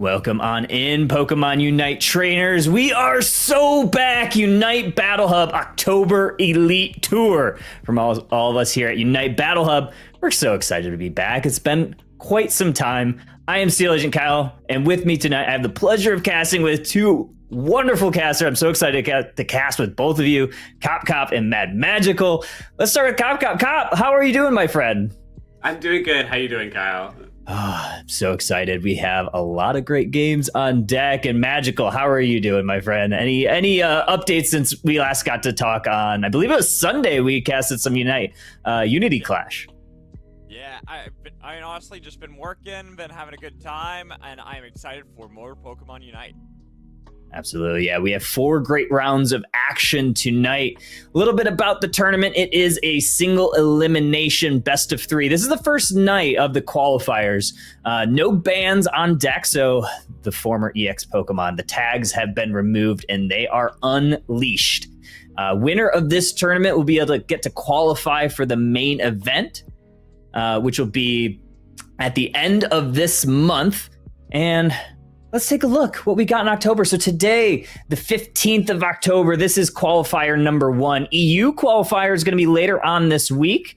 Welcome on in, Pokemon Unite trainers. We are so back. Unite Battle Hub October Elite Tour. From all of us here at Unite Battle Hub, we're so excited to be back. It's been quite some time. I am Steel Agent Kyle, and with me tonight, I have the pleasure of casting with two wonderful casters. I'm so excited to cast with both of you, Cop and Mad Magical. Let's start with Cop. Cop, how are you doing, my friend? I'm doing good. How you doing, Kyle? I'm so excited. We have a lot of great games on deck. And Magical, how are you doing, my friend? Any updates since we last got to talk on, I believe it was Sunday, we casted some Unity Clash. Yeah, I honestly just been working, been having a good time, and I'm excited for more Pokemon Unite. Absolutely. Yeah, we have 4 great rounds of action tonight. A little bit about the tournament. It is a single elimination best of 3. This is the first night of the qualifiers. No bans on deck, so the former EX Pokemon, the tags have been removed and they are unleashed. Winner of this tournament will be able to get to qualify for the main event, which will be at the end of this month. And let's take a look what we got in October. So today, the 15th of October, this is qualifier number 1. EU qualifier is going to be later on this week.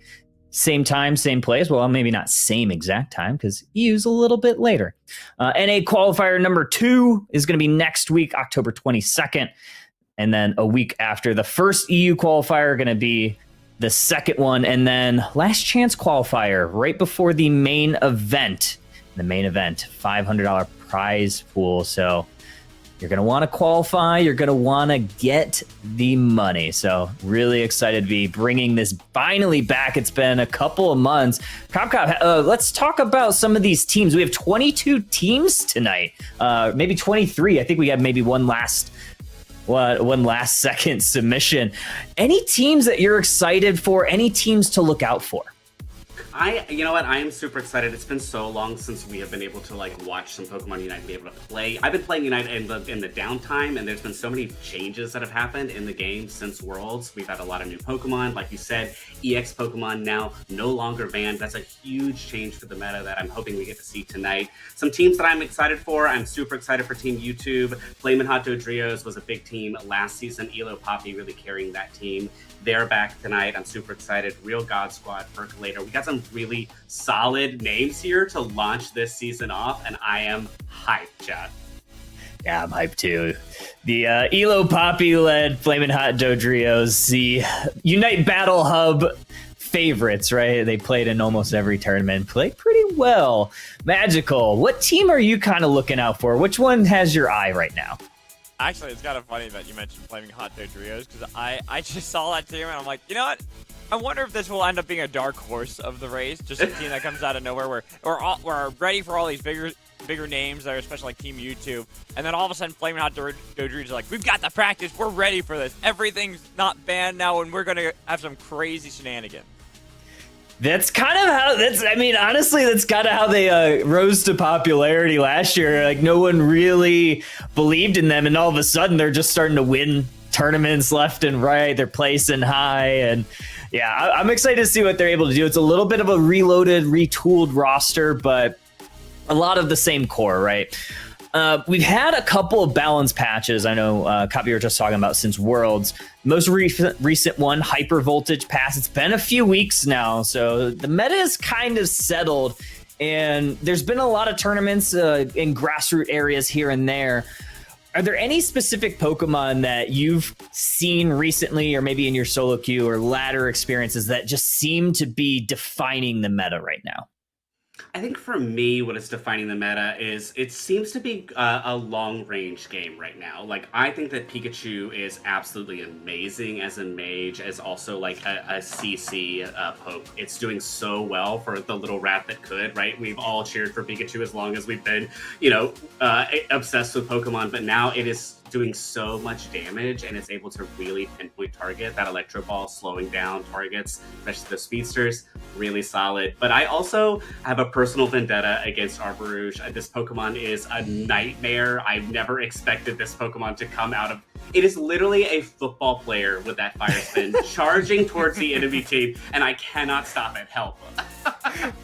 Same time, same place. Well, maybe not same exact time because EU's a little bit later. NA qualifier number 2 is going to be next week, October 22nd. And then a week after, the first EU qualifier going to be the second one. And then last chance qualifier right before the main event. The main event, $500 prize pool. So you're going to want to qualify. You're going to want to get the money. So really excited to be bringing this finally back. It's been a couple of months. Cop, let's talk about some of these teams. We have 22 teams tonight, maybe 23. I think we have maybe one last second submission. Any teams that you're excited for? Any teams to look out for? You know what? I am super excited. It's been so long since we have been able to watch some Pokemon Unite and be able to play. I've been playing Unite in the downtime, and there's been so many changes that have happened in the game since Worlds. We've had a lot of new Pokemon, like you said. EX Pokemon now no longer banned. That's a huge change for the meta that I'm hoping we get to see tonight. Some teams that I'm excited for. I'm super excited for Team YouTube. Flamin' Hot Dodrios was a big team last season. Elo Poppy really carrying that team. They're back tonight. I'm super excited. Real God Squad, Percolator. We got some really solid names here to launch this season off, and I am hyped, Chad. Yeah, I'm hyped too. The Elo Poppy-led Flamin' Hot Dodrios, the Unite Battle Hub favorites, right? They played in almost every tournament, played pretty well. Magical, what team are you kind of looking out for? Which one has your eye right now? Actually, it's kind of funny that you mentioned Flaming Hot Dodrios, because I just saw that team, and I'm like, you know what? I wonder if this will end up being a dark horse of the race, just a team that comes out of nowhere where we're ready for all these bigger names that are especially like Team YouTube, and then all of a sudden Flaming Hot Dodrios are like, we've got the practice, we're ready for this. Everything's not banned now, and we're going to have some crazy shenanigans. That's kind of how honestly, that's kind of how they rose to popularity last year. Like, no one really believed in them, and all of a sudden they're just starting to win tournaments left and right. They're placing high, and yeah, I'm excited to see what they're able to do. It's a little bit of a reloaded, retooled roster, but a lot of the same core, right? We've had a couple of balance patches. I know Copy were just talking about since Worlds. Most recent one, Hyper Voltage Pass. It's been a few weeks now, so the meta is kind of settled, and there's been a lot of tournaments in grassroots areas here and there. Are there any specific Pokemon that you've seen recently, or maybe in your solo queue or ladder experiences, that just seem to be defining the meta right now? I think for me, what is defining the meta is it seems to be a long-range game right now. Like, I think that Pikachu is absolutely amazing as a mage, as also like a CC poke. It's doing so well for the little rat that could, right? We've all cheered for Pikachu as long as we've been, obsessed with Pokemon, but now it is doing so much damage, and it's able to really pinpoint target. That Electro Ball slowing down targets, especially the speedsters, really solid. But I also have a personal vendetta against Arborouge. This Pokemon is a nightmare. I've never expected this Pokemon to come out of... It is literally a football player with that fire spin charging towards the enemy team, and I cannot stop it. Help.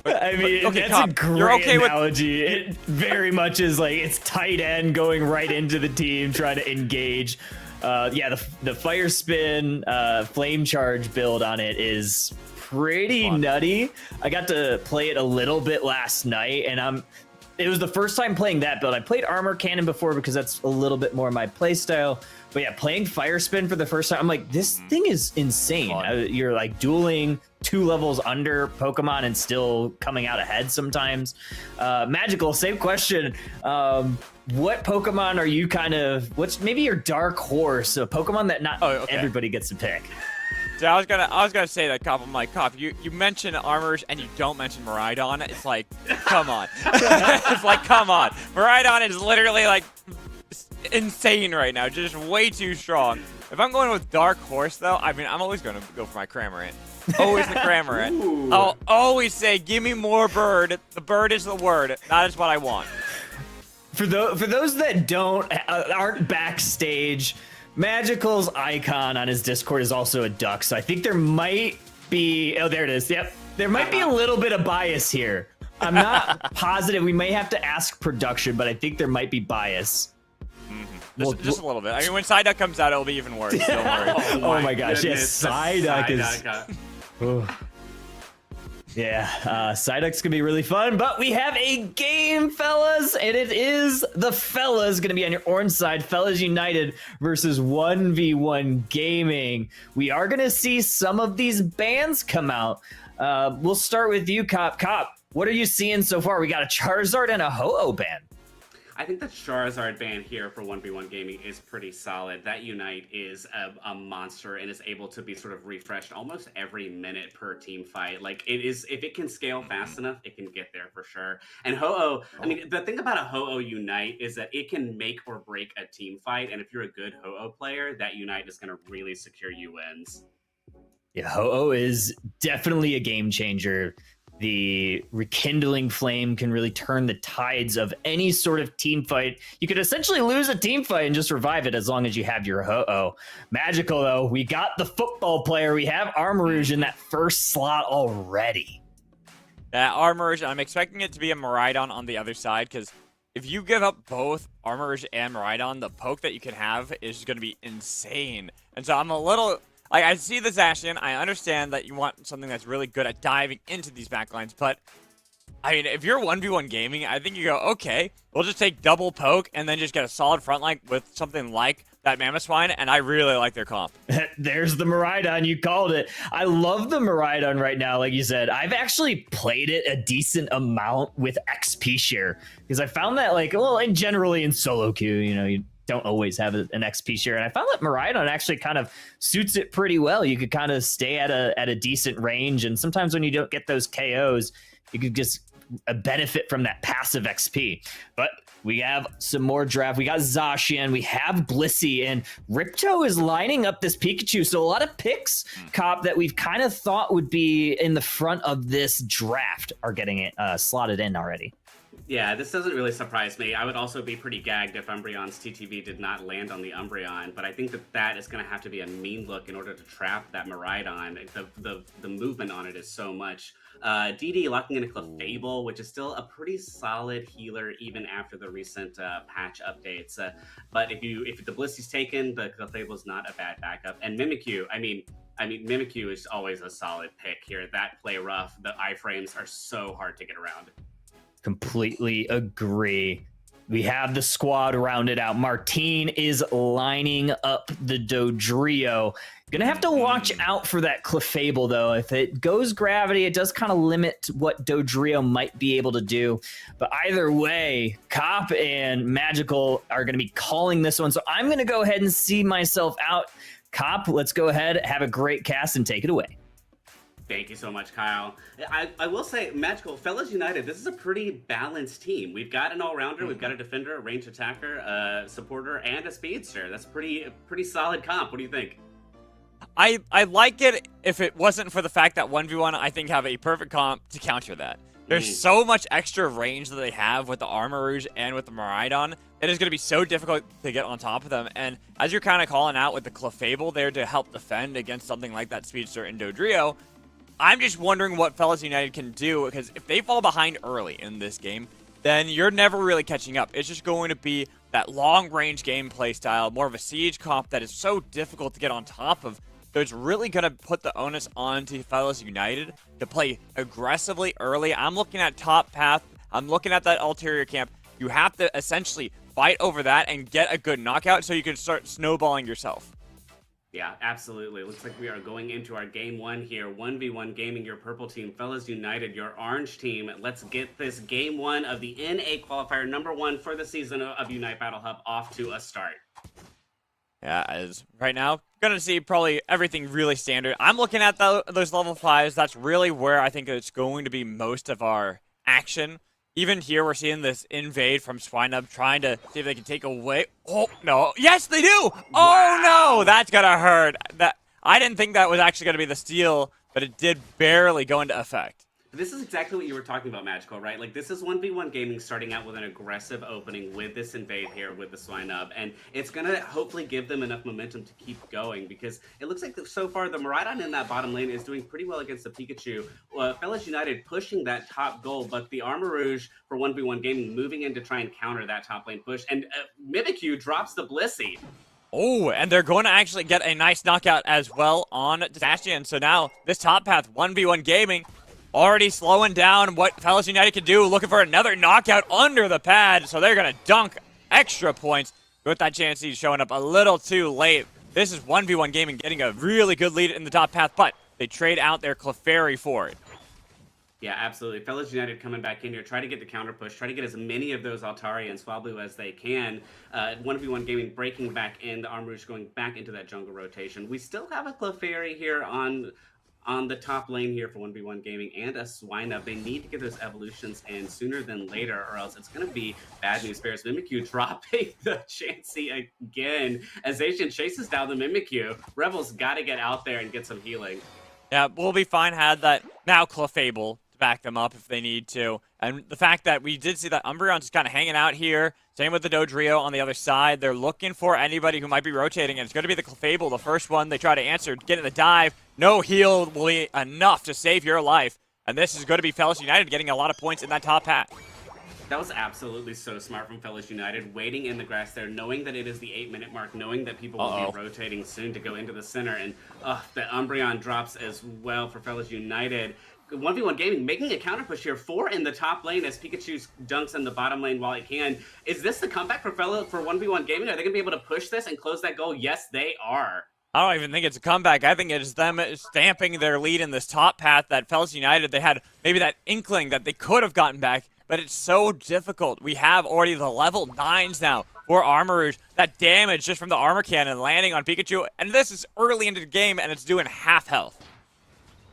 I mean, okay, that's Cop, a great you're okay analogy. It very much is like it's tight end going right into the team, trying to engage. Yeah, the fire spin, flame charge build on it is pretty nutty. I got to play it a little bit last night, and it was the first time playing that build. I played armor cannon before because that's a little bit more my play style. But yeah, playing fire spin for the first time, I'm like, this thing is insane. You're like dueling 2 levels under Pokemon and still coming out ahead sometimes. Magical, same question. What Pokemon are you what's maybe your dark horse, a Pokemon that not everybody gets to pick? So I was gonna say that, Cop. I'm like, Cop, you mention armors and you don't mention Miraidon. It's like, come on. It's like, come on. Miraidon is literally like insane right now, just way too strong. If I'm going with Dark Horse, though, I mean, I'm always going to go for my Cramorant. Always the Cramorant. I'll always say, give me more bird. The bird is the word. That is what I want. For those that aren't backstage, Magical's icon on his Discord is also a duck, so I think there might be... Oh, there it is. Yep. There might be a little bit of bias here. I'm not positive. We may have to ask production, but I think there might be bias. Just a little bit. I mean, when Psyduck comes out, it'll be even worse. Don't worry. Oh my gosh, yes, Psyduck is... Yeah, Psyduck's gonna be really fun, but we have a game, fellas, and it is the fellas gonna be on your orange side. Fellas United versus 1v1 Gaming. We are gonna see some of these bans come out. We'll start with you, Cop. Cop, what are you seeing so far? We got a Charizard and a Ho-Oh ban. I think the Charizard ban here for 1v1 Gaming is pretty solid. That Unite is a monster and is able to be sort of refreshed almost every minute per team fight. Like, it is, if it can scale fast enough, it can get there for sure. And Ho-Oh, I mean, the thing about a Ho-Oh Unite is that it can make or break a team fight. And if you're a good Ho-Oh player, that Unite is going to really secure you wins. Yeah, Ho-Oh is definitely a game changer. The rekindling flame can really turn the tides of any sort of team fight. You could essentially lose a team fight and just revive it as long as you have your Ho-Oh. Magical, though, we got the football player. We have Armarouge in that first slot already. That Armarouge, I'm expecting it to be a Miraidon on the other side, because if you give up both Armarouge and Miraidon, the poke that you can have is going to be insane. And so I'm a little... Like, I see this, Ashton. I understand that you want something that's really good at diving into these backlines, but, I mean, if you're 1v1 Gaming, I think you go, okay, we'll just take double poke and then just get a solid front line with something like that Mammothswine, and I really like their comp. There's the Miraidon. You called it. I love the Miraidon right now, like you said. I've actually played it a decent amount with XP share, because I found that, like, well, and generally in solo queue, you know, you don't always have an XP share, and I found that Miraidon actually kind of suits it pretty well. You could kind of stay at a decent range, and sometimes when you don't get those KOs, you could just benefit from that passive XP. But we have some more draft. We got Zacian, we have Blissey, and Ripto is lining up this Pikachu. So a lot of picks, Cop, that we've kind of thought would be in the front of this draft are getting it slotted in already. Yeah, this doesn't really surprise me. I would also be pretty gagged if Umbreon's TTV did not land on the Umbreon, but I think that is going to have to be a mean look in order to trap that Miraidon. The movement on it is so much. DD locking in a Clefable, which is still a pretty solid healer even after the recent patch updates. But if the Blissey's taken, the Clefable's not a bad backup. And Mimikyu, I mean, Mimikyu is always a solid pick here. That play rough, the iframes are so hard to get around. Completely agree. We have the squad rounded out. Martine is lining up the Dodrio. Gonna have to watch out for that Clefable, though. If it goes gravity, it does kind of limit what Dodrio might be able to do. But either way, Cop and Magical are gonna be calling this one. So I'm gonna go ahead and see myself out. Cop, let's go ahead, have a great cast, and take it away. Thank you so much, Kyle. I will say, Magical, Fellas United, this is a pretty balanced team. We've got an all-rounder, we've got a defender, a range attacker, a supporter, and a speedster. That's pretty solid comp. What do you think? I like it if it wasn't for the fact that 1v1, I think, have a perfect comp to counter that. There's so much extra range that they have with the Armarouge and with the Miraidon. It is going to be so difficult to get on top of them. And as you're kind of calling out with the Clefable there to help defend against something like that Speedster and Dodrio, I'm just wondering what Fellas United can do, because if they fall behind early in this game, then you're never really catching up. It's just going to be that long-range gameplay style, more of a siege comp that is so difficult to get on top of. So it's really going to put the onus onto Fellas United to play aggressively early. I'm looking at top path. I'm looking at that ulterior camp. You have to essentially fight over that and get a good knockout so you can start snowballing yourself. Yeah, absolutely. Looks like we are going into our game one here. 1v1 gaming, your purple team. Fellas United, your orange team. Let's get this game one of the NA qualifier #1 for the season of Unite Battle Hub off to a start. Yeah, as right now, gonna see probably everything really standard. I'm looking at those level 5s. That's really where I think it's going to be most of our action. Even here, we're seeing this invade from Swinub, trying to see if they can take away. Oh, no. Yes, they do! Oh, no! That's gonna hurt. I didn't think that was actually gonna be the steal, but it did barely go into effect. This is exactly what you were talking about, Magical, right? Like, this is 1v1 gaming starting out with an aggressive opening with this invade here with the Swinub, and it's going to hopefully give them enough momentum to keep going, because it looks like so far the Miraidon in that bottom lane is doing pretty well against the Pikachu. Fellas United pushing that top goal, but the Armor Rouge for 1v1 gaming moving in to try and counter that top lane push, and Mimikyu drops the Blissey. Oh, and they're going to actually get a nice knockout as well on Sebastian. So now, this top path, 1v1 gaming, already slowing down what Fellas United can do, looking for another knockout under the pad, so they're going to dunk extra points. With that chance, he's showing up a little too late. This is 1v1 gaming getting a really good lead in the top path, but they trade out their Clefairy for it. Yeah, absolutely. Fellas United coming back in here, try to get the counter push, try to get as many of those Altari and Swablu as they can. 1v1 gaming breaking back in, the Armor Rouge going back into that jungle rotation. We still have a Clefairy here on the top lane here for 1v1 gaming and a Swinub. They need to get those evolutions in sooner than later, or else it's going to be bad news bears. Mimikyu dropping the Chansey again as Asian chases down the Mimikyu. Rebels got to get out there and get some healing. Yeah, we'll be fine. Had that now Clefable to back them up if they need to. And the fact that we did see that Umbreon's just kind of hanging out here. Same with the Dodrio on the other side. They're looking for anybody who might be rotating, and it's going to be the Clefable, the first one they try to answer. Get in the dive. No heal will be enough to save your life. And this is going to be Fellas United getting a lot of points in that top path. That was absolutely so smart from Fellas United, waiting in the grass there, knowing that it is the 8-minute mark, knowing that people will be rotating soon to go into the center. And the Umbreon drops as well for Fellas United. 1v1 gaming making a counter push here, 4 in the top lane as Pikachu dunks in the bottom lane while it can. Is this the comeback for 1v1 gaming? Are they going to be able to push this and close that goal? Yes, they are. I don't even think it's a comeback. I think it's them stamping their lead in this top path that Fellas United, they had maybe that inkling that they could have gotten back, but it's so difficult. We have already the level 9s now for Armor Rouge. That damage just from the armor cannon landing on Pikachu, and this is early into the game, and it's doing half health.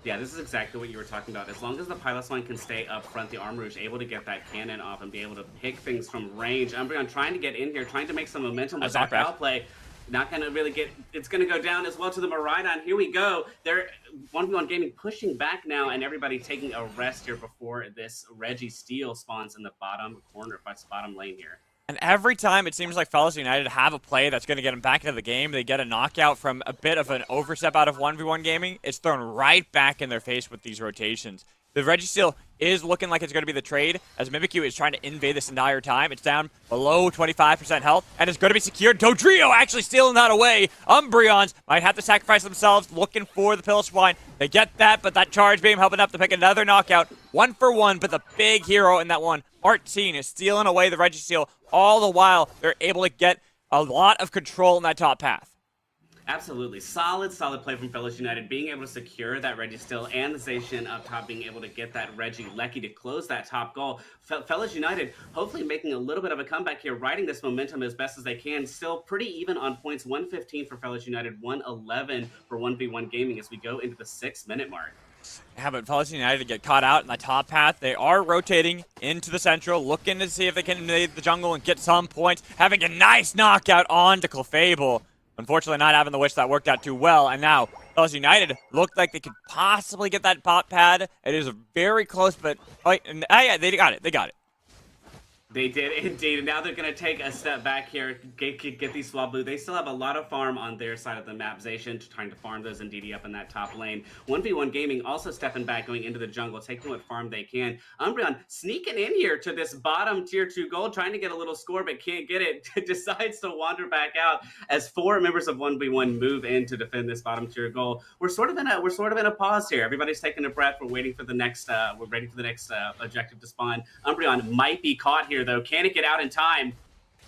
Yeah, this is exactly what you were talking about. As long as the Pilot line can stay up front, the Armor Rouge able to get that cannon off and be able to pick things from range. Umbreon trying to get in here, trying to make some momentum with that foul play. Not going to really get... It's going to go down as well to the Miraidon. Here we go. They're 1v1 gaming pushing back now, and everybody taking a rest here before this Reggie Steele spawns in the bottom corner, bottom lane here. And every time it seems like Fellas United have a play that's going to get them back into the game, they get a knockout from a bit of an overstep out of 1v1 gaming, it's thrown right back in their face with these rotations. The Registeel is looking like it's going to be the trade, as Mimikyu is trying to invade this entire time. It's down below 25% health, and it's going to be secured. Dodrio actually stealing that away. Umbreons might have to sacrifice themselves, looking for the Piloswine. They get that, but that charge beam helping up to pick another knockout. 1 for 1, but the big hero in that one, Martine, is stealing away the Registeel. All the while, they're able to get a lot of control in that top path. Absolutely. Solid play from Fellas United, being able to secure that Registeel and the Zacian up top, being able to get that Regieleki to close that top goal. Fellas United hopefully making a little bit of a comeback here, riding this momentum as best as they can. Still pretty even on points, 115 for Fellas United, 111 for 1v1 gaming as we go into the 6-minute mark. Yeah, but Fellas United get caught out in the top path. They are rotating into the central, looking to see if they can invade the jungle and get some points, having a nice knockout onto Clefable. Unfortunately, not having the wish that worked out too well. And now, Fellas United looked like they could possibly get that pop pad. It is very close, but... Oh, yeah, they got it. They got it. They did indeed, and now they're going to take a step back here, get these Swablu. They still have a lot of farm on their side of the map. Zacian trying to farm those Ndidi up in that top lane. 1v1 Gaming also stepping back, going into the jungle, taking what farm they can. Umbreon sneaking in here to this bottom tier 2 gold, trying to get a little score, but can't get it. Decides to wander back out as 4 members of 1v1 move in to defend this bottom tier goal. We're sort of in a pause here. Everybody's taking a breath. We're waiting for the next. We're ready for the next objective to spawn. Umbreon might be caught here, though. Can it get out in time?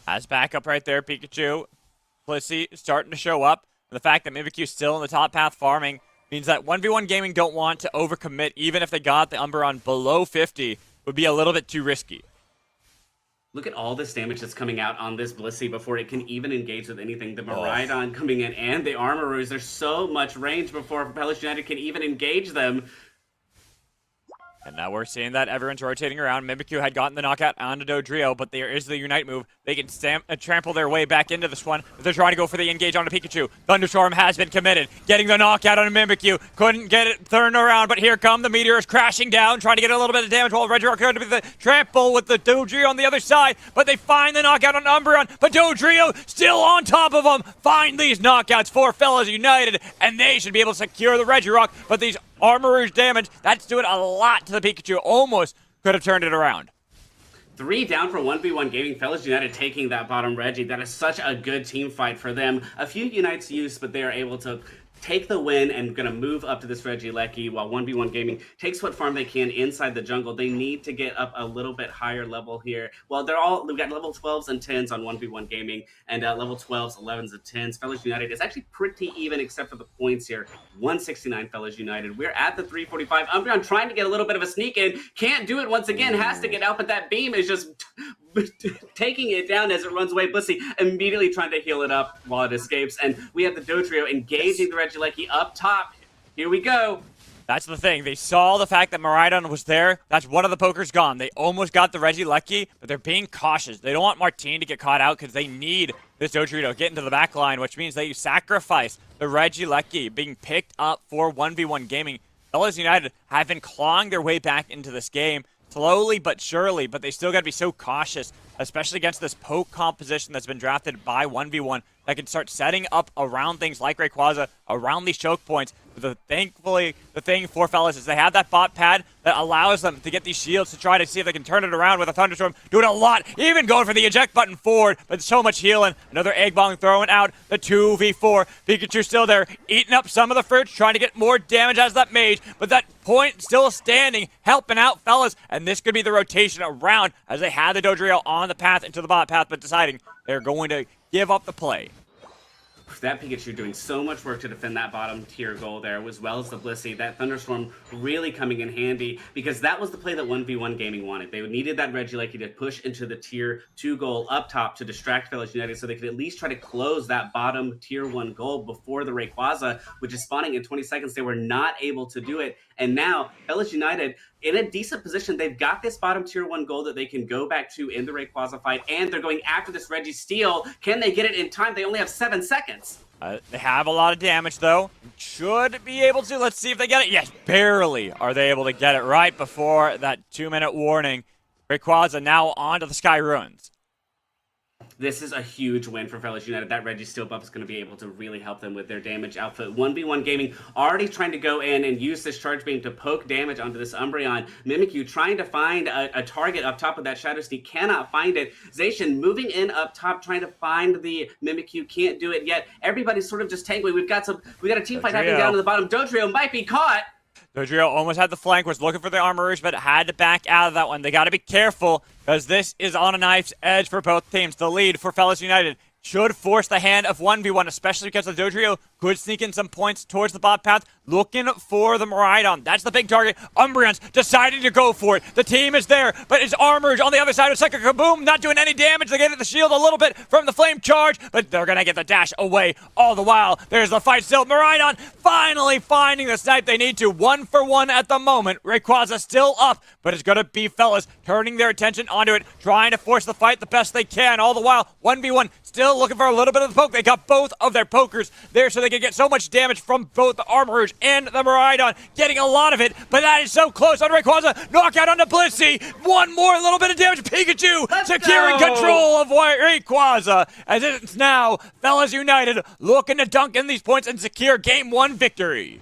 As backup right there, Pikachu. Blissey starting to show up. And the fact that Mimikyu's still in the top path farming means that 1v1 Gaming don't want to overcommit. Even if they got the Umbreon below 50, would be a little bit too risky. Look at all this damage that's coming out on this Blissey before it can even engage with anything. The Miraidon coming in and the Armorers. There's so much range before Hellish United can even engage them. And now we're seeing that everyone's rotating around. Mimikyu had gotten the knockout onto Dodrio, but there is the Unite move. They can trample their way back into this one. They're trying to go for the engage onto Pikachu. Thunderstorm has been committed. Getting the knockout on Mimikyu. Couldn't get it turned around, but here come the Meteors crashing down, trying to get a little bit of damage while Regirock going to be the trample with the Dodrio on the other side, but they find the knockout on Umbreon, but Dodrio still on top of them. Find these knockouts for Fellas United, and they should be able to secure the Regirock, but these Armorer's damage, that's doing a lot to the Pikachu. Almost could have turned it around. 3 down for 1v1 Gaming. Fellas United taking that bottom Reggie. That is such a good team fight for them. A few Unites used, but they are able to take the win and going to move up to this Regieleki while 1v1 Gaming takes what farm they can inside the jungle. They need to get up a little bit higher level here. Well, we've got level 12s and 10s on 1v1 Gaming and level 12s, 11s, and 10s. Fellas United is actually pretty even except for the points here. 169 Fellas United. We're at the 345. Umbreon trying to get a little bit of a sneak in. Can't do it once again. Has to get out, but that beam is just taking it down as it runs away. Blissey immediately trying to heal it up while it escapes. And we have the Dodrio engaging the Regieleki up top. Here we go. That's the thing. They saw the fact that Miraidon was there. That's one of the pokers gone. They almost got the Regieleki, but they're being cautious. They don't want Martine to get caught out because they need this Dodrio to get into the back line, which means they sacrifice the Regieleki being picked up for 1v1 Gaming. Fellas United have been clawing their way back into this game. Slowly but surely, but they still got to be so cautious, especially against this poke composition that's been drafted by 1v1 that can start setting up around things like Rayquaza, around these choke points. Thankfully, the thing for Fellas is they have that bot pad that allows them to get these shields to try to see if they can turn it around with a Thunderstorm. Doing a lot, even going for the eject button forward, but so much healing. Another Egg Bong throwing out the 2v4. Pikachu still there, eating up some of the fruits, trying to get more damage as that mage, but that point still standing, helping out Fellas, and this could be the rotation around as they had the Dodrio on the path into the bot path, but deciding they're going to give up the play. That Pikachu doing so much work to defend that bottom tier goal there, as well as the Blissey. That Thunderstorm really coming in handy because that was the play that 1v1 Gaming wanted. They needed that Regieleki to push into the tier 2 goal up top to distract Fellas United so they could at least try to close that bottom tier 1 goal before the Rayquaza, which is spawning in 20 seconds. They were not able to do it. And now Fellas United in a decent position. They've got this bottom tier 1 goal that they can go back to in the Rayquaza fight, and they're going after this Reggie steal. Can they get it in time? They only have 7 seconds. They have a lot of damage, though. Should be able to. Let's see if they get it. Yes, barely are they able to get it right before that 2-minute warning. Rayquaza now onto the Sky Ruins. This is a huge win for Fellas United. That Reggie Steel buff is going to be able to really help them with their damage output. 1v1 Gaming already trying to go in and use this charge beam to poke damage onto this Umbreon. Mimikyu trying to find a target up top of that Shadow Sneak. Cannot find it. Zacian moving in up top trying to find the Mimikyu. Can't do it yet. Everybody's sort of just tangling. We got a team fight happening down to the bottom. Dodrio might be caught. Dodrio almost had the flank, was looking for the Armorers, but had to back out of that one. They got to be careful, because this is on a knife's edge for both teams. The lead for Fellas United should force the hand of 1v1, especially because the Dodrio could sneak in some points towards the bot path, looking for the Miraidon. That's the big target. Umbreon's deciding to go for it. The team is there, but his Armorers on the other side. It's like a kaboom, not doing any damage. They get at the shield a little bit from the flame charge, but they're going to get the dash away. All the while, there's the fight still. Miraidon finally finding the snipe they need to. 1-for-1 at the moment. Rayquaza still up, but it's going to be Fellas turning their attention onto it, trying to force the fight the best they can. All the while, 1v1 still looking for a little bit of the poke. They got both of their pokers there so they can get so much damage from both the Armorers in the Miraidon, getting a lot of it, but that is so close on Rayquaza. Knockout onto Blissey. One more little bit of damage. Pikachu securing control of Rayquaza, as it's now Fellas United looking to dunk in these points and secure Game 1 victory.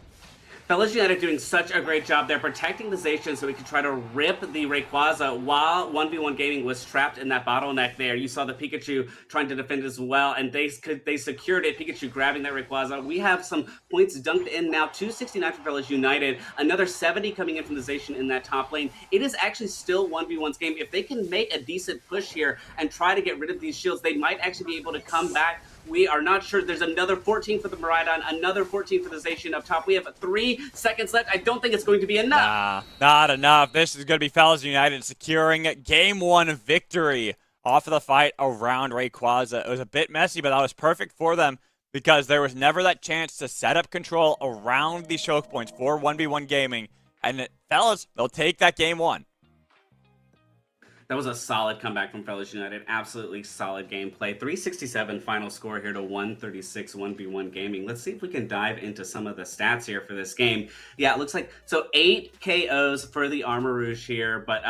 Fellas United doing such a great job there protecting the Zacian so we could try to rip the Rayquaza while 1v1 Gaming was trapped in that bottleneck there. You saw the Pikachu trying to defend as well, and they secured it. Pikachu grabbing that Rayquaza. We have some points dunked in now. 269 for Fellas United. Another 70 coming in from the Zacian in that top lane. It is actually still 1v1's game. If they can make a decent push here and try to get rid of these shields, they might actually be able to come back. We are not sure. There's another 14 for the Miraidon, another 14 for the Zacian up top. We have 3 seconds left. I don't think it's going to be enough. Nah, not enough. This is going to be Fellas United securing Game 1 victory off of the fight around Rayquaza. It was a bit messy, but that was perfect for them because there was never that chance to set up control around these choke points for 1v1 Gaming. And Fellas, they'll take that Game 1. That was a solid comeback from Fellas United. Absolutely solid gameplay. 367 final score here to 136 1v1 Gaming. Let's see if we can dive into some of the stats here for this game. Yeah, it looks like, so 8 KOs for the Armor Rouge here, but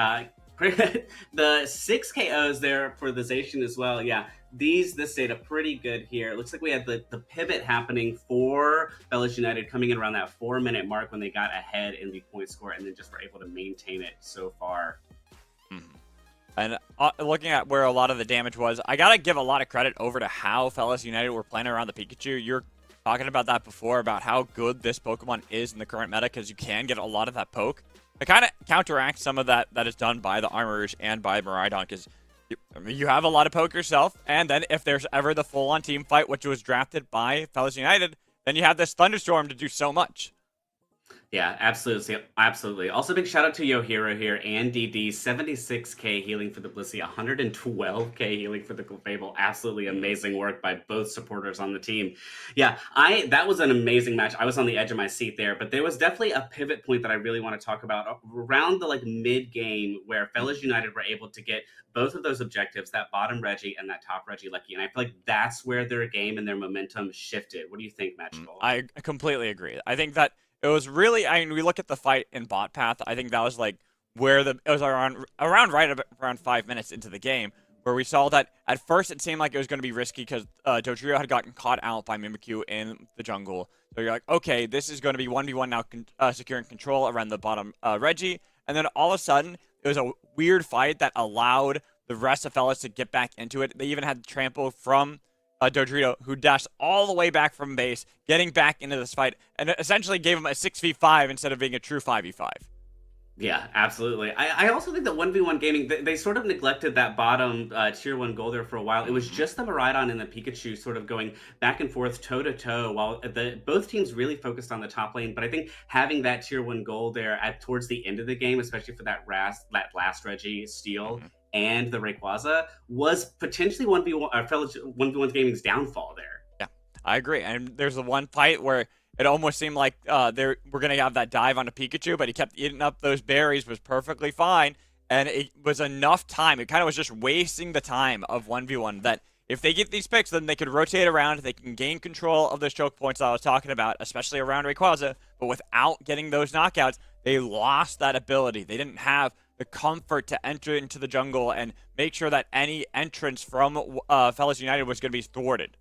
the 6 KOs there for the Zacian as well. Yeah, this data pretty good here. It looks like we had the pivot happening for Fellas United coming in around that 4-minute mark when they got ahead in the point score and then just were able to maintain it so far. And looking at where a lot of the damage was, I got to give a lot of credit over to how Fellas United were playing around the Pikachu. You're talking about that before, about how good this Pokemon is in the current meta, because you can get a lot of that poke. It kind of counteracts some of that is done by the Armor Rouge and by Miraidon, because you have a lot of poke yourself, and then if there's ever the full-on team fight, which was drafted by Fellas United, then you have this Thunderstorm to do so much. Yeah, absolutely. Absolutely. Also, big shout out to Yohiro here and DD. 76k healing for the Blissey, 112k healing for the Clefable. Absolutely amazing work by both supporters on the team. Yeah, that was an amazing match. I was on the edge of my seat there, but there was definitely a pivot point that I really want to talk about around the mid game where Fellas United were able to get both of those objectives, that bottom Reggie and that top Reggie Lucky. And I feel like that's where their game and their momentum shifted. What do you think, Magical? I completely agree. I think that it was really, we look at the fight in bot path. I think that was where it was around 5 minutes into the game, where we saw that at first it seemed like it was going to be risky because Dodrio had gotten caught out by Mimikyu in the jungle. So you're like, okay, this is going to be 1v1 now, securing control around the bottom Reggie. And then all of a sudden, it was a weird fight that allowed the rest of Fellas to get back into it. They even had trample from Dodrio, who dashed all the way back from base, getting back into this fight, and essentially gave him a 6v5 instead of being a true 5v5. Yeah, absolutely. I also think that 1v1 Gaming, they sort of neglected that bottom tier 1 goal there for a while. It was just the Miraidon and the Pikachu sort of going back and forth toe-to-toe while both teams really focused on the top lane. But I think having that tier 1 goal there towards the end of the game, especially for that last Reggie steal, and the Rayquaza, was potentially 1v1 Gaming's downfall there. Yeah, I agree. And there's the one fight where it almost seemed like we're going to have that dive onto Pikachu, but he kept eating up those berries, was perfectly fine, and it was enough time. It kind of was just wasting the time of 1v1 that if they get these picks, then they could rotate around, they can gain control of those choke points that I was talking about, especially around Rayquaza, but without getting those knockouts, they lost that ability. They didn't have the comfort to enter into the jungle and make sure that any entrance from Fellas United was going to be thwarted.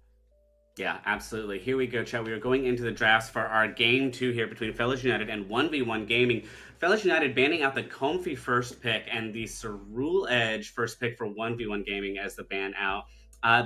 Yeah, absolutely. Here we go, chat. We are going into the drafts for our Game 2 here between Fellas United and 1v1 Gaming. Fellas United banning out the Comfy first pick and the Cerule Edge first pick for 1v1 Gaming as the ban out.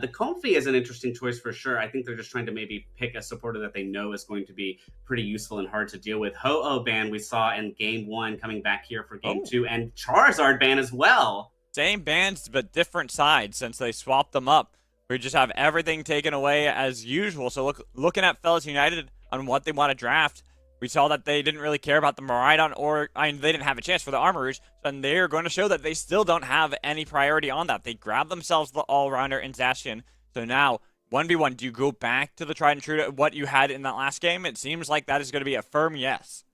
The Comfy is an interesting choice for sure. I think they're just trying to maybe pick a supporter that they know is going to be pretty useful and hard to deal with. Ho-Oh ban we saw in Game 1 coming back here for Game 2, and Charizard ban as well. Same bans, but different sides since they swapped them up. We just have everything taken away as usual. So looking at Fellas United on what they want to draft, we saw that they didn't really care about the Miraidon, they didn't have a chance for the Armor Rouge, and they're going to show that they still don't have any priority on that. They grabbed themselves the All-Rounder in Zacian, so now, 1v1, do you go back to the tried and true to what you had in that last game? It seems like that is going to be a firm yes.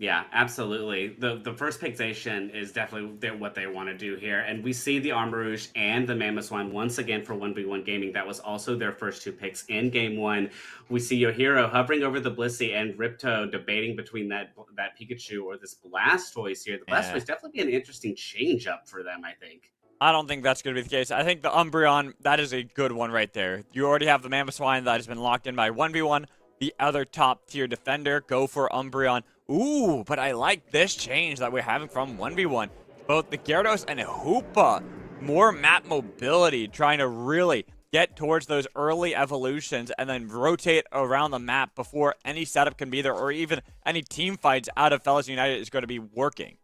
Yeah, absolutely. The first pixation is definitely what they want to do here. And we see the Armarouge and the Mamoswine once again for 1v1 gaming. That was also their first two picks in game one. We see Yohiro hovering over the Blissey and Ripto debating between that Pikachu or this Blastoise here. The Yeah. Blastoise definitely be an interesting change up for them, I think. I don't think that's going to be the case. I think the Umbreon, that is a good one right there. You already have the Mamoswine that has been locked in by 1v1. The other top tier defender, go for Umbreon. Ooh, but I like this change that we're having from 1v1. Both the Gyarados and Hoopa, more map mobility, trying to really get towards those early evolutions and then rotate around the map before any setup can be there or even any team fights out of Fellas United is going to be working.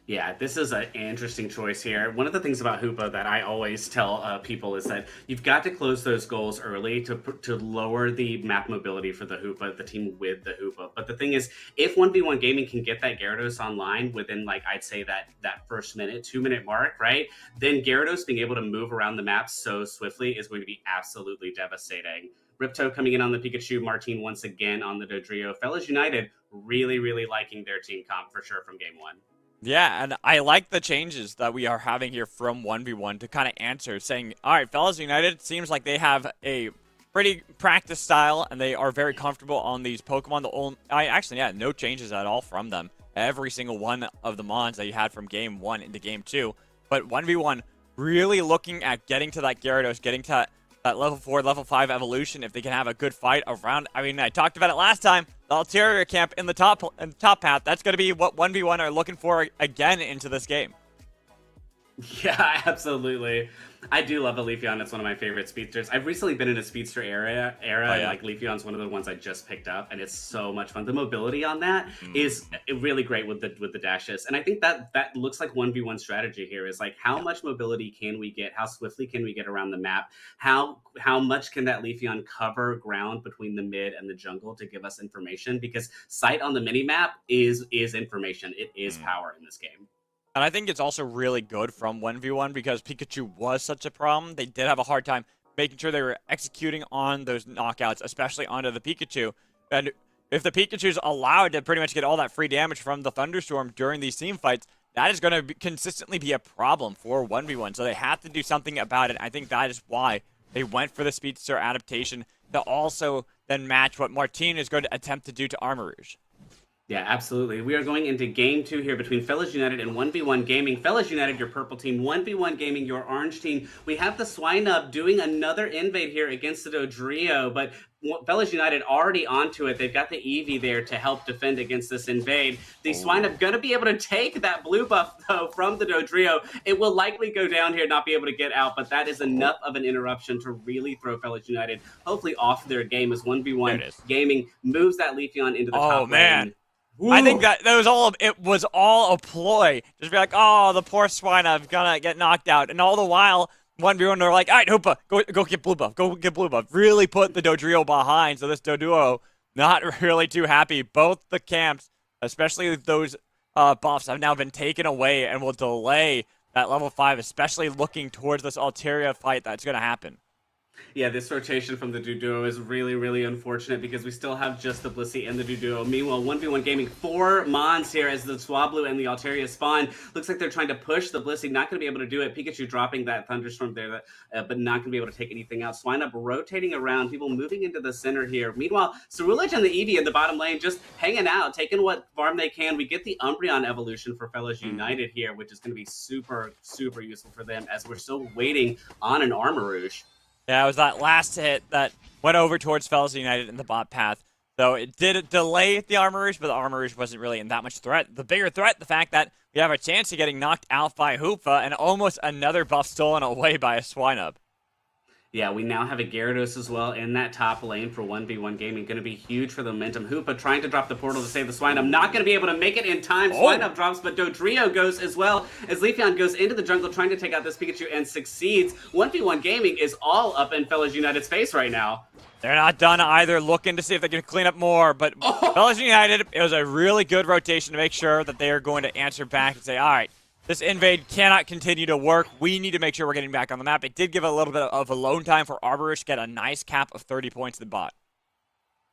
Yeah, this is an interesting choice here. One of the things about Hoopa that I always tell people is that you've got to close those goals early to lower the map mobility for the Hoopa, the team with the Hoopa. But the thing is, if 1v1 Gaming can get that Gyarados online within, like, I'd say that first minute, 2-minute mark, right? Then Gyarados being able to move around the map so swiftly is going to be absolutely devastating. Ripto coming in on the Pikachu, Martine once again on the Dodrio. Fellas United really, really liking their team comp for sure from game one. Yeah, and I like the changes that we are having here from 1v1 to kind of answer, saying, all right, Fellas United seems like they have a pretty practice style, and they are very comfortable on these Pokemon. No changes at all from them. Every single one of the Mons that you had from Game 1 into Game 2. But 1v1, really looking at getting to that Gyarados, getting to that level 4, level 5 evolution, if they can have a good fight around. I mean, I talked about it last time. The Altaria camp in the top path. That's going to be what 1v1 are looking for again into this game. Yeah, absolutely. I do love a Leafeon. It's one of my favorite speedsters. I've recently been in a speedster era, and like Leafeon's one of the ones I just picked up, and it's so much fun. The mobility on that is really great with the dashes, and I think that looks like 1v1 strategy here is like how much mobility can we get? How swiftly can we get around the map? How much can that Leafeon cover ground between the mid and the jungle to give us information? Because sight on the mini map is information. It is power in this game. And I think it's also really good from 1v1 because Pikachu was such a problem. They did have a hard time making sure they were executing on those knockouts, especially onto the Pikachu. And if the Pikachu's allowed to pretty much get all that free damage from the Thunderstorm during these team fights, that is going to consistently be a problem for 1v1. So they have to do something about it. I think that is why they went for the Speedster adaptation to also then match what Martine is going to attempt to do to Armarouge. Yeah, absolutely. We are going into game 2 here between Fellas United and 1v1 Gaming. Fellas United, your purple team. 1v1 Gaming, your orange team. We have the Swinub doing another invade here against the Dodrio, but Fellas United already onto it. They've got the Eevee there to help defend against this invade. The Swinub going to be able to take that blue buff, though, from the Dodrio. It will likely go down here, not be able to get out, but that is enough of an interruption to really throw Fellas United hopefully off their game as 1v1 Gaming moves that Leafeon into the top lane. Man. Ooh. I think that was all a ploy. Just be like, oh, the poor Swinub's gonna get knocked out. And all the while, 1v1, they're like, all right, Hoopa, go get blue buff. Go get blue buff. Really put the Dodrio behind. So this Doduo, not really too happy. Both the camps, especially those buffs, have now been taken away and will delay that level 5, especially looking towards this Altaria fight that's going to happen. Yeah, this rotation from the Doduo is really, really unfortunate because we still have just the Blissey and the Doduo. Meanwhile, 1v1 Gaming, 4 Mons here as the Swablu and the Altaria spawn. Looks like they're trying to push the Blissey. Not going to be able to do it. Pikachu dropping that Thunderstorm there, but not going to be able to take anything out. Swinub rotating around, people moving into the center here. Meanwhile, Ceruledge and the Eevee in the bottom lane just hanging out, taking what farm they can. We get the Umbreon evolution for Fellas United here, which is going to be super, super useful for them as we're still waiting on an Armarouge. Yeah, it was that last hit that went over towards Fellas United in the bot path. So it did delay the Armarouge, but the Armarouge wasn't really in that much threat. The bigger threat, the fact that we have a chance of getting knocked out by Hoopa and almost another buff stolen away by a Swinub. Yeah, we now have a Gyarados as well in that top lane for 1v1 Gaming. Going to be huge for the momentum. Hoopa trying to drop the portal to save the Swinub. Not going to be able to make it in time. Swinub drops, but Dodrio goes as well as Leafeon goes into the jungle trying to take out this Pikachu and succeeds. 1v1 Gaming is all up in Fellas United's face right now. They're not done either, looking to see if they can clean up more. But Fellas United, it was a really good rotation to make sure that they are going to answer back and say, all right, this invade cannot continue to work. We need to make sure we're getting back on the map. It did give a little bit of alone time for Armarouge to get a nice cap of 30 points to the bot.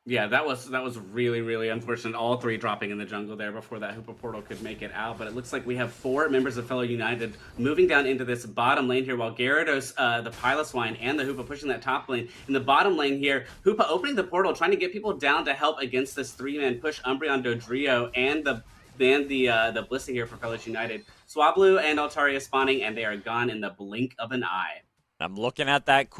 Yeah, that was really, really unfortunate. All three dropping in the jungle there before that Hoopa portal could make it out. But it looks like we have 4 members of Fellow United moving down into this bottom lane here, while Gyarados, the Piloswine, and the Hoopa pushing that top lane. In the bottom lane here, Hoopa opening the portal, trying to get people down to help against this 3-man push. Umbreon, Dodrio, and the Blissey here for Fellows United. Swablu and Altaria spawning, and they are gone in the blink of an eye. I'm looking at that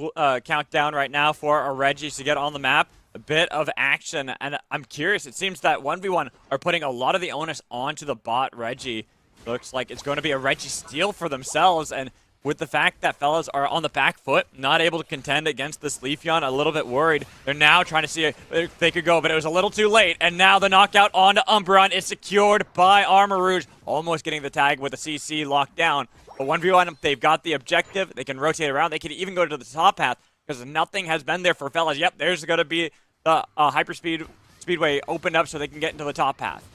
countdown right now for our Regis to get on the map. A bit of action, and I'm curious. It seems that 1v1 are putting a lot of the onus onto the bot Reggie. Looks like it's going to be a Reggie steal for themselves, and with the fact that fellas are on the back foot, not able to contend against this Leafeon, a little bit worried. They're now trying to see if they could go, but it was a little too late, and now the knockout onto Umbreon is secured by Armor Rouge, almost getting the tag with the CC locked down. But 1v1, they've got the objective. They can rotate around. They can even go to the top path because nothing has been there for fellas. Yep, there's going to be the speedway opened up so they can get into the top path.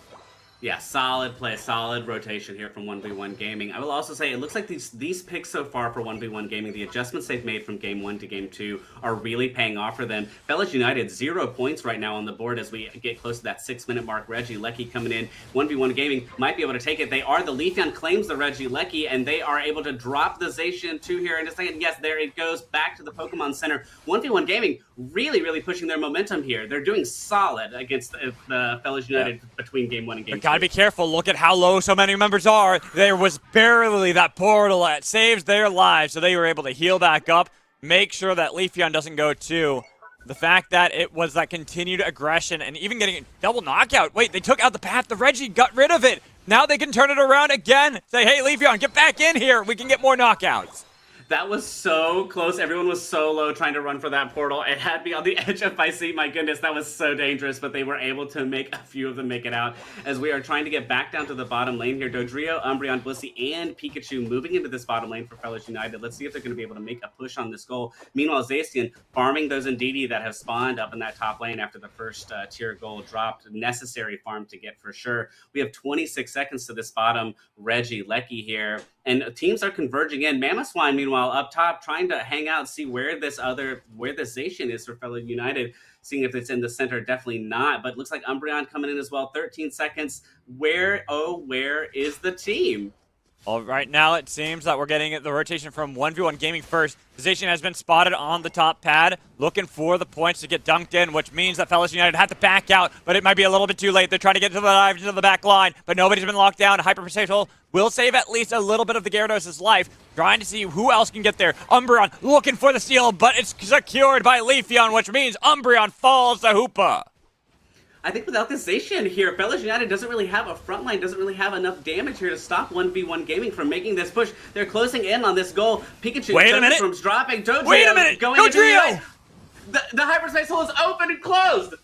Yeah, solid play, solid rotation here from 1v1 Gaming. I will also say it looks like these picks so far for 1v1 Gaming, the adjustments they've made from Game 1 to Game 2 are really paying off for them. Fellas United, 0 points right now on the board as we get close to that 6-minute mark. Reggie Lecky coming in. 1v1 Gaming might be able to take it. They are. The Leafeon claims the Reggie Lecky, and they are able to drop the Zacian 2 here in a second. Yes, there it goes back to the Pokemon Center. 1v1 Gaming really, really pushing their momentum here. They're doing solid against the Fellas United between Game 1 and Game 2. Gotta be careful. Look at how low so many members are. There was barely that portal that saves their lives, so they were able to heal back up, make sure that Leafeon doesn't go too. The fact that it was that continued aggression and even getting a double knockout. Wait, they took out the path. The Reggie got rid of it. Now they can turn it around again. Say, hey, Leafeon, get back in here. We can get more knockouts. That was so close. Everyone was so low trying to run for that portal. It had me on the edge of my seat. My goodness, that was so dangerous, but they were able to make a few of them make it out as we are trying to get back down to the bottom lane here. Dodrio, Umbreon, Blissey, and Pikachu moving into this bottom lane for Fellas United. Let's see if they're going to be able to make a push on this goal. Meanwhile, Zacian farming those Indeedee that have spawned up in that top lane after the first tier goal dropped. Necessary farm to get for sure. We have 26 seconds to this bottom Reggie Lecky here. And teams are converging in. Mamoswine, meanwhile, up top, trying to hang out, see where this Zacian is for Fellow United. Seeing if it's in the center, definitely not. But looks like Umbreon coming in as well. 13 seconds. Where is the team? Well, right now it seems that we're getting the rotation from 1v1 Gaming first. Zacian has been spotted on the top pad, looking for the points to get dunked in, which means that Fellas United have to back out, but it might be a little bit too late. They're trying to get to the dive into the back line, but nobody's been locked down. Hyper Potato will save at least a little bit of the Gyarados' life, trying to see who else can get there. Umbreon looking for the steal, but it's secured by Leafeon, which means Umbreon falls to Hoopa. I think without this Zacian here, Fellas United doesn't really have a front line, doesn't really have enough damage here to stop 1v1 Gaming from making this push. They're closing in on this goal. Pikachu from dropping. Dodrio Wait a minute! Going Dodrio! The hyperspace hole is open and closed!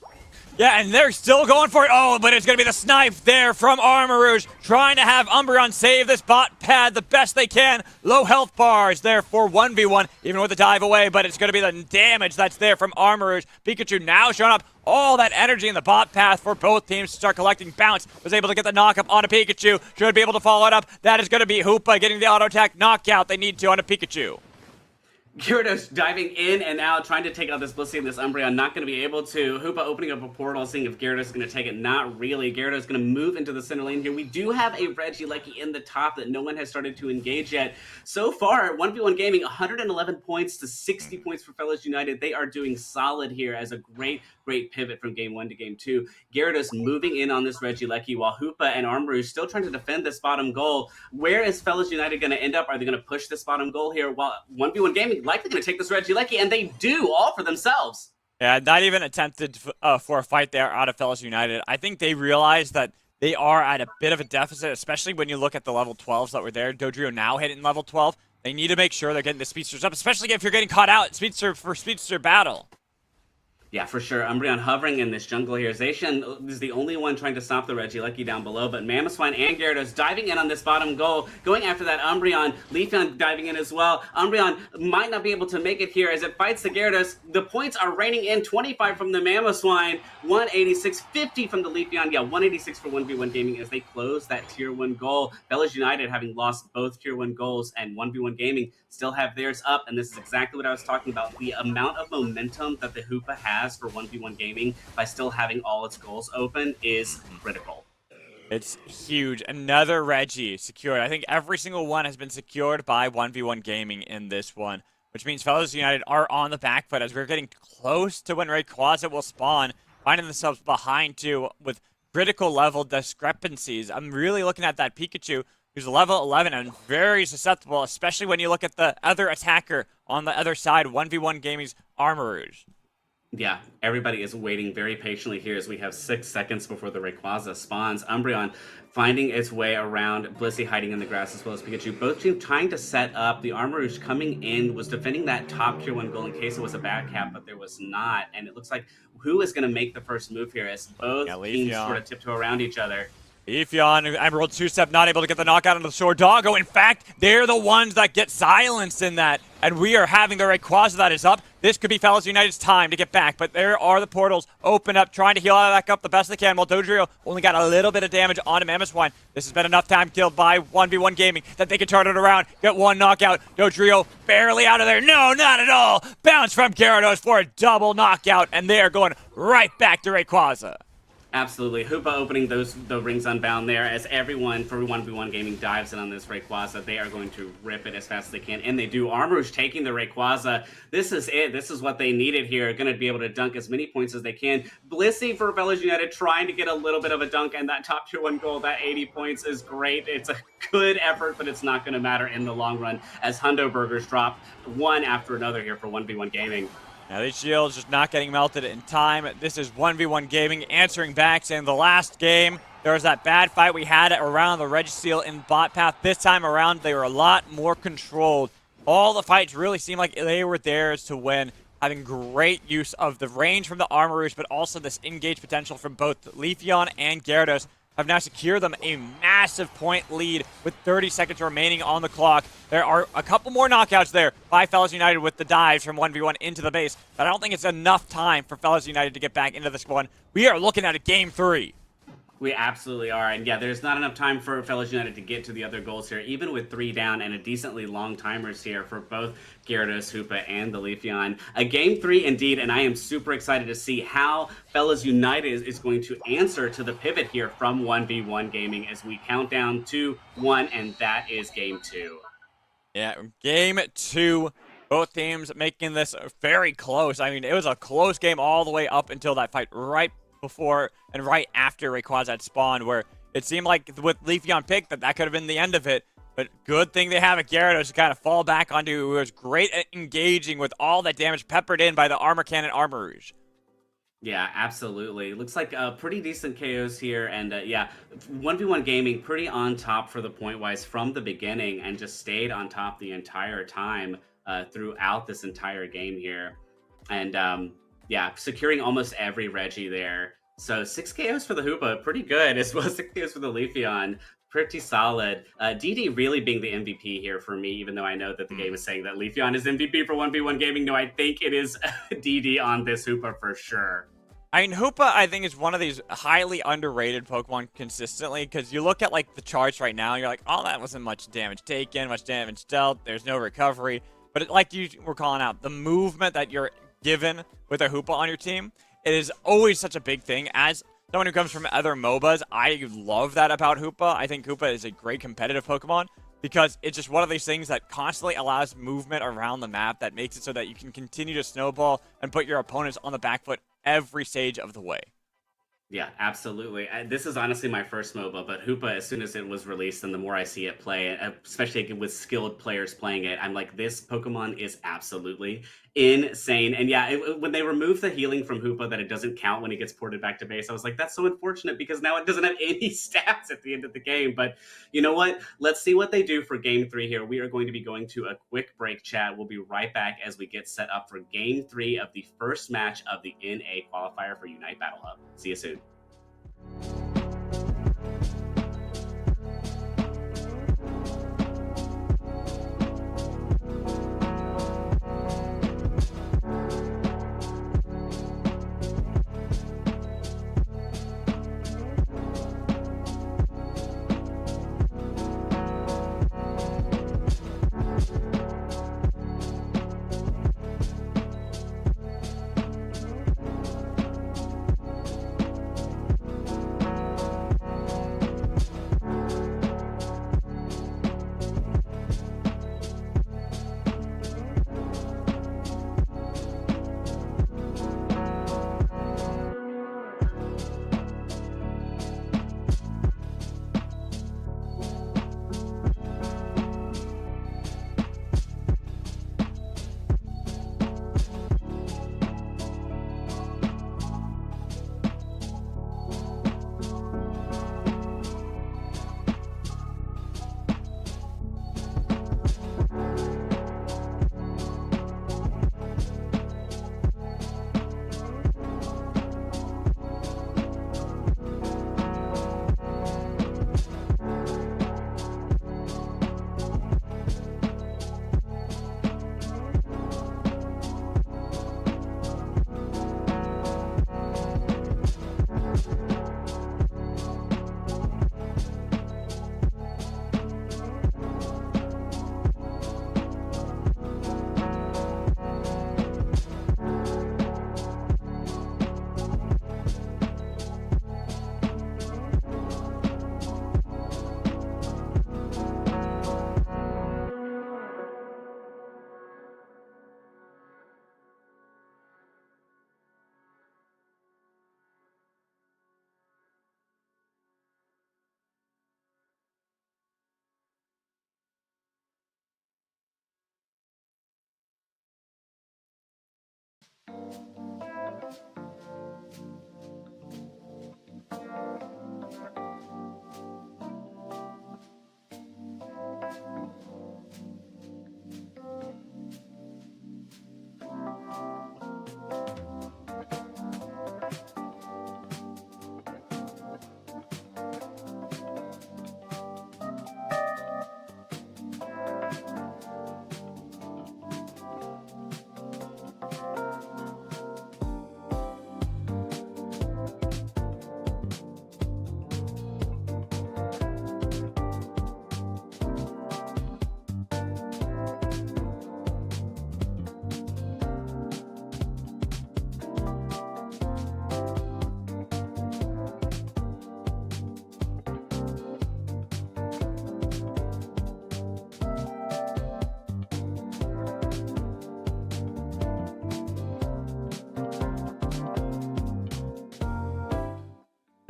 Yeah, and they're still going for it. Oh, but it's going to be the snipe there from Armor Rouge, trying to have Umbreon save this bot pad the best they can. Low health bars there for 1v1, even with the dive away, but it's going to be the damage that's there from Armor Rouge. Pikachu now showing up all that energy in the bot path for both teams to start collecting bounce. Was able to get the knock up onto Pikachu. Should be able to follow it up. That is going to be Hoopa getting the auto attack knockout they need to onto Pikachu. Gyarados diving in and out, trying to take out this Blissey and this Umbreon. Not going to be able to. Hoopa opening up a portal, seeing if Gyarados is going to take it. Not really. Gyarados is going to move into the center lane here. We do have a Reggie Lecky in the top that no one has started to engage yet. So far, 1v1 Gaming, 111 points to 60 points for Fellas United. They are doing solid here as a great pivot from Game 1 to Game 2. Gyarados moving in on this Reggie Lecky while Hoopa and Armor Rouge still trying to defend this bottom goal. Where is Fellas United going to end up? Are they going to push this bottom goal here? While 1v1 Gaming likely going to take this Reggie Lecky, and they do, all for themselves. Yeah, not even attempted for a fight there out of Fellas United. I think they realized that they are at a bit of a deficit, especially when you look at the level 12s that were there. Dodrio now hitting level 12. They need to make sure they're getting the speedsters up, especially if you're getting caught out speedster battle. Yeah, for sure. Umbreon hovering in this jungle here. Zacian is the only one trying to stop the Reggie Lecky down below, but Mamoswine and Gyarados diving in on this bottom goal, going after that Umbreon. Leafeon diving in as well. Umbreon might not be able to make it here as it fights the Gyarados. The points are raining in. 25 from the Mamoswine, 186, 50 from the Leafeon. Yeah, 186 for 1v1 Gaming as they close that Tier 1 goal. Fellas United having lost both Tier 1 goals, and 1v1 Gaming still have theirs up, and this is exactly what I was talking about. The amount of momentum that the Hoopa has has for 1v1 gaming by still having all its goals open is critical. It's huge. Another Reggie secured. I think every single one has been secured by 1v1 Gaming in this one, which means Fellas United are on the back foot as we're getting close to when Rayquaza will spawn, finding themselves behind two with critical level discrepancies. I'm really looking at that Pikachu, who's level 11 and very susceptible, especially when you look at the other attacker on the other side, 1v1 Gaming's Armarouge. Yeah, everybody is waiting very patiently here as we have 6 seconds before the Rayquaza spawns. Umbreon finding its way around, Blissey hiding in the grass as well as Pikachu. Both teams trying to set up. The Armarouge coming in was defending that top tier 1 goal in case it was a back cap, but there was not. And it looks like who is going to make the first move here as both teams sort of tiptoe around each other. Evian, Emerald two-step, not able to get the knockout on the Sword Doggo. In fact, they're the ones that get silenced in that. And we are having the Rayquaza that is up. This could be Fellas United's time to get back. But there are the portals open up, trying to heal back up the best they can. While Dodrio only got a little bit of damage on him. Mamoswine, this has been enough time killed by 1v1 Gaming that they can turn it around, get one knockout. Dodrio barely out of there. No, not at all. Bounce from Gyarados for a double knockout. And they are going right back to Rayquaza. Absolutely. Hoopa opening the rings unbound there as everyone for 1v1 Gaming dives in on this Rayquaza. They are going to rip it as fast as they can, and they do. Armarouge taking the Rayquaza. This is it. This is what they needed here. Going to be able to dunk as many points as they can. Blissey for Fellas United trying to get a little bit of a dunk, and that top tier 1 goal, that 80 points is great. It's a good effort, but it's not going to matter in the long run as Hundo Burgers drop one after another here for 1v1 Gaming. Now these shields just not getting melted in time. This is 1v1 Gaming answering back, saying the last game, there was that bad fight we had around the Registeel in bot path. This time around, they were a lot more controlled. All the fights really seemed like they were theirs to win, having great use of the range from the Armarouge, but also this engage potential from both Leafeon and Gyarados. Have now secured them a massive point lead with 30 seconds remaining on the clock. There are a couple more knockouts there by Fellas United with the dives from 1v1 into the base, but I don't think it's enough time for Fellas United to get back into this one. We are looking at a game 3. We absolutely are. And yeah, there's not enough time for Fellas United to get to the other goals here, even with 3 down and a decently long timers here for both Gyarados, Hoopa, and the Leafeon. A game 3 indeed, and I am super excited to see how Fellas United is going to answer to the pivot here from 1v1 Gaming as we count down to 1, and that is game 2. Yeah, game 2. Both teams making this very close. I mean, it was a close game all the way up until that fight right before and right after Rayquaza had spawned, where it seemed like with Leafeon pick that could have been the end of it. But good thing they have a Gyarados to kind of fall back onto, who was great at engaging with all that damage peppered in by the Armor Cannon Armarouge. Yeah, absolutely. Looks like pretty decent KOs here, and yeah, 1v1 Gaming pretty on top for the point-wise from the beginning, and just stayed on top the entire time throughout this entire game here. And yeah, securing almost every Reggie there. So 6 KOs for the Hoopa, pretty good, as well as 6 KOs for the Leafeon. Pretty solid. DD really being the MVP here for me, even though I know that the game is saying that Leafeon is MVP for 1v1 Gaming. No, I think it is DD on this Hoopa for sure. I mean, Hoopa, I think, is one of these highly underrated Pokemon consistently, because you look at, like, the charts right now, and you're like, oh, that wasn't much damage taken, much damage dealt, there's no recovery. But it, like you were calling out, the movement that you're given with a Hoopa on your team, it is always such a big thing. As someone who comes from other MOBAs, I love that about Hoopa. I think Hoopa is a great competitive Pokemon because it's just one of these things that constantly allows movement around the map that makes it so that you can continue to snowball and put your opponents on the back foot every stage of the way. Yeah, absolutely. This is honestly my first MOBA, but Hoopa, as soon as it was released and the more I see it play, especially with skilled players playing it, I'm like, this Pokemon is absolutely insane. And yeah, when they removed the healing from Hoopa, that it doesn't count when he gets ported back to base, I was like, that's so unfortunate because now it doesn't have any stats at the end of the game. But you know what? Let's see what they do for game 3 here. We are going to be going to a quick break, chat. We'll be right back as we get set up for game 3 of the first match of the NA qualifier for Unite Battle Hub. See you soon.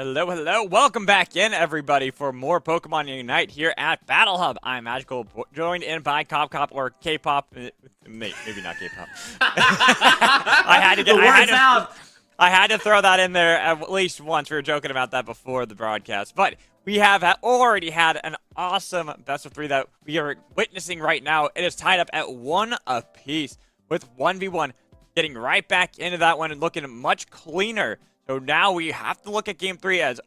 Hello, hello. Welcome back in, everybody, for more Pokemon Unite here at Battle Hub. I'm Magical, joined in by Cop or K-pop. Maybe not K-pop. I had to throw that in there at least once. We were joking about that before the broadcast. But we have already had an awesome best of 3 that we are witnessing right now. It is tied up at 1 apiece with 1v1. Getting right back into that one and looking much cleaner. So now we have to look at Game 3 as,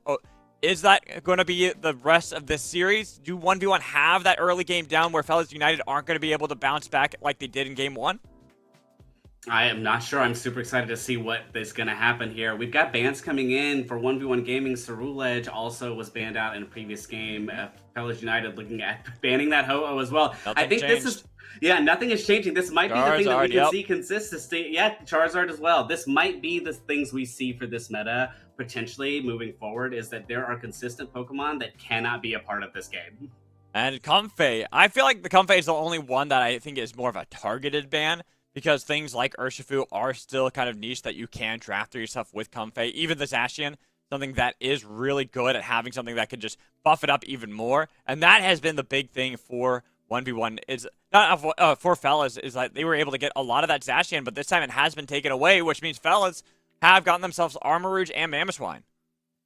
is that going to be the rest of this series? Do 1v1 have that early game down where Fellas United aren't going to be able to bounce back like they did in Game 1? I am not sure. I'm super excited to see what is going to happen here. We've got bans coming in for 1v1 gaming. Cerule Edge also was banned out in a previous game. Fellas United looking at banning that Ho-Oh as well. Nothing I think changed. This is... Yeah, nothing is changing. This might be the thing that we can see consistency. Yeah, Charizard as well. This might be the things we see for this meta potentially moving forward, is that there are consistent Pokemon that cannot be a part of this game. And Comfey. I feel like the Comfey is the only one that I think is more of a targeted ban, because things like Urshifu are still kind of niche that you can draft through yourself with Comfey. Even the Zacian, something that is really good at having something that could just buff it up even more. And that has been the big thing for 1v1 is not for Fellas, is that they were able to get a lot of that Zacian, but this time it has been taken away, which means Fellas have gotten themselves Armarouge and Mamoswine.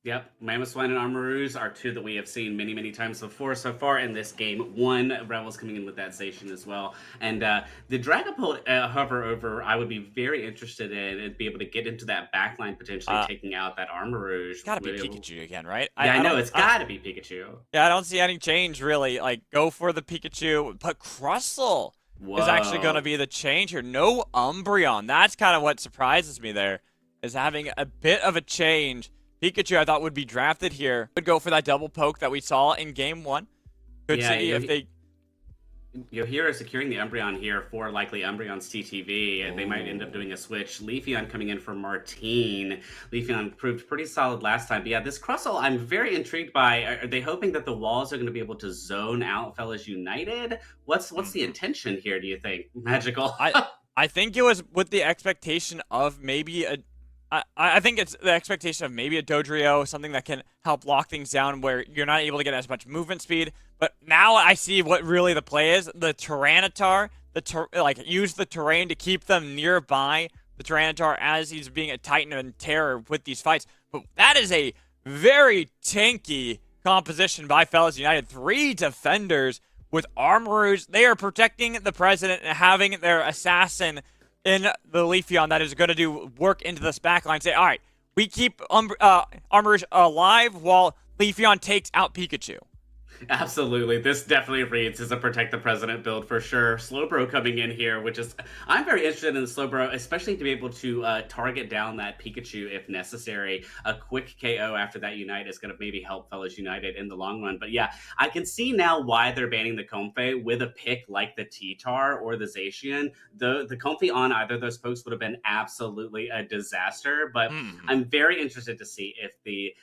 Yep, Mamoswine and Armarouge are 2 that we have seen many, many times before so far in this game. 1, Rebel's coming in with that Zacian as well. And the Dragapult hover over, I would be very interested in and be able to get into that backline, potentially taking out that Armarouge. It's gotta be Pikachu again, right? Yeah, I know, it's gotta be Pikachu. Yeah, I don't see any change, really. Like, go for the Pikachu, but Crustle is actually going to be the change here. No Umbreon. That's kind of what surprises me there, is having a bit of a change. Pikachu, I thought, would be drafted here. Would go for that double poke that we saw in Game 1. Could see if they... Yohira securing the Umbreon here for likely Umbreon's TTV. Ooh. They might end up doing a switch. Leafeon coming in for Martine. Leafeon proved pretty solid last time. But yeah, this Crustle, I'm very intrigued by. Are they hoping that the walls are going to be able to zone out Fellas United? What's the intention here, do you think? Magical. I think it was with the expectation of maybe a... I think it's the expectation of maybe a Dodrio, something that can help lock things down where you're not able to get as much movement speed. But now I see what really the play is. The Tyranitar, use the terrain to keep them nearby the Tyranitar as he's being a Titan and terror with these fights. But that is a very tanky composition by Fellas United. 3 defenders with Armarouge. They are protecting the president and having their assassin in the Leafeon that is going to do work into this backline. Say, all right, we keep Armarouge alive while Leafeon takes out Pikachu. Absolutely. This definitely reads as a Protect the President build for sure. Slowbro coming in here, which is... I'm very interested in the Slowbro, especially to be able to target down that Pikachu if necessary. A quick KO after that Unite is going to maybe help Fellas United in the long run. But yeah, I can see now why they're banning the Comfey with a pick like the T-Tar or the Zacian. The Comfey on either of those pokes would have been absolutely a disaster. But I'm very interested to see if the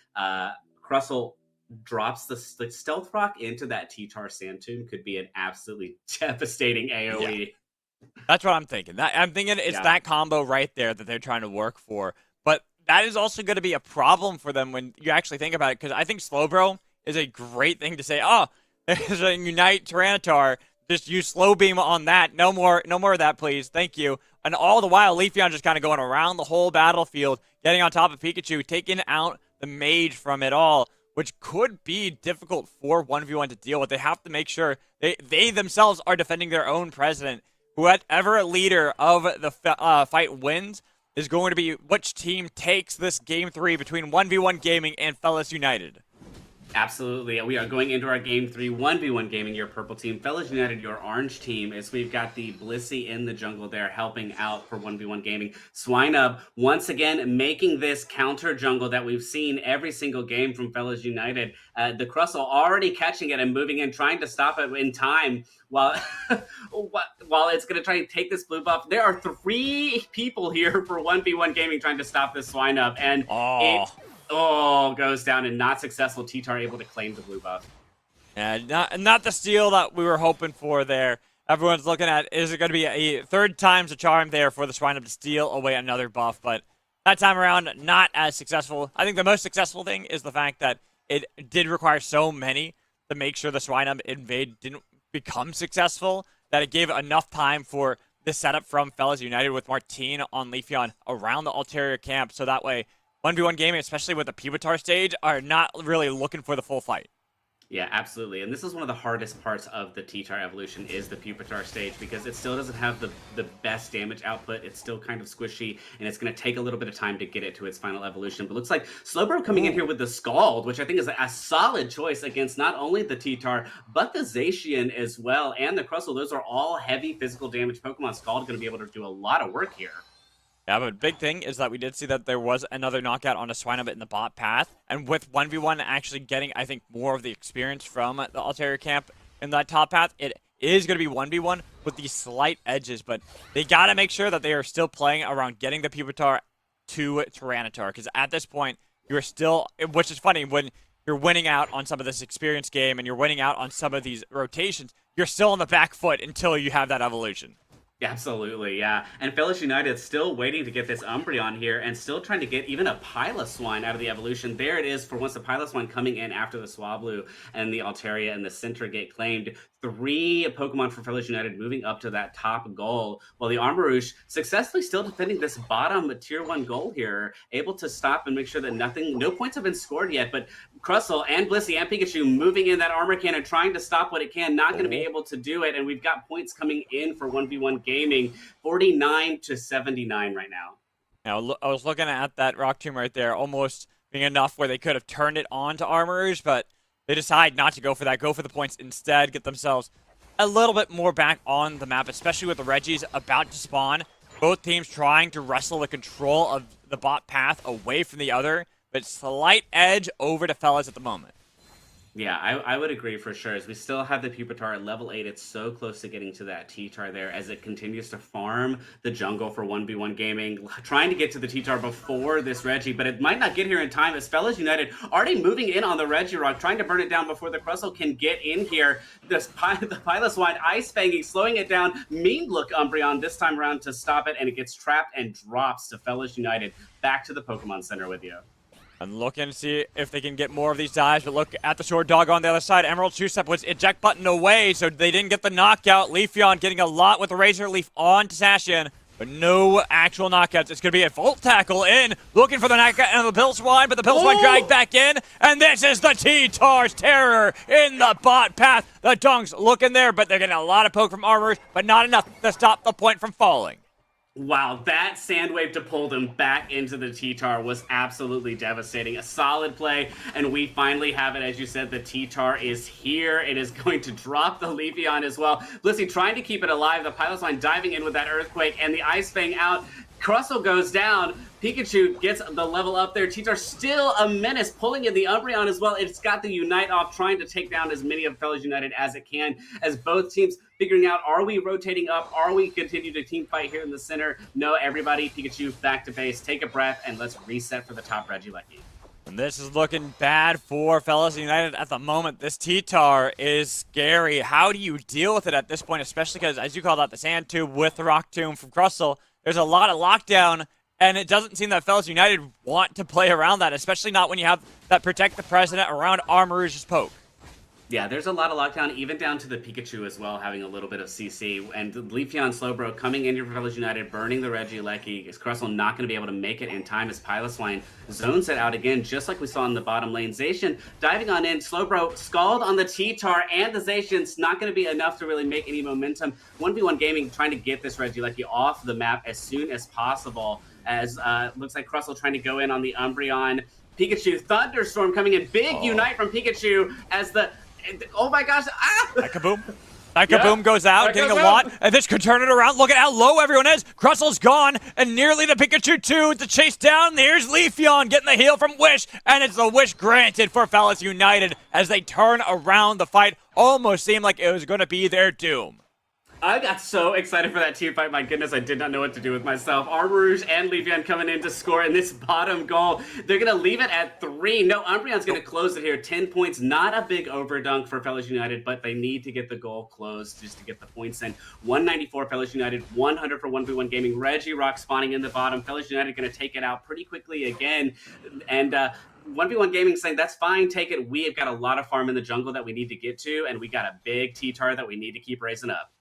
Crustle drops the Stealth Rock into that T-Tar Sand Tomb. Could be an absolutely devastating AoE. Yeah. That's what I'm thinking. I'm thinking it's that combo right there that they're trying to work for. But that is also going to be a problem for them when you actually think about it, because I think Slowbro is a great thing to say, oh, there's a Unite Tyranitar Just use slow beam on that. No more of that, please. Thank you. And all the while, Leafeon just kind of going around the whole battlefield, getting on top of Pikachu, taking out the mage from it all, which could be difficult for 1v1 to deal with. They have to make sure they themselves are defending their own president. Whoever leader of the fight wins is going to be which team takes this Game 3 between 1v1 Gaming and Fellas United. Absolutely. We are going into our Game 3 1v1 Gaming, your purple team. Fellas United, your orange team, as we've got the Blissey in the jungle there helping out for 1v1 Gaming. Swinub, once again, making this counter jungle that we've seen every single game from Fellas United. The Crustle already catching it and moving in, trying to stop it in time while it's going to try and take this blue buff. There are 3 people here for 1v1 Gaming trying to stop this Swinub, and goes down and not successful. T-Tar able to claim the blue buff. Yeah, not the steal that we were hoping for there. Everyone's looking at, is it going to be a third time's a charm there for the Swinub to steal away another buff? But that time around, not as successful. I think the most successful thing is the fact that it did require so many to make sure the Swinub invade didn't become successful, that it gave enough time for the setup from Fellas United with Martine on Leafeon around the Altaria camp, so that way 1v1 Gaming, especially with the Pupitar stage, are not really looking for the full fight. Yeah, absolutely. And this is one of the hardest parts of the T-Tar evolution is the Pupitar stage, because it still doesn't have the best damage output. It's still kind of squishy, and it's going to take a little bit of time to get it to its final evolution. But looks like Slowbro coming in here with the Scald, which I think is a solid choice against not only the T-Tar, but the Zacian as well, and the Crustle. Those are all heavy physical damage Pokemon. Scald going to be able to do a lot of work here. Yeah, but big thing is that we did see that there was another knockout on a Swinub in the bot path, and with 1v1 actually getting, I think, more of the experience from the Altaria camp in that top path, it is going to be 1v1 with these slight edges, but they got to make sure that they are still playing around getting the Pupitar to Tyranitar, because at this point, you're still, which is funny, when you're winning out on some of this experience game and you're winning out on some of these rotations, you're still on the back foot until you have that evolution. Absolutely, yeah. And Fellas United still waiting to get this Umbreon here and still trying to get even a Piloswine out of the evolution. There it is for once the Piloswine coming in after the Swablu and the Altaria and the center get claimed. 3 Pokemon for Fellas United moving up to that top goal, while the Armarouche successfully still defending this bottom tier 1 goal here, able to stop and make sure that no points have been scored yet, but Crustle and Blissey and Pikachu moving in that Armor Cannon, trying to stop what it can, not going to be able to do it, and we've got points coming in for 1v1 Gaming, 49-79 right now. Now, I was looking at that Rock Tomb right there, almost being enough where they could have turned it on to Armarouge, but they decide not to go for that, go for the points instead, get themselves a little bit more back on the map, especially with the Reggies about to spawn. Both teams trying to wrestle the control of the bot path away from the other, but slight edge over to Fellas at the moment. Yeah, I would agree for sure. As we still have the Pupitar at level 8, it's so close to getting to that T-Tar there as it continues to farm the jungle for 1v1 Gaming, trying to get to the T-Tar before this Reggie, but it might not get here in time as Fellas United already moving in on the Regirock, trying to burn it down before the Crustle can get in here. The Piloswine Ice Fanging, slowing it down. Mean Look Umbreon this time around to stop it, and it gets trapped and drops to Fellas United. Back to the Pokemon Center with you. And looking to see if they can get more of these dives, but look at the Sword Dog on the other side. Emerald Two-Step was eject button away, so they didn't get the knockout. Leafeon getting a lot with the Razor Leaf on to Zacian, but no actual knockouts. It's going to be a Volt Tackle in, looking for the knockout and the Piloswine, but the Piloswine dragged back in, and this is the T-Tar's terror in the bot path. The Dunks looking there, but they're getting a lot of poke from Armors, but not enough to stop the point from falling. Wow, that sand wave to pull them back into the T-Tar was absolutely devastating. A solid play, and we finally have it. As you said, the T-Tar is here. It is going to drop the Leafeon as well. Blissey trying to keep it alive. The Piloswine diving in with that Earthquake, and the Ice Fang out. Crustle goes down. Pikachu gets the level up there. T-Tar still a menace, pulling in the Umbreon as well. It's got the Unite off, trying to take down as many of Fellas United as it can, as both teams figuring out, are we rotating up? Are we continue to team fight here in the center? No, everybody, Pikachu, back to base. Take a breath, and let's reset for the top Regieleki. And this is looking bad for Fellas United at the moment. This T-Tar is scary. How do you deal with it at this point, especially because, as you called out, the Sand Tube with the Rock Tomb from Crustle, there's a lot of lockdown, and it doesn't seem that Fellas United want to play around that, especially not when you have that Protect the President around Armarouge's poke. Yeah, there's a lot of lockdown, even down to the Pikachu as well, having a little bit of CC. And Leafeon Slowbro coming in here for Fellas United, burning the Regieleki. Is Cressel not going to be able to make it in time as Piloswine zones it out again, just like we saw in the bottom lane. Zacian diving on in. Slowbro scald on the T-Tar and the Zacian's not going to be enough to really make any momentum. 1v1 Gaming trying to get this Regieleki off the map as soon as possible, as looks like Cressel trying to go in on the Umbreon. Pikachu, Thunderstorm coming in. Big Unite from Pikachu as the... Oh my gosh! Ah! That kaboom. That kaboom goes out, that getting goes a out. lot. And this could turn it around. Look at how low everyone is. Crussel's gone, and nearly the Pikachu too to chase down. There's Leafeon getting the heal from Wish, and it's a wish granted for Fellas United as they turn around the fight. Almost seemed like it was going to be their doom. I got so excited for that team fight. My goodness, I did not know what to do with myself. Armarouge and Leafeon coming in to score in this bottom goal. They're going to leave it at 3. No, Umbreon's going to close it here. 10 points. Not a big overdunk for Fellas United, but they need to get the goal closed just to get the points in. 194 Fellas United, 100 for 1v1 Gaming. Regirock spawning in the bottom. Fellas United going to take it out pretty quickly again. And 1v1 Gaming saying, that's fine, take it. We have got a lot of farm in the jungle that we need to get to, and we got a big T-Tar that we need to keep raising up.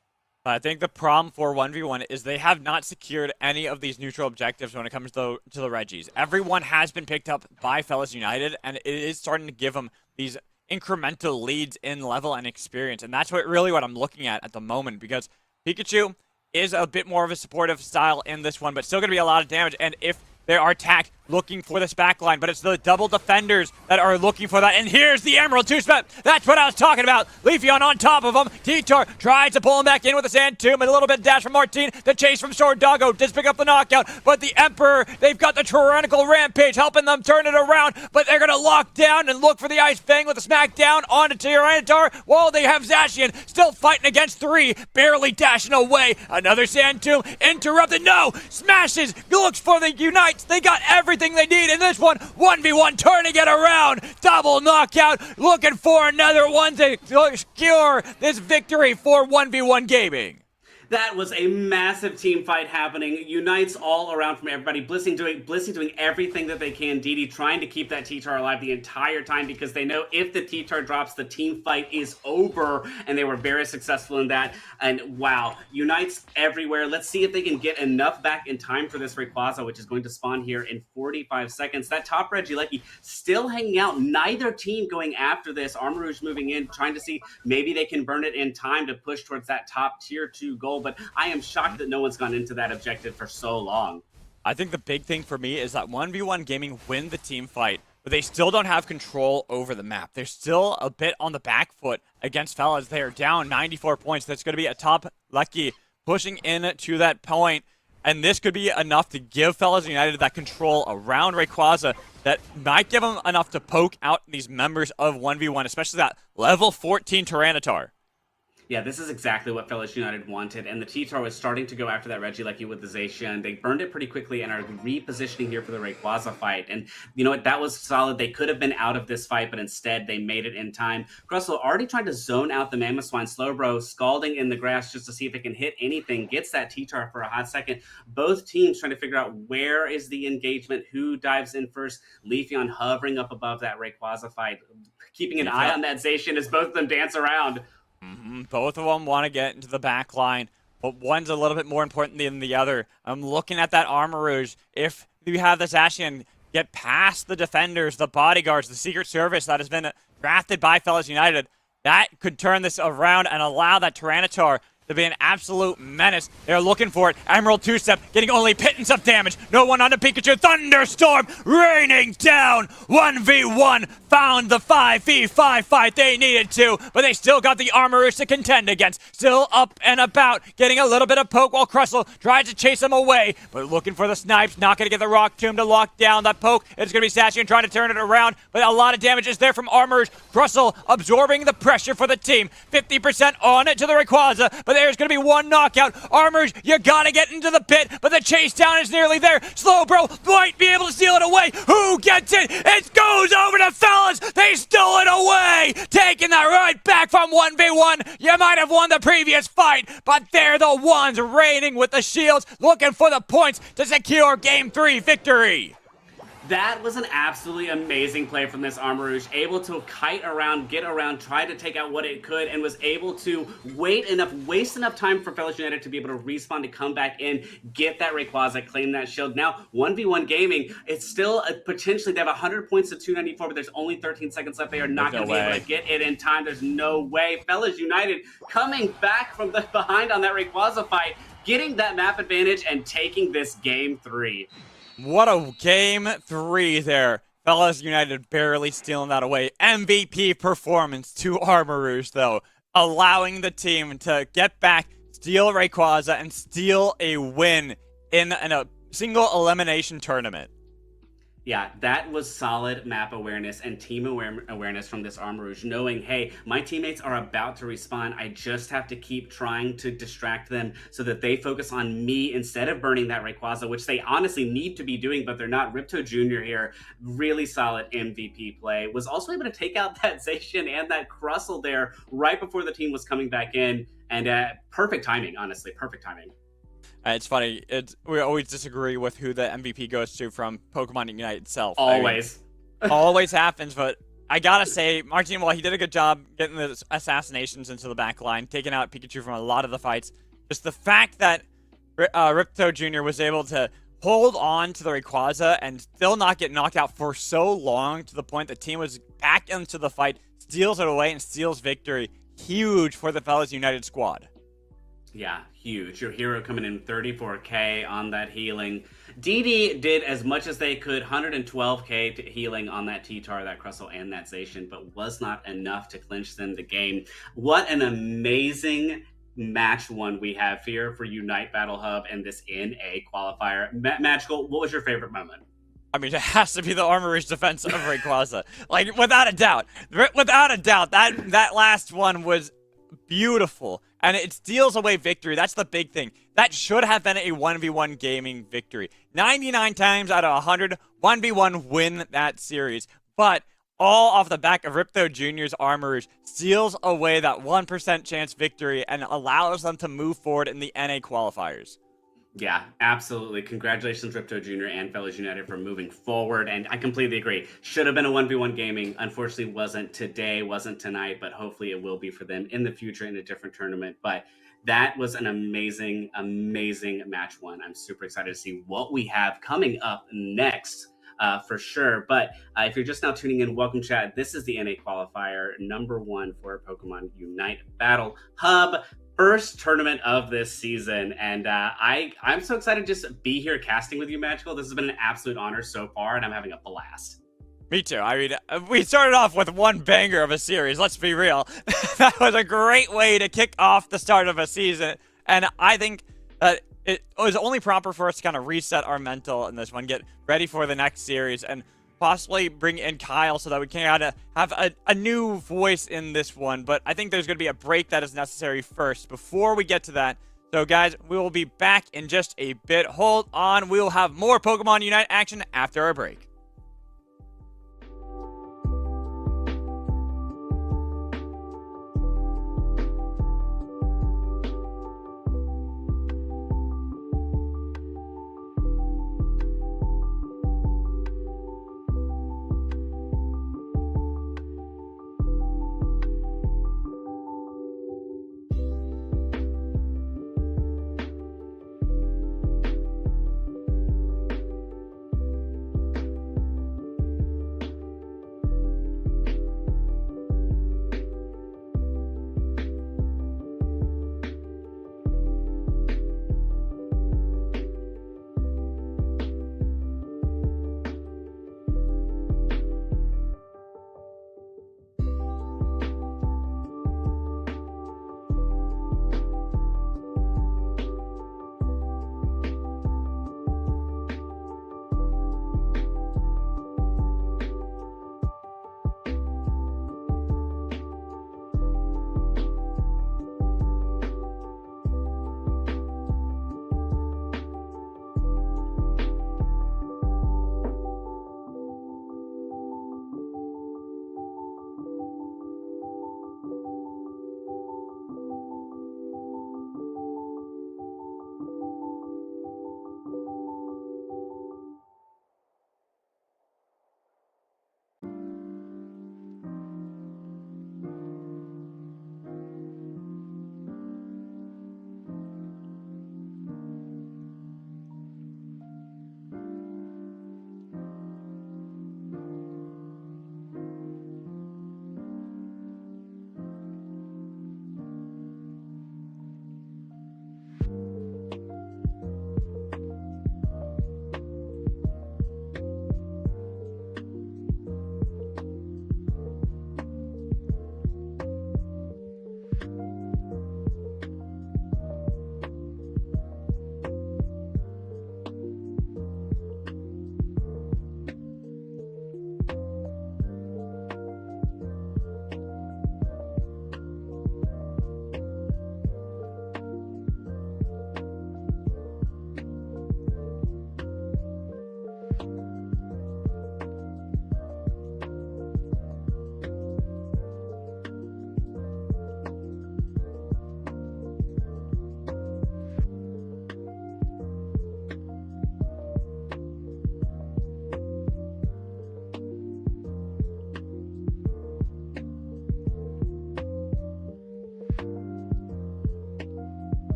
I think the problem for 1v1 is they have not secured any of these neutral objectives when it comes to the Regis. Everyone has been picked up by Fellas United, and it is starting to give them these incremental leads in level and experience. And that's what I'm looking at the moment, because Pikachu is a bit more of a supportive style in this one, but still going to be a lot of damage. And if they are attacked looking for this backline, but it's the double defenders that are looking for that. And here's the Emerald two-step. That's what I was talking about. Leafeon on top of him. T-Tar tries to pull him back in with the Sand Tomb, and a little bit of dash from Martine. The chase from Sword Doggo does pick up the knockout, but the Emperor, they've got the Tyrannical Rampage helping them turn it around, but they're going to lock down and look for the Ice Fang with a smackdown onto Tyranitar while they have Zacian still fighting against 3, barely dashing away. Another Sand Tomb interrupted. No! Smashes! Looks for the Unites. They got everything they need in this one. 1v1 turning it around. Double knockout. Looking for another one to secure this victory for 1v1 Gaming. That was a massive team fight happening. Unites all around from everybody. Blissey doing everything that they can. DD trying to keep that T-Tar alive the entire time because they know if the T-Tar drops, the team fight is over. And they were very successful in that. And wow, Unites everywhere. Let's see if they can get enough back in time for this Rayquaza, which is going to spawn here in 45 seconds. That top Regieleki still hanging out. Neither team going after this. Armarouge moving in, trying to see maybe they can burn it in time to push towards that top tier 2 goal. But I am shocked that no one's gone into that objective for so long. I think the big thing for me is that 1v1 Gaming win the team fight, but they still don't have control over the map. They're still a bit on the back foot against Fellas. They are down 94 points. That's going to be a top Lucky pushing in to that point, and this could be enough to give Fellas United that control around Rayquaza that might give them enough to poke out these members of 1v1, especially that level 14 Tyranitar. Yeah, this is exactly what Fellas United wanted, and the T-Tar was starting to go after that Regieleki with the Zacian. They burned it pretty quickly and are repositioning here for the Rayquaza fight. And you know what? That was solid. They could have been out of this fight, but instead they made it in time. Cressel already tried to zone out the Mamoswine. Slowbro scalding in the grass just to see if it can hit anything. Gets that T-Tar for a hot second. Both teams trying to figure out where is the engagement, who dives in first. Leafeon hovering up above that Rayquaza fight, keeping an eye on that Zacian as both of them dance around. Both of them want to get into the back line, but one's a little bit more important than the other. I'm looking at that Armarouge. If you have this Zacian get past the defenders, the bodyguards, the Secret Service that has been drafted by Fellas United, that could turn this around and allow that Tyranitar to be an absolute menace. They're looking for it. Emerald two-step, getting only pittance of damage. No one on the Pikachu. Thunderstorm raining down. 1v1 found the 5v5 fight they needed to, but they still got the Armarouge to contend against. Still up and about, getting a little bit of poke while Cressel tries to chase them away, but looking for the snipes. Not going to get the Rock Tomb to lock down that poke. It's going to be Zacian trying to turn it around, but a lot of damage is there from Armarouge. Cressel absorbing the pressure for the team. 50% on it to the Rayquaza, but there's going to be one knockout. Armarouge, you got to get into the pit, but the chase down is nearly there. Slowbro might be able to steal it away. Who gets it? It goes over to Fellas. They stole it away. Taking that right back from 1v1. You might have won the previous fight, but they're the ones reigning with the shields, looking for the points to secure Game 3 victory. That was an absolutely amazing play from this Armor Rouge, able to kite around, get around, try to take out what it could, and was able to waste enough time for Fellas United to be able to respawn, to come back in, get that Rayquaza, claim that shield. Now, 1v1 gaming, it's still potentially, they have 100 points to 294, but there's only 13 seconds left. They are not going to be able to get it in time. There's no way. Fellas United coming back from the behind on that Rayquaza fight, getting that map advantage and taking this game 3. What a game 3 there. Fellas United barely stealing that away. MVP performance to Armor Rouge, though, allowing the team to get back, steal Rayquaza, and steal a win in a single elimination tournament. Yeah, that was solid map awareness and team awareness from this Armor Rouge, knowing, hey, my teammates are about to respawn. I just have to keep trying to distract them so that they focus on me instead of burning that Rayquaza, which they honestly need to be doing, but they're not. Ripto Jr. here, really solid MVP play. Was also able to take out that Zacian and that Crustle there right before the team was coming back in. And perfect timing, honestly, perfect timing. It's funny. We always disagree with who the MVP goes to from Pokemon Unite itself. Always. I mean, always happens, but I gotta say, Martin, while he did a good job getting the assassinations into the back line, taking out Pikachu from a lot of the fights, just the fact that Ripto Jr. was able to hold on to the Rayquaza and still not get knocked out for so long, to the point the team was back into the fight, steals it away and steals victory. Huge for the Fellas United squad. Yeah, huge. Your hero coming in 34k on that healing. DD did as much as they could, 112k healing on that T-Tar, that Crustle, and that Zacian, but was not enough to clinch them the game. What an amazing match 1 we have here for Unite Battle Hub and this NA qualifier. Magical, what was your favorite moment? I mean, it has to be the Armor Rouge defense of Rayquaza. Like, without a doubt. Without a doubt, that last one was beautiful. And it steals away victory. That's the big thing. That should have been a 1v1 gaming victory. 99 times out of 100, 1v1 win that series. But all off the back of Ripto Jr.'s Armor Rouge steals away that 1% chance victory and allows them to move forward in the NA qualifiers. Yeah, absolutely. Congratulations, Ripto Jr. and Fellas United, for moving forward. And I completely agree. Should have been a 1v1 gaming. Unfortunately, wasn't today, wasn't tonight, but hopefully it will be for them in the future in a different tournament. But that was an amazing, amazing match 1. I'm super excited to see what we have coming up next. For sure. But if you're just now tuning in, welcome, chat. This is the NA qualifier, number 1 for Pokemon Unite Battle Hub. First tournament of this season, and I'm so excited to just be here casting with you, Magical. This has been an absolute honor so far, and I'm having a blast. Me too. I mean, we started off with one banger of a series, let's be real. That was a great way to kick off the start of a season, and I think that it was only proper for us to kind of reset our mental in this one, get ready for the next series, and possibly bring in Kyle so that we can have a new voice in this one. But I think there's going to be a break that is necessary first before we get to that. So guys, we will be back in just a bit. Hold on. We will have more Pokemon Unite action after our break.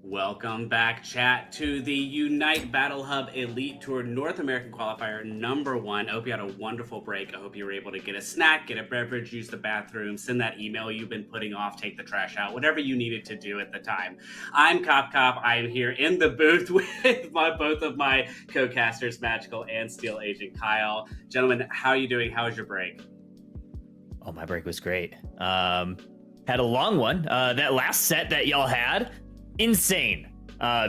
Welcome back, chat, to the Unite Battle Hub Elite Tour North American Qualifier #1. I hope you had a wonderful break. I hope you were able to get a snack, get a beverage, use the bathroom, send that email you've been putting off, take the trash out, whatever you needed to do at the time. I'm Cop. I am here in the booth with both of my co-casters, Magical and Steel Agent Kyle. Gentlemen, how are you doing? How was your break? Oh, my break was great. Had a long one. That last set that y'all had, insane.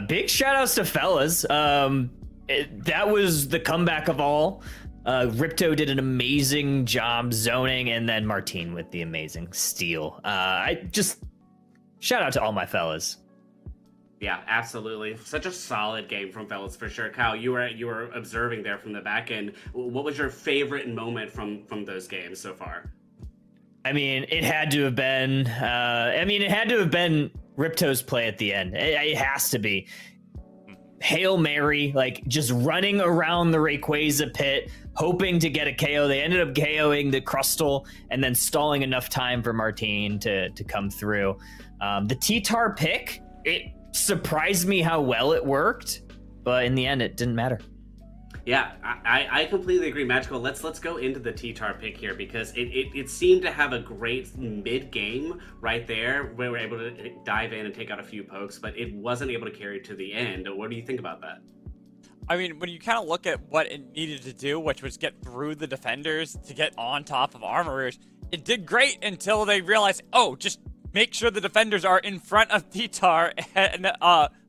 Big shout outs to fellas. That was the comeback of all. Ripto did an amazing job zoning, and then Martine with the amazing steal. I just shout out to all my fellas. Yeah, absolutely. Such a solid game from fellas for sure. Kyle, you were observing there from the back end. What was your favorite moment from those games so far? I mean, it had to have been. Ripto's play at the end. It has to be. Hail Mary, like just running around the Rayquaza pit, hoping to get a KO. They ended up KOing the Crustal and then stalling enough time for Martine to come through. The T-Tar pick, it surprised me how well it worked, but in the end, it didn't matter. Yeah, I completely agree, Magical. Let's go into the T-Tar pick here because it seemed to have a great mid-game right there where we're able to dive in and take out a few pokes, but it wasn't able to carry to the end. What do you think about that? I mean, when you kind of look at what it needed to do, which was get through the defenders to get on top of Armorers, it did great until they realized, oh, just make sure the defenders are in front of T-Tar and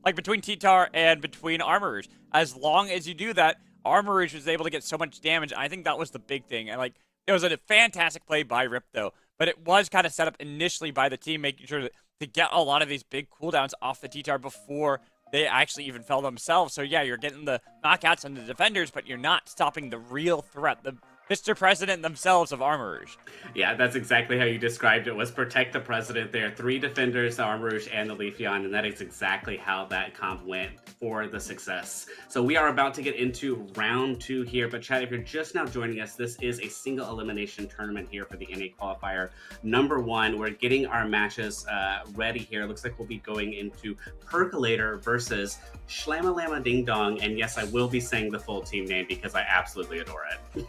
like between T-Tar and between Armorers. As long as you do that, Armorers was able to get so much damage. I think that was the big thing. And like, it was a fantastic play by Ripto, but it was kind of set up initially by the team, making sure to get a lot of these big cooldowns off the T-Tar before they actually even fell themselves. So yeah, you're getting the knockouts on the defenders, but you're not stopping the real threat, the Mr. President themselves of Armorers. Yeah, that's exactly how you described it, was protect the President there. 3 defenders, the Armorers and the Leafeon, and that is exactly how that comp went for the success. So we are about to get into round 2 here, but Chad, if you're just now joining us, this is a single elimination tournament here for the NA Qualifier #1. We're getting our matches ready here. Looks like we'll be going into Percolator versus Shlamalama Ding Dong, and yes, I will be saying the full team name because I absolutely adore it.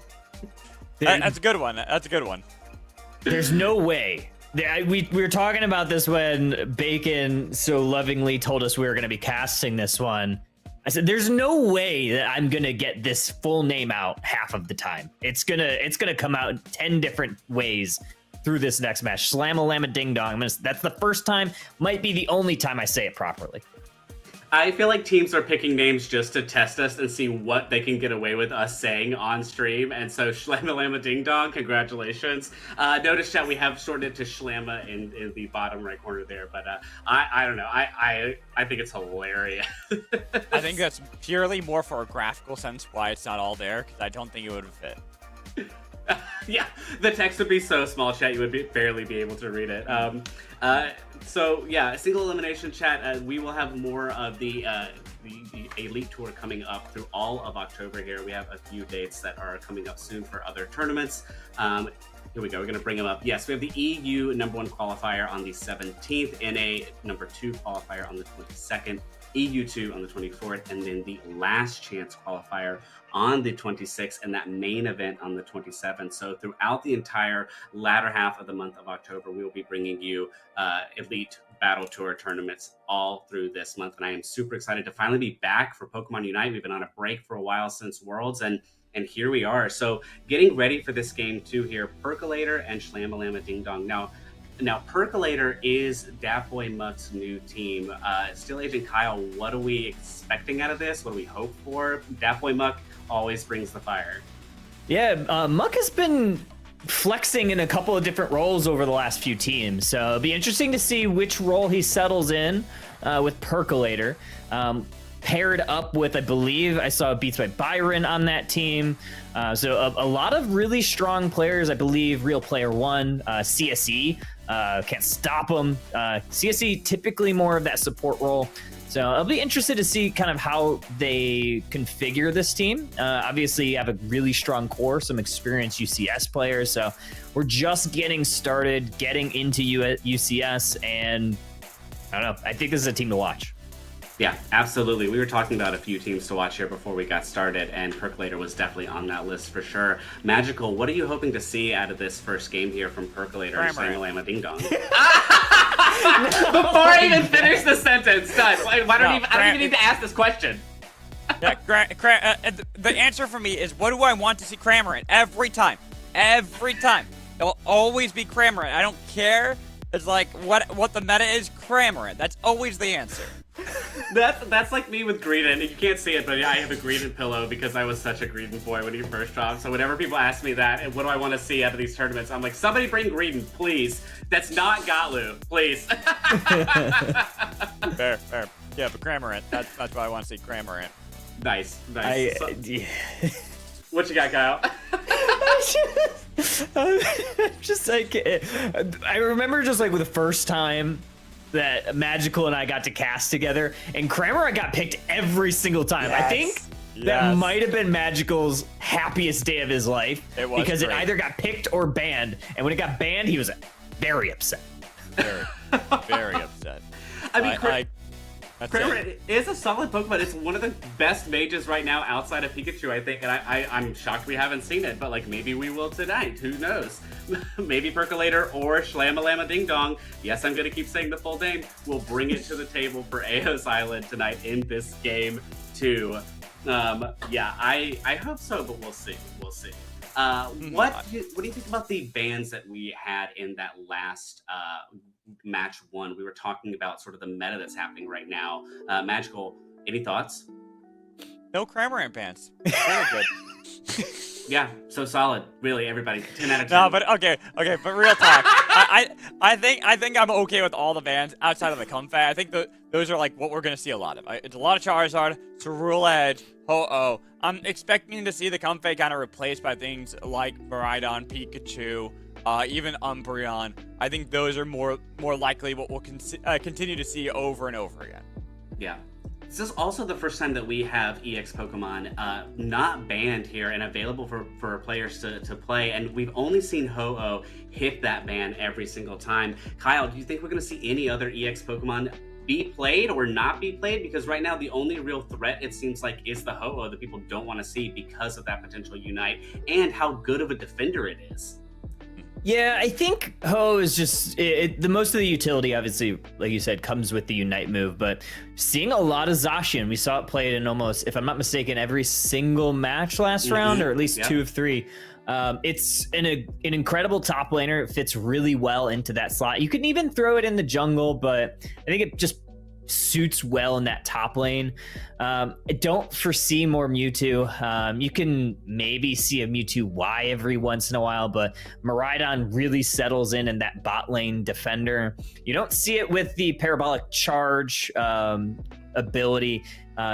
That's a good one. That's a good one. There's no way. We were talking about this when Bacon so lovingly told us we were going to be casting this one. I said, there's no way that I'm going to get this full name out half of the time. It's gonna come out 10 different ways through this next match. Slam-a-lama ding dong. That's the first time, might be the only time I say it properly. I feel like teams are picking names just to test us and see what they can get away with us saying on stream. And so Shlamalama Ding Dong, congratulations. Notice that we have shortened it to Shlama in the bottom right corner there. But I don't know. I think it's hilarious. I think that's purely more for a graphical sense why it's not all there, because I don't think it would fit. Yeah, the text would be so small, chat, you would barely be able to read it. So yeah, single elimination, chat. We will have more of the Elite Tour coming up through all of October here. We have a few dates that are coming up soon for other tournaments. Here we go. We're going to bring them up. Yes, we have the EU #1 qualifier on the 17th, NA #2 qualifier on the 22nd, EU2 on the 24th, and then the last chance qualifier on the 26th, and that main event on the 27th. So throughout the entire latter half of the month of October, we will be bringing you Elite Battle Tour tournaments all through this month. And I am super excited to finally be back for Pokemon Unite. We've been on a break for a while since Worlds, and here we are. So getting ready for this game too here, Percolator and Shlamalama Ding Dong. Now, Percolator is Daftboy Muck's new team. Steel Agent Kyle, what are we expecting out of this? What do we hope for? Daftboy Muck always brings the fire. Yeah, Muck has been flexing in a couple of different roles over the last few teams, so it'll be interesting to see which role he settles in with Percolator. paired up with, I believe, I saw Beats by Byron on that team. So a lot of really strong players, I believe. Real Player One, CSE, can't stop them. CSE typically more of that support role. So I'll be interested to see kind of how they configure this team. Obviously, you have a really strong core, some experienced UCS players. So we're just getting started, getting into UCS, and I don't know. I think this is a team to watch. Yeah, absolutely. We were talking about a few teams to watch here before we got started, and Percolator was definitely on that list for sure. Magical, what are you hoping to see out of this first game here from Percolator and Slam Ding Dong? Before I even finish the sentence, done. I don't even need to ask this question. Yeah, the answer for me is, what do I want to see Cramorant? Every time. Every time. It'll always be Cramorant. I don't care. It's like what the meta is, Cramorant. That's always the answer. That's like me with Greedent. You can't see it, but yeah, I have a Greedent pillow because I was such a Greedent boy when he first dropped. So whenever people ask me that, and what do I want to see out of these tournaments, I'm like, somebody bring Greedent, please. That's not Gatlu, please. Fair. Yeah, but Cramorant. That's what I want to see, Cramorant. Nice. Yeah. What you got, Kyle? Just like, I remember just like with the first time that Magical and I got to cast together, and Cramorant got picked every single time. Yes. I think that might have been Magical's happiest day of his life, because it either got picked or banned, and when it got banned, he was very upset. Very upset. I mean, Cramorant is a solid Pokemon. It's one of the best mages right now outside of Pikachu, I think, and I'm shocked we haven't seen it, but like maybe we will tonight. Who knows? Maybe Percolator or Shlammalama Ding Dong. Yes, I'm gonna keep saying the full name. We'll bring it to the table for Aos Island tonight in this game too. Yeah, I hope so, but we'll see. We'll see. What do you think about the bans that we had in that last match one? We were talking about sort of the meta that's happening right now. Magical, any thoughts? No Cramorant bans. Very good. Yeah, so solid. Really, everybody. 10 out of 10. No, but okay, but real talk. I think I'm okay with all the bans outside of the Comfey. I think those are like what we're gonna see a lot of. It's a lot of Charizard, Cerule Edge, Ho-Oh. I'm expecting to see the Comfey kind of replaced by things like Miraidon, Pikachu, even Umbreon. I think those are more likely what we'll continue to see over and over again. Yeah. This is also the first time that we have EX Pokemon not banned here and available for players to play, and we've only seen Ho-Oh hit that ban every single time. Kyle, do you think we're going to see any other EX Pokemon be played or not be played? Because right now the only real threat, it seems like, is the Ho-Oh that people don't want to see because of that potential Unite and how good of a defender it is. Yeah, I think Ho is just the most of the utility, obviously, like you said, comes with the Unite move, but seeing a lot of Zacian, we saw it played in almost, if I'm not mistaken, every single match last round, or at least 2 of 3. It's an incredible top laner. It fits really well into that slot. You can even throw it in the jungle, but I think it just suits well in that top lane. I don't foresee more Mewtwo. You can maybe see a Mewtwo Y every once in a while, but Miraidon really settles in that bot lane defender. You don't see it with the parabolic charge ability.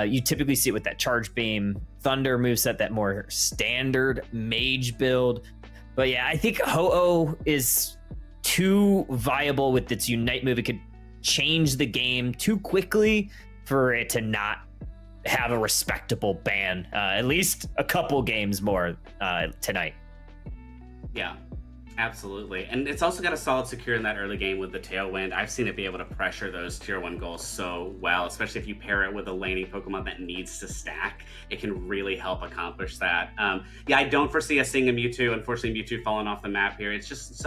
You typically see it with that charge beam thunder moveset, that more standard mage build. But yeah, I think Ho-Oh is too viable with its Unite move. It could change the game too quickly for it to not have a respectable ban. At least a couple games more tonight. Yeah. Absolutely. And it's also got a solid secure in that early game with the Tailwind. I've seen it be able to pressure those tier 1 goals so well, especially if you pair it with a laning Pokemon that needs to stack. It can really help accomplish that. Yeah, I don't foresee us seeing a Mewtwo. Unfortunately, Mewtwo falling off the map here. It's just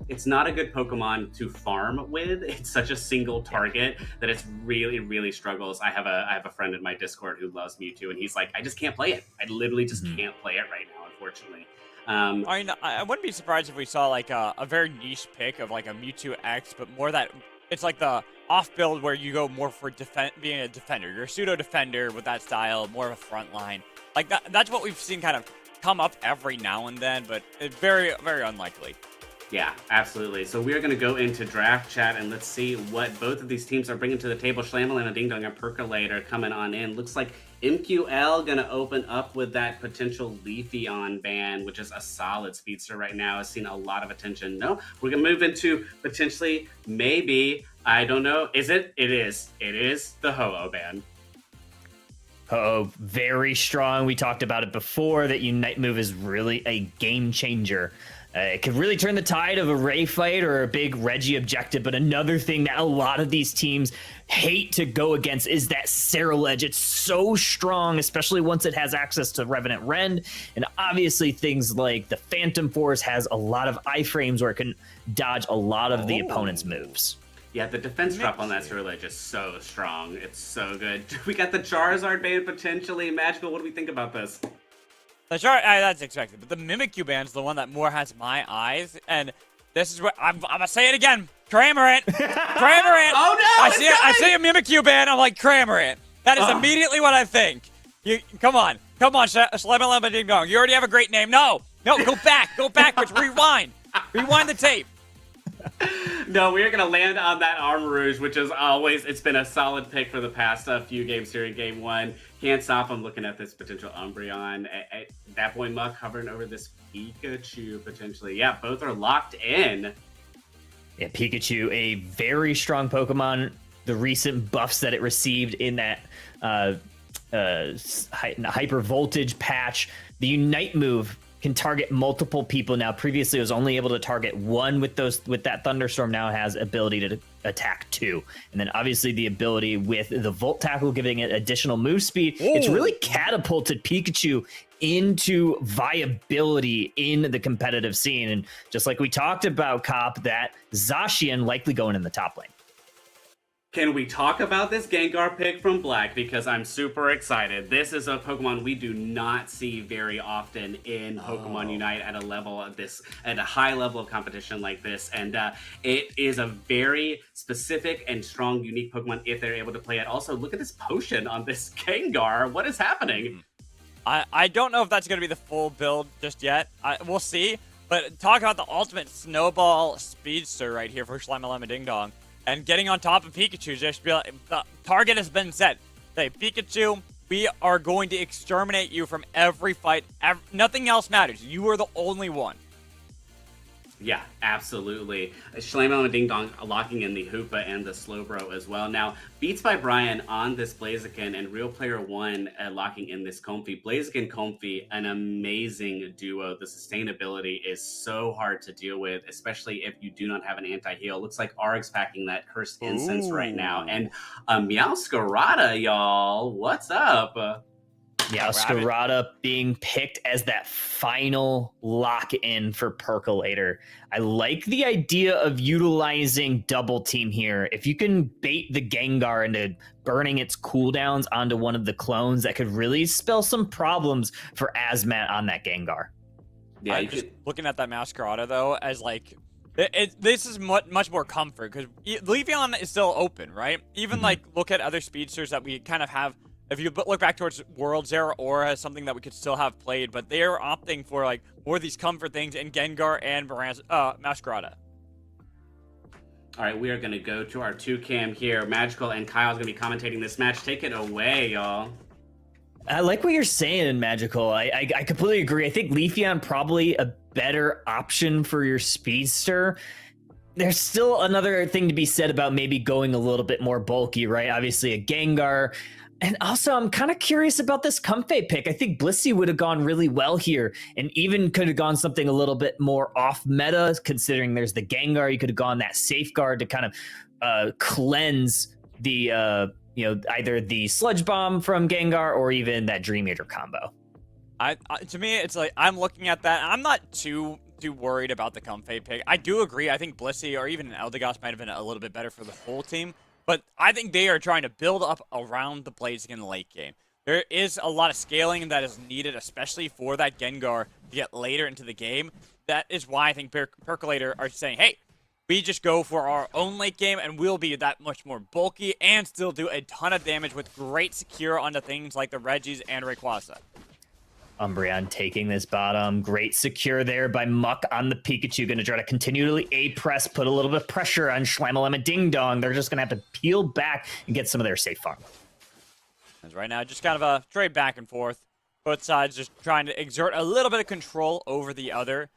it's not a good Pokemon to farm with. It's such a single target that it's really, really struggles. I have a friend in my Discord who loves Mewtwo, and he's like, I just can't play it. I literally just can't play it right now, unfortunately. I mean, I wouldn't be surprised if we saw like a very niche pick of like a Mewtwo X, but more that it's like the off build where you go more for being a defender. You're a pseudo defender with that style, more of a front line. Like that's what we've seen kind of come up every now and then, but it's very, very unlikely. Yeah, absolutely. So we're going to go into draft chat and let's see what both of these teams are bringing to the table. Shlamlin and Ding Dong and Percolator coming on in. Looks like MQL going to open up with that potential Leafeon ban, which is a solid speedster right now. Has seen a lot of attention. No, we're going to move into potentially, maybe, I don't know. Is it? It is. It is the Ho-Oh ban. Oh, very strong. We talked about it before that Unite move is really a game changer. It could really turn the tide of a Ray fight or a big Reggie objective, but another thing that a lot of these teams hate to go against is that Cerul-Edge. It's so strong, especially once it has access to Revenant Rend, and obviously things like the Phantom Force has a lot of iframes where it can dodge a lot of the opponent's moves. Yeah, the defense drop on that Cerul-Edge is so strong. It's so good. We got the Charizard ban potentially. Magical, what do we think about this? The that's expected, but the Mimikyu band's the one that more has my eyes, and this is what I'm gonna say it again. Cramorant! Cramorant! Oh no! I see a Mimikyu band, I'm like, Cramorant. That is immediately what I think. Come on, Slamma Ding Dong. You already have a great name. No, go backwards, rewind the tape. No, we are going to land on that Armarouge, which is always, it's been a solid pick for the past few games here in Game 1. Can't stop him looking at this potential Umbreon. That boy Muck hovering over this Pikachu potentially. Yeah, both are locked in. Yeah, Pikachu, a very strong Pokemon. The recent buffs that it received in that hyper voltage patch. The Unite move can target multiple people now. Previously, it was only able to target one with that Thunderstorm. Now it has ability to attack two. And then obviously the ability with the Volt Tackle giving it additional move speed. Ooh. It's really catapulted Pikachu into viability in the competitive scene. And just like we talked about, Cop, that Zacian likely going in the top lane. Can we talk about this Gengar pick from Black? Because I'm super excited. This is a Pokemon we do not see very often in Pokemon Unite at a level of this, at a high level of competition like this. And it is a very specific and strong, unique Pokemon if they're able to play it. Also, look at this potion on this Gengar. What is happening? I don't know if that's going to be the full build just yet. We'll see. But talk about the ultimate snowball speedster right here for Slamma Ding Dong. And getting on top of Pikachu, just be like, the target has been set. Say, Pikachu, we are going to exterminate you from every fight. Nothing else matters. You are the only one. Yeah, absolutely. Shlammo and Ding Dong locking in the Hoopa and the Slowbro as well. Now, Beats by Brian on this Blaziken and Real Player One locking in this Comfey. Blaziken Comfey, an amazing duo. The sustainability is so hard to deal with, especially if you do not have an anti-heal. Looks like Arg's packing that Cursed Incense right now. And Meowscarada, y'all. What's up? Meowscarada being picked as that final lock-in for Percolator. I like the idea of utilizing double team here. If you can bait the Gengar into burning its cooldowns onto one of the clones, that could really spell some problems for Azmat on that Gengar. Yeah, I'm just looking at that Meowscarada, though, as like... this is much more comfort, because Leafeon is still open, right? Even, like, look at other speedsters that we kind of have. If you look back towards Worlds, Aura is something that we could still have played, but they are opting for like more of these comfort things in Gengar and Meowscarada. All right, we are going to go to our 2-cam here. Magical and Kyle's going to be commentating this match. Take it away, y'all. I like what you're saying, Magical. I completely agree. I think Leafeon probably a better option for your speedster. There's still another thing to be said about maybe going a little bit more bulky, right? Obviously a Gengar. And also, I'm kind of curious about this Comfey pick. I think Blissey would have gone really well here and even could have gone something a little bit more off meta, considering there's the Gengar. You could have gone that Safeguard to kind of cleanse the, either the Sludge Bomb from Gengar or even that Dream Eater combo. To me, it's like I'm looking at that. I'm not too worried about the Comfey pick. I do agree. I think Blissey or even an Eldegoss might have been a little bit better for the whole team. But I think they are trying to build up around the Blaziken in the late game. There is a lot of scaling that is needed, especially for that Gengar to get later into the game. That is why I think Percolator are saying, hey, we just go for our own late game and we'll be that much more bulky and still do a ton of damage with great secure onto things like the Regis and Rayquaza. Umbreon taking this bottom. Great secure there by Muck on the Pikachu. Going to try to continually A-press, put a little bit of pressure on Schlammalama Ding Dong. They're just going to have to peel back and get some of their safe farm. As right now, just kind of a trade back and forth. Both sides just trying to exert a little bit of control over the other.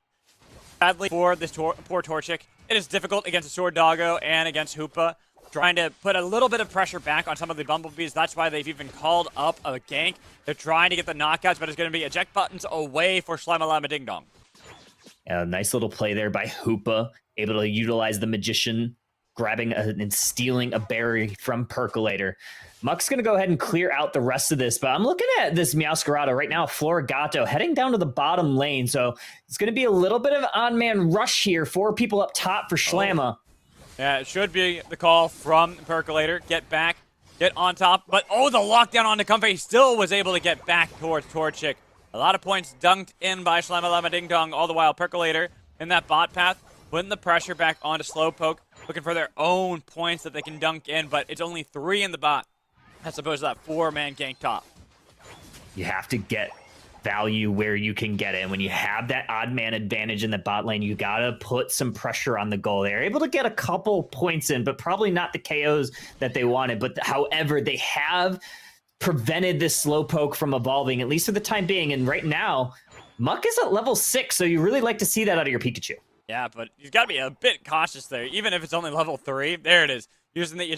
Sadly for this poor Torchic, it is difficult against a Sword Doggo and against Hoopa. Trying to put a little bit of pressure back on some of the Bumblebees. That's why they've even called up a gank. They're trying to get the knockouts, but it's going to be eject buttons away for Schlammalama Ding Dong. A nice little play there by Hoopa, able to utilize the Magician, grabbing and stealing a berry from Percolator. Muck's going to go ahead and clear out the rest of this, but I'm looking at this Meowscarada right now, Florigato, heading down to the bottom lane, so it's going to be a little bit of an on-man rush here. 4 people up top for Schlamma. Yeah, it should be the call from Percolator. Get back, get on top. But, oh, the lockdown onto Comfey still was able to get back towards Torchic. A lot of points dunked in by Schlammalama Ding Dong, all the while Percolator in that bot path, putting the pressure back onto Slowpoke, looking for their own points that they can dunk in, but it's only 3 in the bot, as opposed to that 4-man gank top. You have to get value where you can get it. And when you have that odd man advantage in the bot lane, you gotta put some pressure on the goal. They're able to get a couple points in, but probably not the KOs that they wanted. But however, they have prevented this Slowpoke from evolving, at least for the time being. And right now, Muck is at level 6, so you really like to see that out of your Pikachu. Yeah, but you've got to be a bit cautious there, even if it's only level 3. There it is. Using the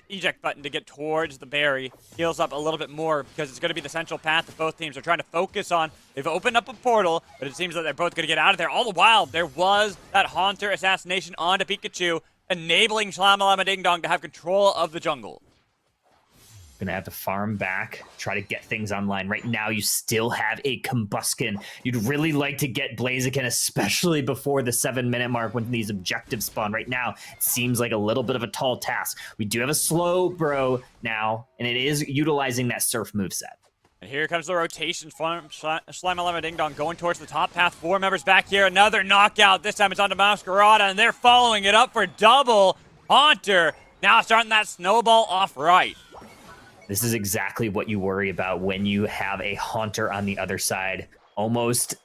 eject button to get towards the berry. Heals up a little bit more because it's going to be the central path that both teams are trying to focus on. They've opened up a portal, but it seems that they're both going to get out of there. All the while, there was that Haunter assassination onto Pikachu, enabling Schlammalama Ding Dong to have control of the jungle. Gonna have to farm back, try to get things online. Right now, you still have a Combuskin. You'd really like to get Blaziken, especially before the 7-minute mark when these objectives spawn. Right now, it seems like a little bit of a tall task. We do have a slow bro now, and it is utilizing that Surf moveset. And here comes the rotation from Schlammalama Ding Dong going towards the top path. 4 members back here. Another knockout. This time it's onto Meowscarada, and they're following it up for double. Haunter now starting that snowball off right. This is exactly what you worry about when you have a Haunter on the other side. Almost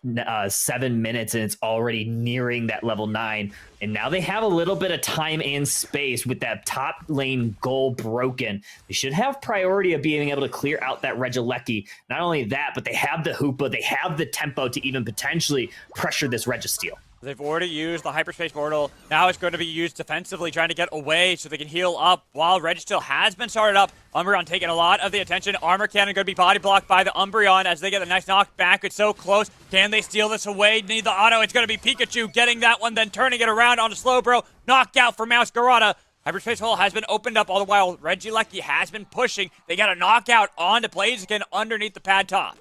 7 minutes, and it's already nearing that level 9. And now they have a little bit of time and space with that top lane goal broken. They should have priority of being able to clear out that Regieleki. Not only that, but they have the Hoopa, they have the tempo to even potentially pressure this Registeel. They've already used the Hyperspace Portal. Now it's going to be used defensively, trying to get away so they can heal up while Registeel has been started up. Umbreon taking a lot of the attention. Armor Cannon going to be body blocked by the Umbreon as they get a nice knock back. It's so close. Can they steal this away? Need the auto. It's going to be Pikachu getting that one, then turning it around onto Slowbro. Knockout for Meowscarada. Hyperspace Hole has been opened up all the while. Regieleki has been pushing. They got a knockout onto Blaziken underneath the pad top.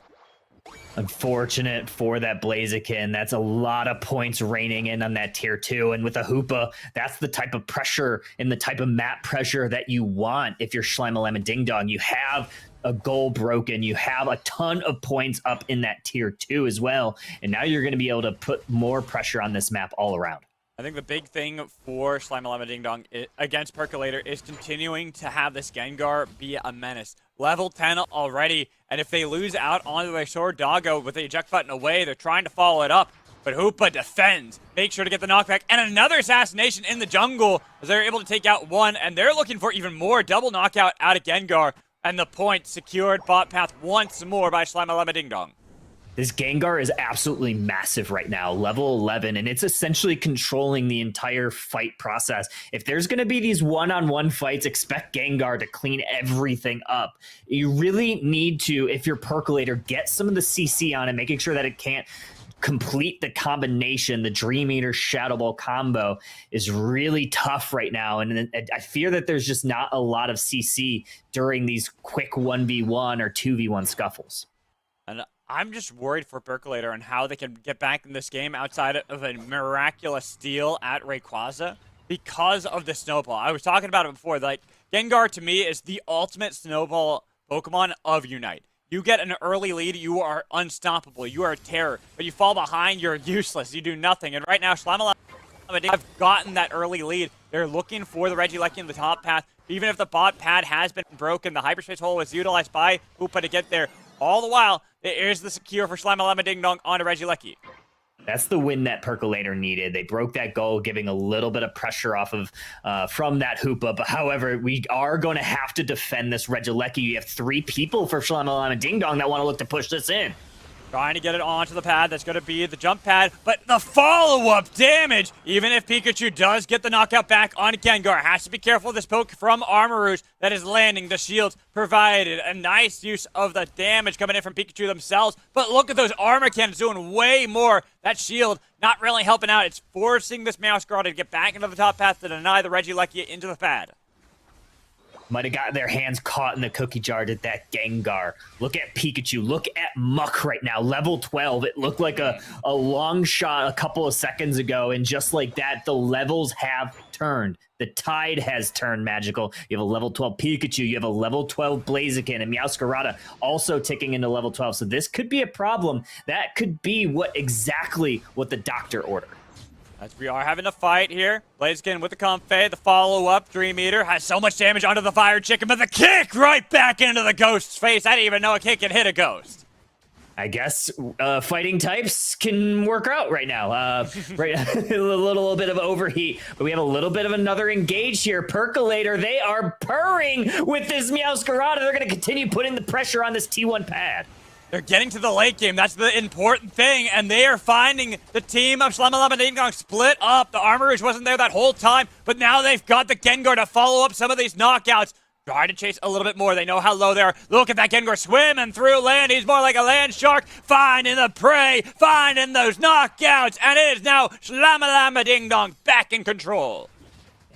Unfortunate for that Blaziken. That's a lot of points raining in on that tier 2. And with a Hoopa, that's the type of pressure and the type of map pressure that you want if you're Schlammalama Ding Dong. You have a goal broken. You have a ton of points up in that tier 2 as well. And now you're going to be able to put more pressure on this map all around. I think the big thing for Schlammalama Ding Dong against Percolator is continuing to have this Gengar be a menace. Level 10 already, and if they lose out onto a Sword Doggo with the eject button away, they're trying to follow it up. But Hoopa defends, makes sure to get the knockback, and another assassination in the jungle as they're able to take out one, and they're looking for even more double knockout out of Gengar, and the point secured bot path once more by Schlammalama Ding Dong. This Gengar is absolutely massive right now, level 11, and it's essentially controlling the entire fight process. If there's going to be these one-on-one fights, expect Gengar to clean everything up. You really need to, if you're Percolator, get some of the CC on it, making sure that it can't complete the combination. The Dream Eater Shadow Ball combo is really tough right now, and I fear that there's just not a lot of CC during these quick 1v1 or 2v1 scuffles. And I'm just worried for Percolator and how they can get back in this game outside of a miraculous steal at Rayquaza because of the Snowball. I was talking about it before. Like, Gengar, to me, is the ultimate Snowball Pokemon of Unite. You get an early lead, you are unstoppable. You are a terror. But you fall behind, you're useless. You do nothing. And right now, Schlammalama have gotten that early lead. They're looking for the Regieleki in the top path. Even if the bot pad has been broken, the Hyperspace Hole was utilized by Hoopa to get there. All the while, there's the secure for Slime Ding Dong onto Regieleki. That's the win that Percolator needed. They broke that goal, giving a little bit of pressure off of from that Hoopa. But however, we are going to have to defend this Regieleki. You have 3 people for Slime Ding Dong that want to look to push this in. Trying to get it onto the pad. That's going to be the jump pad. But the follow-up damage, even if Pikachu does get the knockout back on Gengar, has to be careful of this poke from Armarouge that is landing. The shields provided a nice use of the damage coming in from Pikachu themselves. But look at those armor cannons doing way more. That shield not really helping out. It's forcing this Meowscarada to get back into the top path to deny the Regieleki into the pad. Might have got their hands caught in the cookie jar at that Gengar. Look at Pikachu. Look at Muck right now. Level 12. It looked like a long shot a couple of seconds ago. And just like that, the levels have turned. The tide has turned, Magical. You have a level 12 Pikachu. You have a level 12 Blaziken. And Meowscarada also ticking into level 12. So this could be a problem. That could be exactly what the doctor ordered. As we are having a fight here. Blaziken with the Comfey, the follow-up. Dream Eater has so much damage onto the Fire Chicken, but the kick right back into the Ghost's face. I didn't even know a kick can hit a Ghost. I guess fighting types can work out right now. Right, a little bit of overheat, but we have a little bit of another engage here. Percolator, they are purring with this Meowscarada. They're going to continue putting the pressure on this T1 pad. They're getting to the late game. That's the important thing. And they are finding the team of Slime Ding Dong split up. The Armarouge wasn't there that whole time, but now they've got the Gengar to follow up some of these knockouts. Try to chase a little bit more. They know how low they are. Look at that Gengar swimming through land. He's more like a land shark, finding the prey, finding those knockouts. And it is now Slime Ding Dong back in control.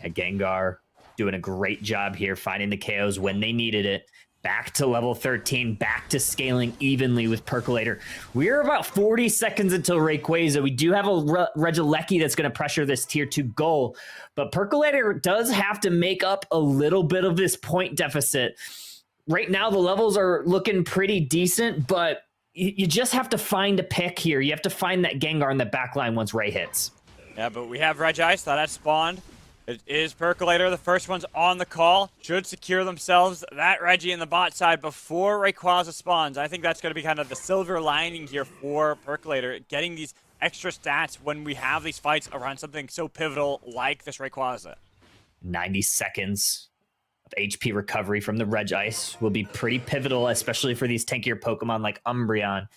Yeah, Gengar doing a great job here, finding the KOs when they needed it. Back to level 13, back to scaling evenly with Percolator. We're about 40 seconds until Rayquaza. We do have a Regieleki that's going to pressure this tier 2 goal, but Percolator does have to make up a little bit of this point deficit. Right now, the levels are looking pretty decent, but you just have to find a pick here. You have to find that Gengar in the back line once Ray hits. Yeah, but we have Regice. That has spawned. It is Percolator. The first one's on the call. Should secure themselves that Reggie in the bot side before Rayquaza spawns. I think that's going to be kind of the silver lining here for Percolator, getting these extra stats when we have these fights around something so pivotal like this Rayquaza. 90 seconds of HP recovery from the Regice will be pretty pivotal, especially for these tankier Pokemon like Umbreon,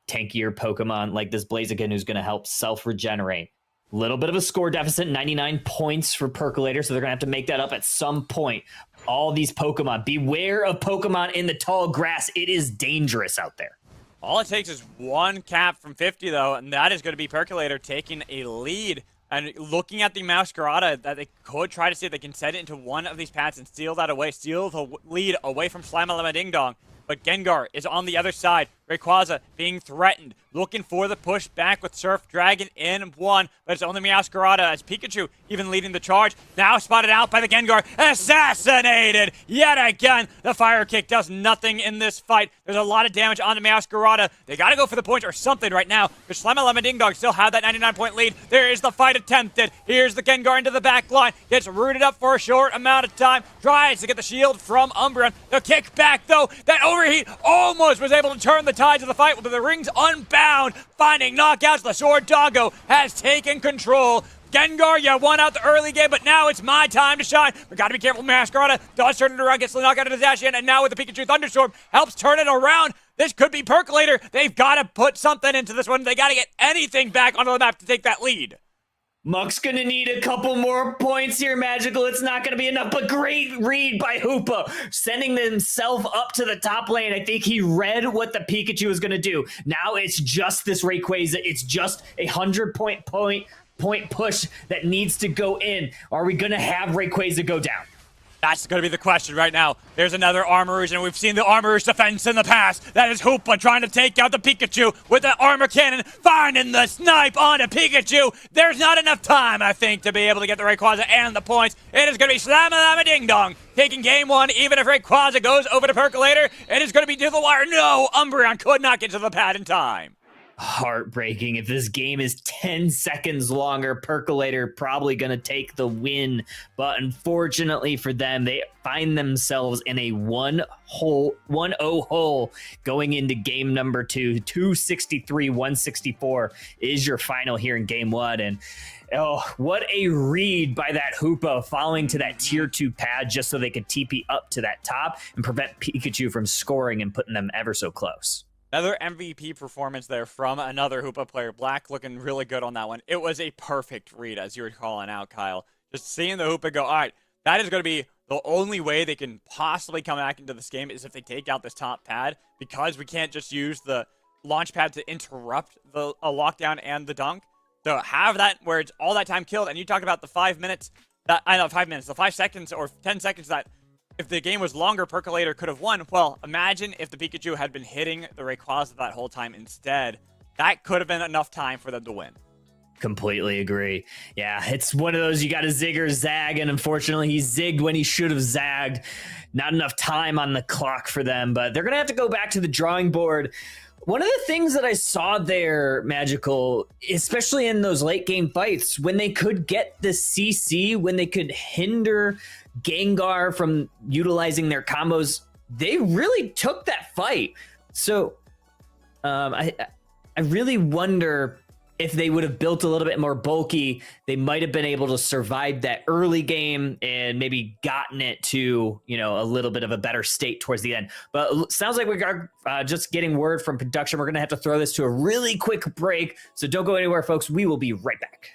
tankier Pokemon like this Blaziken who's going to help self-regenerate. Little bit of a score deficit, 99 points for Percolator, so they're going to have to make that up at some point. All these Pokemon, beware of Pokemon in the tall grass. It is dangerous out there. All it takes is one cap from 50, though, and that is going to be Percolator taking a lead. And looking at the Meowscarada, that they could try to see if they can set it into one of these pads and steal that away, steal the lead away from Slime Ding Dong. But Gengar is on the other side. Rayquaza being threatened, looking for the push back with Surf Dragon in one, but it's only Meowscarada as Pikachu even leading the charge. Now spotted out by the Gengar, assassinated yet again. The Fire Kick does nothing in this fight. There's a lot of damage on the Meowscarada. They got to go for the point or something right now, because Slime Ding Dong still have that 99-point lead. There is the fight attempted. Here's the Gengar into the back line, gets rooted up for a short amount of time, tries to get the shield from Umbreon. The kick back, though, that overheat almost was able to turn the tides of the fight, but the ring's unbound, finding knockouts. The Sword Doggo has taken control. Gengar, you won out the early game, but now it's my time to shine. We gotta be careful. Meowscarada does turn it around, gets the knockout of the Zacian, and now with the Pikachu Thunderstorm, helps turn it around. This could be Percolator. They've got to put something into this one. They got to get anything back onto the map to take that lead. Muck's going to need a couple more points here, Magical. It's not going to be enough, but great read by Hoopa, sending himself up to the top lane. I think he read what the Pikachu was going to do. Now it's just this Rayquaza. It's just a 100-point push that needs to go in. Are we going to have Rayquaza go down? That's going to be the question right now. There's another Armarouge, and we've seen the Armarouge defense in the past. That is Hoopa trying to take out the Pikachu with the armor cannon, finding the snipe on a Pikachu. There's not enough time, I think, to be able to get the Rayquaza and the points. It is going to be Slime Ding Dong taking game one. Even if Rayquaza goes over to Percolator, it is going to be to the wire. No, Umbreon could not get to the pad in time. heartbreaking. If this game is 10 seconds longer, Percolator probably going to take the win. But unfortunately for them, they find themselves in a 1-0 hole going into game number 2. 263-164 is your final here in game 1. And oh, what a read by that Hoopa falling to that tier 2 pad just so they could TP up to that top and prevent Pikachu from scoring and putting them ever so close. Another MVP performance there from another Hoopa player. Black looking really good on that one. It was a perfect read, as you were calling out, Kyle. Just seeing the Hoopa go, all right, that is going to be the only way they can possibly come back into this game is if they take out this top pad, because we can't just use the launch pad to interrupt a lockdown and the dunk. So have that where it's all that time killed. And you talk about the 5 minutes, the 5 seconds or 10 seconds that if the game was longer, Percolator could have won. Well, imagine if the Pikachu had been hitting the Rayquaza that whole time instead. That could have been enough time for them to win. Completely agree. Yeah, it's one of those you got to zig or zag, and unfortunately he zigged when he should have zagged. Not enough time on the clock for them, but they're going to have to go back to the drawing board. One of the things that I saw there, Magical, especially in those late game fights, when they could get the CC, when they could hinder Gengar from utilizing their combos, they really took that fight. So I really wonder if they would have built a little bit more bulky, they might have been able to survive that early game and maybe gotten it to, you know, a little bit of a better state towards the end. But it sounds like we are just getting word from production. We're going to have to throw this to a really quick break. So don't go anywhere, folks. We will be right back.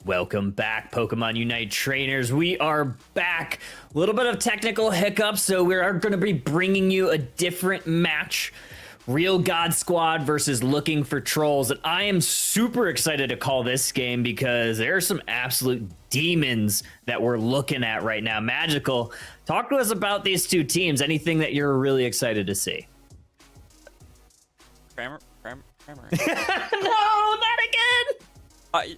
Welcome back, Pokemon Unite trainers. We are back. A little bit of technical hiccups, so we are going to be bringing you a different match. Real God Squad versus Looking for Trolls. And I am super excited to call this game because there are some absolute demons that we're looking at right now. Magical, talk to us about these two teams. Anything that you're really excited to see? Kramer. No, not again!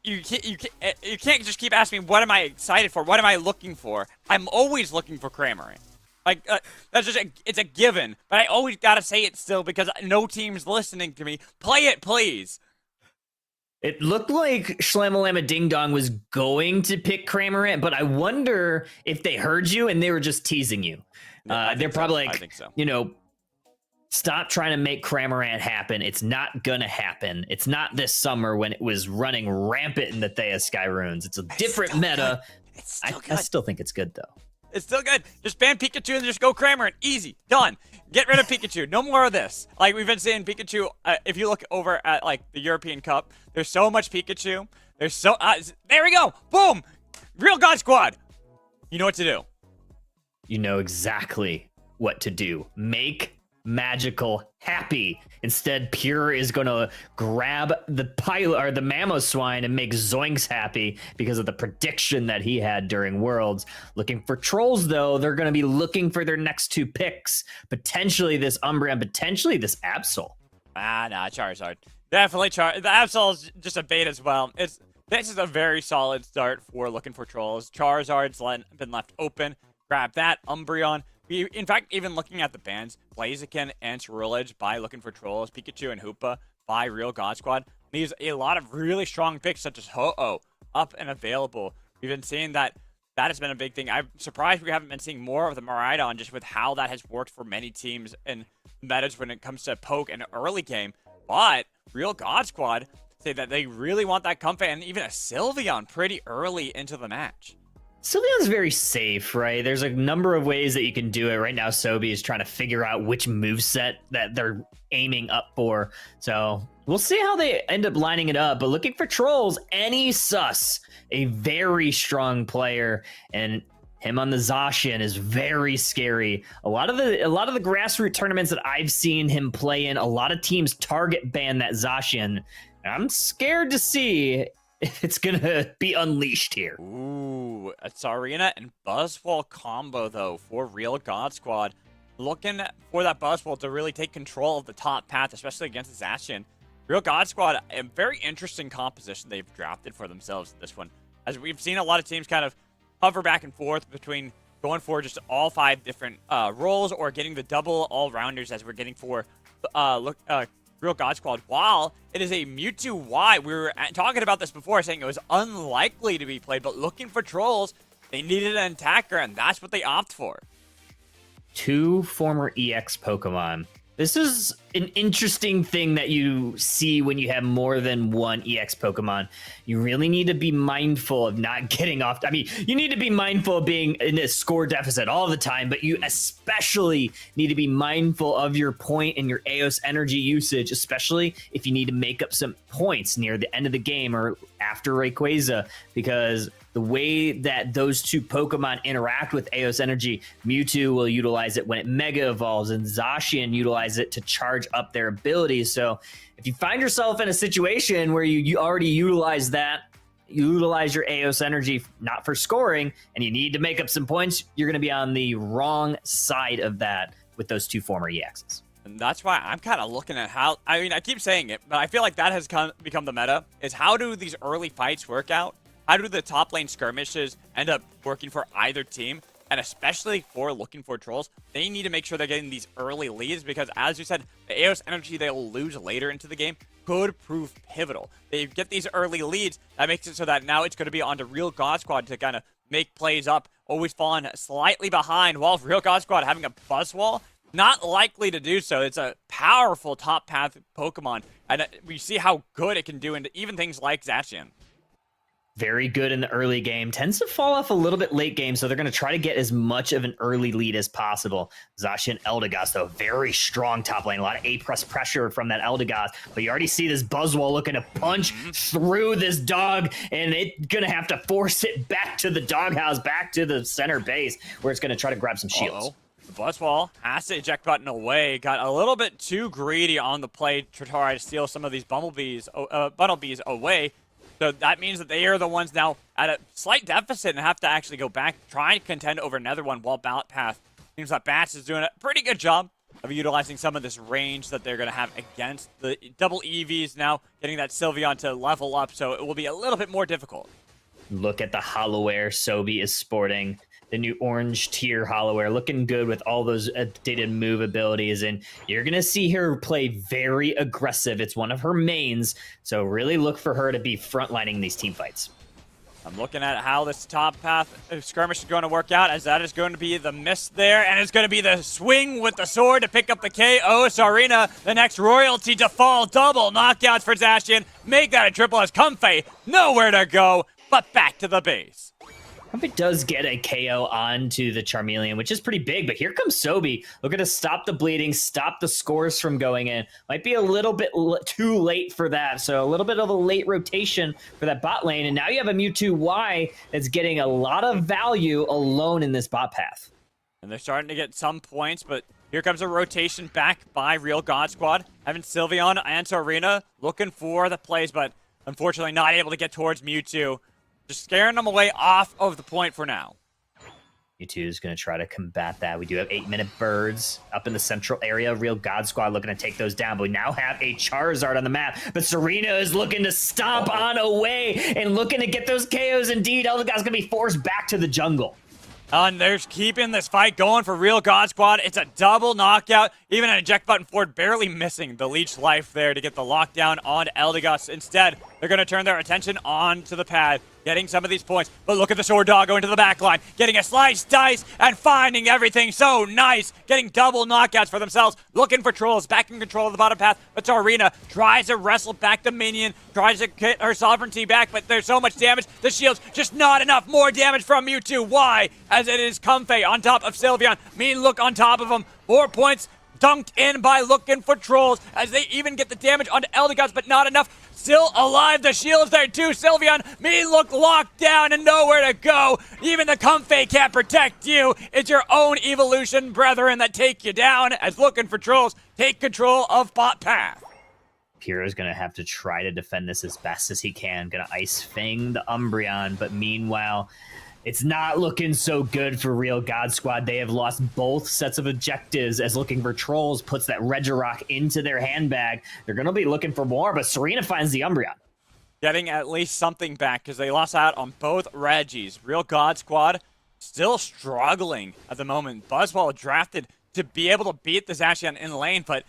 You can't just keep asking me, what am I excited for? What am I looking for? I'm always looking for Kramer. Like, that's just it's a given. But I always gotta say it still because no team's listening to me. Play it, please. It looked like Shlammalama Ding Dong was going to pick Cramorant, but I wonder if they heard you and they were just teasing you. They're probably like, I think so. You know, stop trying to make Cramorant happen. It's not gonna happen. It's not this summer when it was running rampant in the Thea Sky Runes. It's a different meta. I still think it's good though. It's still good. Just ban Pikachu and just go Cramorant. Easy. Done. Get rid of Pikachu. No more of this. Like, we've been seeing Pikachu, if you look over at, like, the European Cup, there's so much Pikachu. There's so... there we go. Boom. Real God Squad. You know what to do. You know exactly what to do. Make Magical happy. Instead, Pure is going to grab the pilot or the Mamoswine and make Zoinks happy because of the prediction that he had during Worlds. Looking for Trolls, though, they're going to be looking for their next two picks. Potentially this Umbreon, potentially this Absol. Nah, Charizard. Definitely Charizard. The Absol is just a bait as well. This is a very solid start for Looking for Trolls. Charizard's been left open. Grab that. Umbreon. In fact, even looking at the bans, Blaziken and Ceruledge by Looking for Trolls, Pikachu and Hoopa by Real God Squad leaves a lot of really strong picks such as Ho-Oh up and available. We've been seeing that has been a big thing. I'm surprised we haven't been seeing more of the Miraidon just with how that has worked for many teams and metas when it comes to poke in an early game. But Real God Squad say that they really want that Comfey and even a Sylveon pretty early into the match. Sylveon's very safe, right? There's a number of ways that you can do it. Right now, Sobi is trying to figure out which moveset that they're aiming up for. So we'll see how they end up lining it up. But Looking for Trolls, any sus, a very strong player, and him on the Zacian is very scary. A lot of the grassroots tournaments that I've seen him play in, a lot of teams target ban that Zacian. I'm scared to see if it's gonna be unleashed here. Ooh, a Tsarina and Buzzwole combo though for Real God Squad. Looking for that Buzzwole to really take control of the top path, especially against Zacian. Real God Squad, a very interesting composition they've drafted for themselves in this one. As we've seen a lot of teams kind of hover back and forth between going for just all 5 different roles or getting the double all-rounders as we're getting for Real God Squad, while it is a Mewtwo Y. We were talking about this before, saying it was unlikely to be played, but Looking for Trolls, they needed an attacker, and that's what they opt for. 2 former EX Pokemon. This is an interesting thing that you see when you have more than one EX Pokemon. You really need to be mindful of not getting off. I mean, you need to be mindful of being in a score deficit all the time, but you especially need to be mindful of your point and your Eos energy usage, especially if you need to make up some points near the end of the game or after Rayquaza, because the way that those 2 Pokemon interact with Eos energy, Mewtwo will utilize it when it Mega Evolves, and Zacian utilize it to charge up their abilities. So if you find yourself in a situation where you already utilize your Eos energy not for scoring, and you need to make up some points, you're going to be on the wrong side of that with those 2 former EXs. And that's why I'm kind of looking at how, I mean, I keep saying it, but I feel like that has become the meta, is how do these early fights work out? How do the top lane skirmishes end up working for either team? And especially for Looking for Trolls, they need to make sure they're getting these early leads because, as you said, the Eos energy they'll lose later into the game could prove pivotal. They get these early leads, that makes it so that now it's going to be on to Real God Squad to kind of make plays up, always falling slightly behind, while Real God Squad having a Buzzwole, not likely to do so. It's a powerful top path Pokemon, and we see how good it can do into even things like Zacian. Very good in the early game, tends to fall off a little bit late game, so they're going to try to get as much of an early lead as possible. Zacian Eldegoss, though, very strong top lane, a lot of A-plus pressure from that Eldegoss, but you already see this Buzzwole looking to punch through this dog, and it's going to have to force it back to the doghouse, back to the center base, where it's going to try to grab some shields. The Buzzwole has the eject button away, got a little bit too greedy on the play to try to steal some of these bumblebees away. So that means that they are the ones now at a slight deficit and have to actually go back, try and contend over another one while Ballot Path seems like Bats is doing a pretty good job of utilizing some of this range that they're going to have against the double EVs now, getting that Sylveon to level up, so it will be a little bit more difficult. Look at the Hollowware Sobi is sporting. The new orange tier Hollowware, looking good with all those updated move abilities, and you're going to see her play very aggressive. It's one of her mains, so really look for her to be frontlining these team fights. I'm looking at how this top path skirmish is going to work out, as that is going to be the miss there, and it's going to be the swing with the sword to pick up the KO. Sarina, the next royalty to fall. Double knockouts for Zacian. Make that a triple as Comfey, nowhere to go, but back to the base. Comfey does get a KO onto the Charmeleon, which is pretty big, but here comes Sobi. Looking to stop the bleeding, stop the scores from going in. Might be a little bit too late for that, so a little bit of a late rotation for that bot lane, and now you have a Mewtwo Y that's getting a lot of value alone in this bot path. And they're starting to get some points, but here comes a rotation back by Real God Squad. Having Sylveon and Sarina looking for the plays, but unfortunately not able to get towards Mewtwo. Just scaring them away off of the point for now. Mewtwo is going to try to combat that. We do have 8-minute birds up in the central area. Real God Squad looking to take those down, but we now have a Charizard on the map. But Sarina is looking to stomp on away and looking to get those KOs. Indeed, Eldegoss going to be forced back to the jungle. And they're keeping this fight going for Real God Squad. It's a double knockout. Even an eject button forward, barely missing the leech life there to get the lockdown on Eldegoss. Instead, they're going to turn their attention onto the pad, getting some of these points. But look at the Sword Dog going to the back line, getting a slice dice and finding everything so nice, getting double knockouts for themselves, looking for trolls, back in control of the bottom path. But Tarina tries to wrestle back the minion, tries to get her sovereignty back, but there's so much damage. The shields, just not enough. More damage from Mewtwo. Why? As it is Comfey on top of Sylveon. Mean Look on top of him. More points dunked in by looking for trolls, as they even get the damage onto Eldegoss, but not enough. Still alive, the shield's there too. Sylveon, Mean Look locked down and nowhere to go. Even the Comfey can't protect you. It's your own evolution brethren that take you down, as looking for trolls take control of bot path. Piro's going to have to try to defend this as best as he can. Going to Ice Fang the Umbreon, but meanwhile, it's not looking so good for Real God Squad. They have lost both sets of objectives, as looking for trolls puts that Regirock into their handbag. They're going to be looking for more, but Sarina finds the Umbreon. Getting at least something back, because they lost out on both Regis. Real God Squad still struggling at the moment. Buzzwole drafted to be able to beat the Zacian in lane, but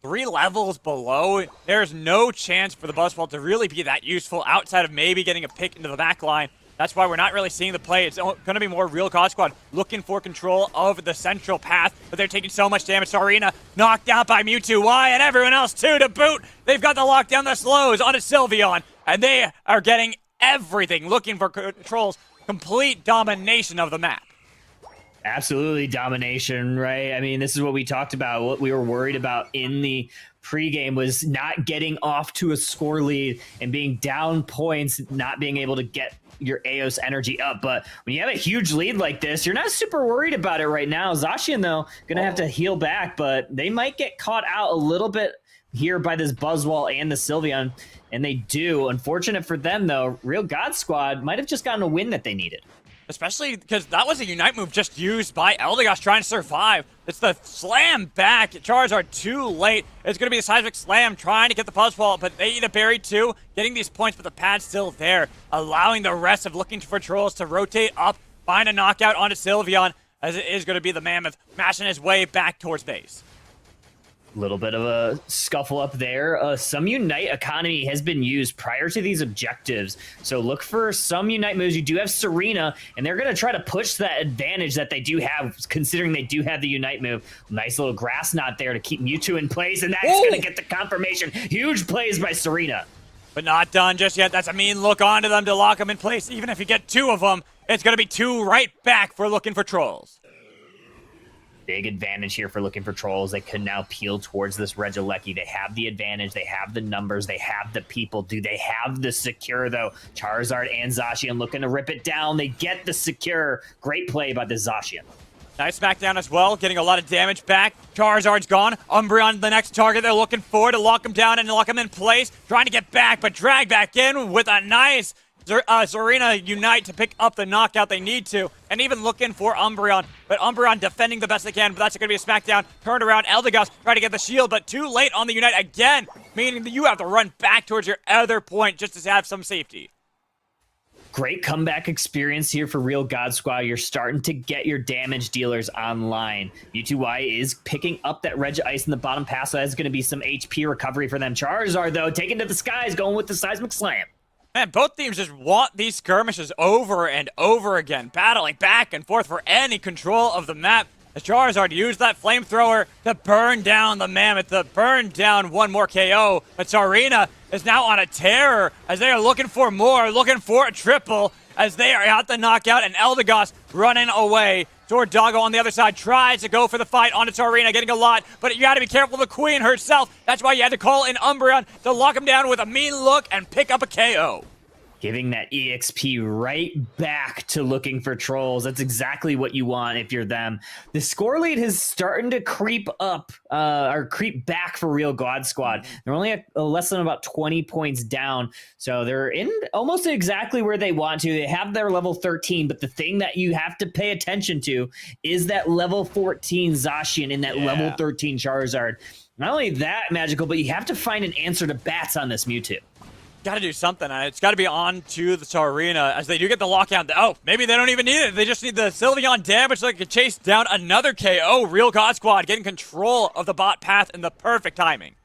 3 levels below, there's no chance for the Buzzwole to really be that useful outside of maybe getting a pick into the back line. That's why we're not really seeing the play. It's going to be more Real God Squad looking for control of the central path, but they're taking so much damage. Sarina knocked out by Mewtwo Y, and everyone else too to boot. They've got the lockdown, the slows onto Sylveon, and they are getting everything, looking for controls, complete domination of the map. Absolutely domination, right? I mean, this is what we talked about. What we were worried about in the pregame was not getting off to a score lead and being down points, not being able to get your Eos energy up. But when you have a huge lead like this, you're not super worried about it right now. Zacian, though, going to have to heal back, but they might get caught out a little bit here by this Buzzwole and the Sylveon, and they do. Unfortunate for them, though, Real God Squad might have just gotten a win that they needed. Especially because that was a Unite move just used by Eldegoss trying to survive. It's the slam back. Charizard too late. It's going to be the Seismic Slam trying to get the Buzzwole, but they eat a berry too, getting these points, but the pad's still there, allowing the rest of looking for trolls to rotate up, find a knockout onto Sylveon, as it is going to be the Mammoth mashing his way back towards base. Little bit of a scuffle up there. Some Unite economy has been used prior to these objectives, so look for some Unite moves. You do have Sarina, and they're going to try to push that advantage that they do have, considering they do have the Unite move. Nice little grass knot there to keep Mewtwo in place, and that's going to get the confirmation. Huge plays by Sarina. But not done just yet. That's a mean look onto them to lock them in place. Even if you get 2 of them, it's going to be 2 right back for looking for trolls. Big advantage here for looking for trolls. They can now peel towards this Regieleki. They have the advantage. They have the numbers. They have the people. Do they have the secure, though? Charizard and Zacian looking to rip it down. They get the secure. Great play by the Zacian. Nice smackdown as well, getting a lot of damage back. Charizard's gone. Umbreon, the next target they're looking for to lock him down and lock him in place. Trying to get back, but drag back in with a nice Zarina Unite to pick up the knockout they need to, and even looking for Umbreon, but Umbreon defending the best they can, but that's going to be a smackdown. Turned around, Eldegoss trying to get the shield, but too late on the Unite again, meaning that you have to run back towards your other point just to have some safety. Great comeback experience here for Real God Squad. You're starting to get your damage dealers online. U2Y is picking up that Reg Ice in the bottom pass, so that's going to be some HP recovery for them. Charizard, though, taken to the skies, going with the Seismic Slam. Man, both teams just want these skirmishes over and over again, battling back and forth for any control of the map. As Charizard used that flamethrower to burn down the Mammoth, to burn down one more KO. But Zarina is now on a tear as they are looking for more, looking for a triple as they are at the knockout, and Eldegoss running away. Doggo on the other side tries to go for the fight onto Zarina, getting a lot, but you got to be careful of the Queen herself. That's why you had to call in Umbreon to lock him down with a mean look and pick up a KO. Giving that EXP right back to looking for trolls. That's exactly what you want if you're them. The score lead is starting to creep up, or creep back for Real God Squad. They're only at less than about 20 points down, so they're in almost exactly where they want to. They have their level 13, but the thing that you have to pay attention to is that level 14 Zacian and that level 13 Charizard. Not only that, Magical, but you have to find an answer to bats on this Mewtwo. Got to do something. It's got to be on to the Zarina as they do get the lockdown. Oh, maybe they don't even need it. They just need the Sylveon damage so they can chase down another KO. Real God Squad getting control of the bot path in the perfect timing.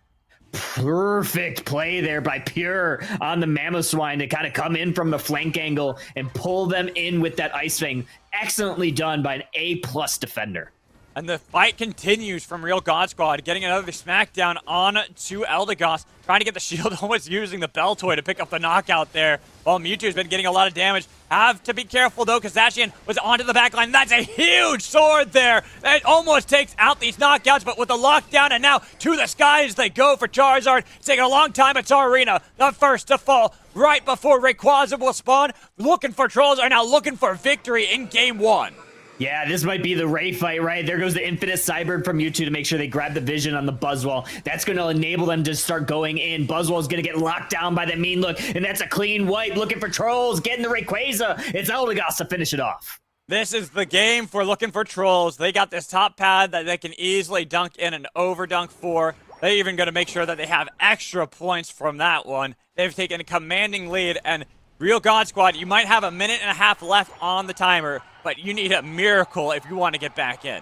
Perfect play there by Pure on the Mamoswine to kind of come in from the flank angle and pull them in with that Ice Fang. Excellently done by an A+ defender. And the fight continues from Real God Squad, getting another smackdown on to Eldegoss, trying to get the shield, almost using the Bell Toy to pick up the knockout there, while Mewtwo's been getting a lot of damage. Have to be careful, though, because Zacian was onto the back line. That's a huge sword there. It almost takes out these knockouts, but with the lockdown, and now to the skies they go for Charizard. It's taking a long time, but Zarina, the first to fall, right before Rayquaza will spawn. Looking for trolls are now looking for victory in Game 1. Yeah, this might be the Ray fight, right? There goes the Infinite Cyber from Mewtwo to make sure they grab the vision on the Buzzwole. That's going to enable them to start going in. Buzzwole's going to get locked down by that mean look, and that's a clean wipe. Looking for trolls, getting the Rayquaza. It's Eldegoss to finish it off. This is the game for looking for trolls. They got this top pad that they can easily dunk in and overdunk for. They're even going to make sure that they have extra points from that one. They've taken a commanding lead, and Real God Squad, you might have a minute and a half left on the timer, but you need a miracle if you want to get back in.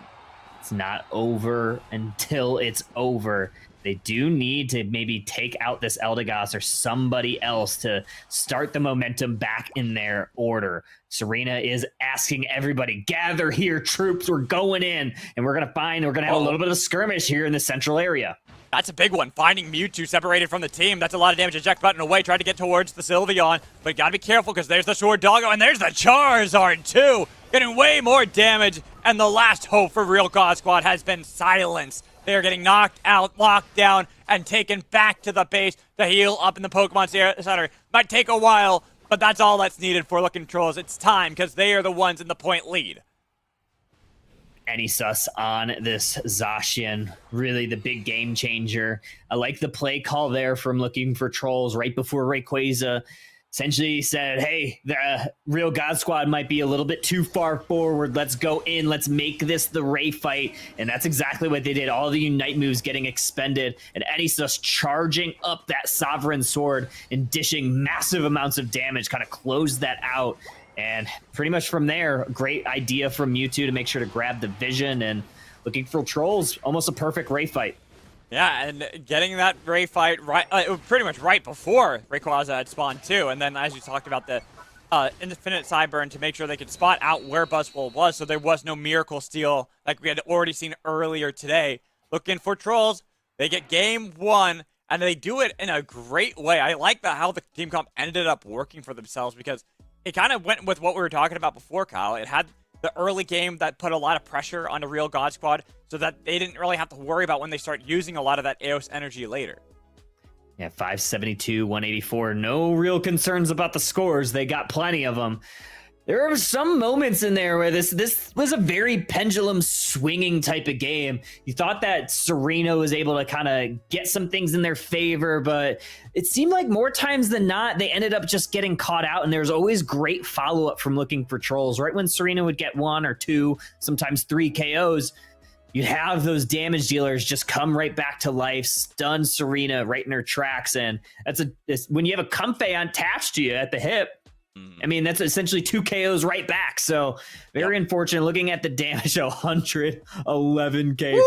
It's not over until it's over. They do need to maybe take out this Eldegoss or somebody else to start the momentum back in their order. Serena is asking everybody, gather here, troops, we're going in, and we're going to have a little bit of skirmish here in the central area. That's a big one. Finding Mewtwo separated from the team. That's a lot of damage. Eject button away. Trying to get towards the Sylveon. But you gotta be careful because there's the Sword Doggo and there's the Charizard too. Getting way more damage. And the last hope for Real God Squad has been silenced. They are getting knocked out, locked down, and taken back to the base to heal up in the Pokemon Center. Might take a while, but that's all that's needed for Looking Trolls. It's time because they are the ones in the point lead. Any sus on this Zacian, really the big game changer. I like the play call there from Looking for Trolls right before Rayquaza essentially said, hey, the Real God Squad might be a little bit too far forward. Let's go in. Let's make this the Ray fight. And that's exactly what they did. All the Unite moves getting expended, and Eddiesus charging up that Sovereign Sword and dishing massive amounts of damage, kind of closed that out. And pretty much from there, great idea from Mewtwo to make sure to grab the vision, and Looking for Trolls, almost a perfect Ray fight. Yeah, and getting that Ray fight right, pretty much right before Rayquaza had spawned too. And then as you talked about the Infinite Cyburn to make sure they could spot out where Buzzwole was, so there was no Miracle Steal like we had already seen earlier today. Looking for Trolls, they get Game 1, and they do it in a great way. I like how the team comp ended up working for themselves because it kind of went with what we were talking about before, Kyle. It had the early game that put a lot of pressure on the real God Squad so that they didn't really have to worry about when they start using a lot of that Eos energy later. Yeah, 572, 184. No real concerns about the scores. They got plenty of them. There were some moments in there where this was a very pendulum swinging type of game. You thought that Serena was able to kind of get some things in their favor, but it seemed like more times than not, they ended up just getting caught out, and there's always great follow-up from looking for trolls. Right when Serena would get 1 or 2, sometimes 3 KOs, you'd have those damage dealers just come right back to life, stun Serena right in her tracks, and when you have a Comfey attached to you at the hip, I mean, that's essentially 2 KOs right back. So very unfortunate. Looking at the damage, 111k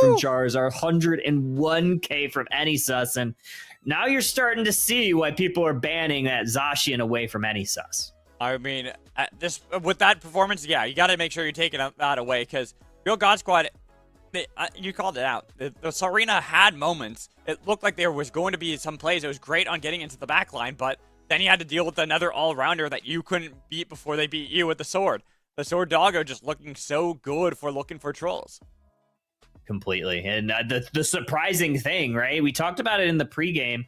from Charizard, 101k from Anysus. And now you're starting to see why people are banning that Zacian away from Anysus. I mean, with that performance, yeah, you got to make sure you're taking that away because Real God Squad, you called it out. The Serena had moments. It looked like there was going to be some plays. It was great on getting into the back line, but then you had to deal with another all-rounder that you couldn't beat before they beat you with the sword. The sword doggo just looking so good for looking for trolls. Completely. And the surprising thing, right? We talked about it in the pregame,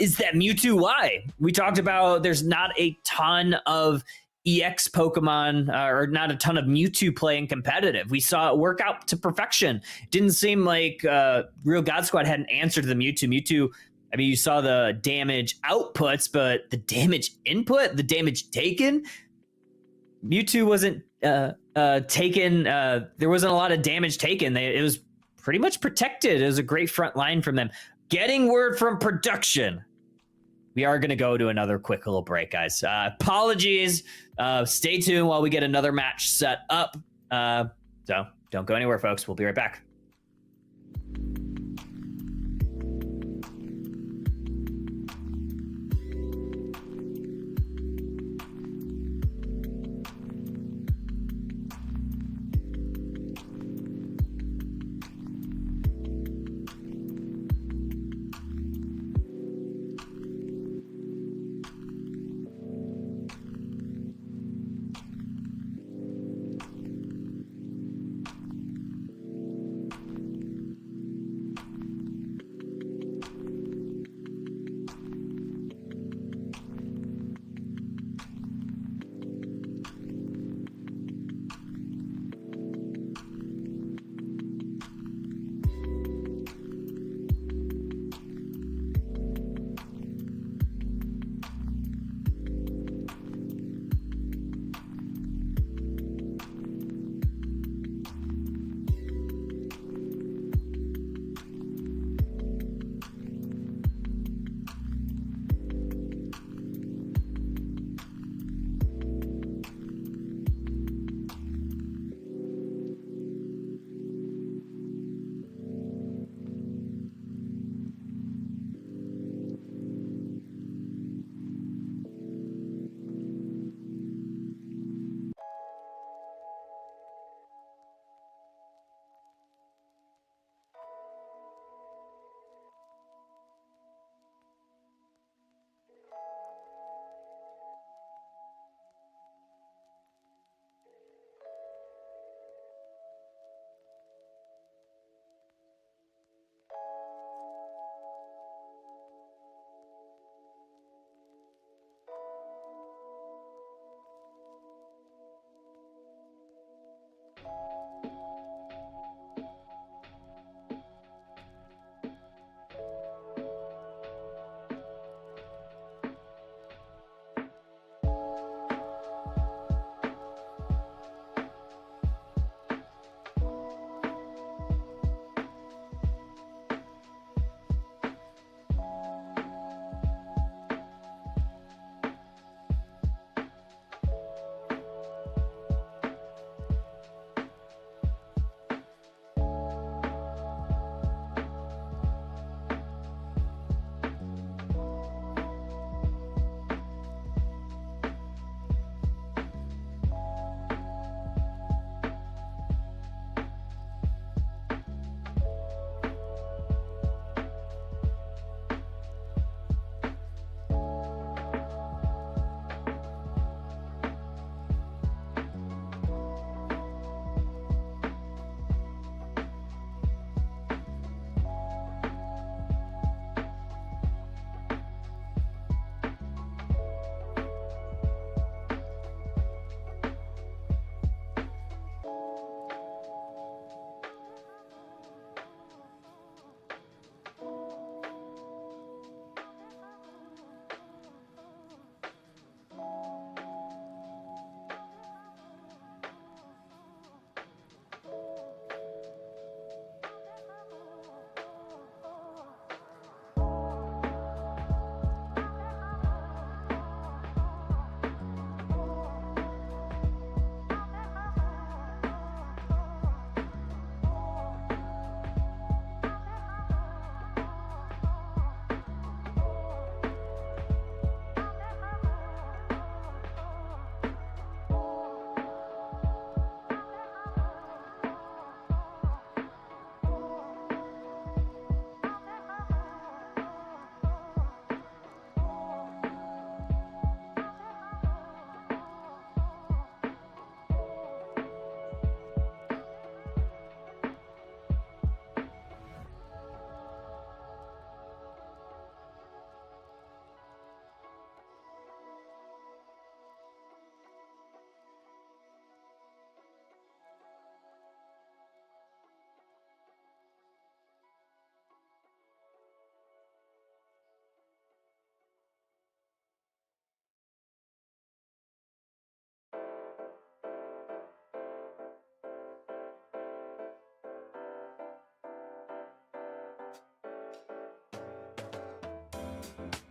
is that Mewtwo Y. We talked about there's not a ton of EX Pokemon or not a ton of Mewtwo playing competitive. We saw it work out to perfection. Didn't seem like Real God Squad had an answer to the Mewtwo. Mewtwo, I mean, you saw the damage outputs, but the damage input, the damage taken, Mewtwo wasn't taken. There wasn't a lot of damage taken. It was pretty much protected. It was a great front line from them. Getting word from production. We are going to go to another quick little break, guys. Apologies. Stay tuned while we get another match set up. So don't go anywhere, folks. We'll be right back. you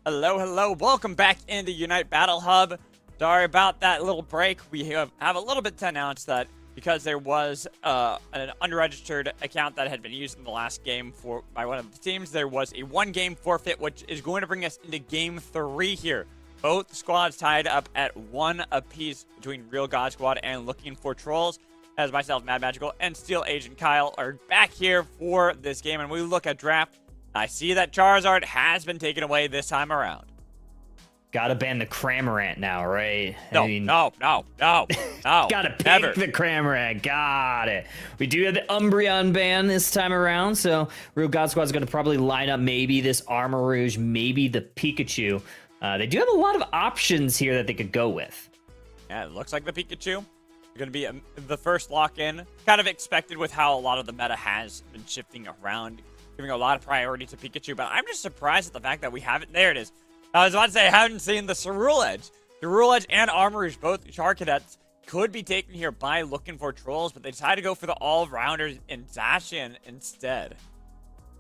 Hello, hello. Welcome back into Unite Battle Hub. Sorry about that little break. We have a little bit to announce that because there was an unregistered account that had been used in the last game by one of the teams. There was a 1-game forfeit, which is going to bring us into Game 3 here. Both squads tied up at 1 apiece between Real God Squad and Looking for Trolls. As myself, Mad Magical, and Steel Agent Kyle are back here for this game, and we look at draft. I see that Charizard has been taken away this time around. Gotta ban the Cramorant now, right? No. Gotta pick never. the Cramorant. Got it. We do have the Umbreon ban this time around, so Real God Squad's gonna probably line up maybe this Armor Rouge, maybe the Pikachu. They do have a lot of options here that they could go with. Yeah, it looks like the Pikachu. Going to be the first lock-in. Kind of expected with how a lot of the meta has been shifting around, giving a lot of priority to Pikachu, but I'm just surprised at the fact that we haven't. There it is. I was about to say I haven't seen the Cerule Edge. Cerule Edge and Armor Rouge, both Char Cadets, could be taken here by Looking for Trolls, but they decided to go for the all-rounders in Zacian instead.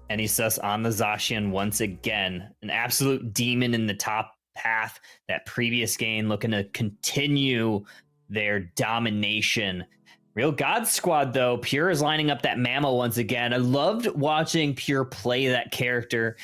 And he's thus on the Zacian once again. An absolute demon in the top path. That previous game looking to continue their domination. Real God Squad, though, Pure is lining up that Mammal once again. I loved watching Pure play that character.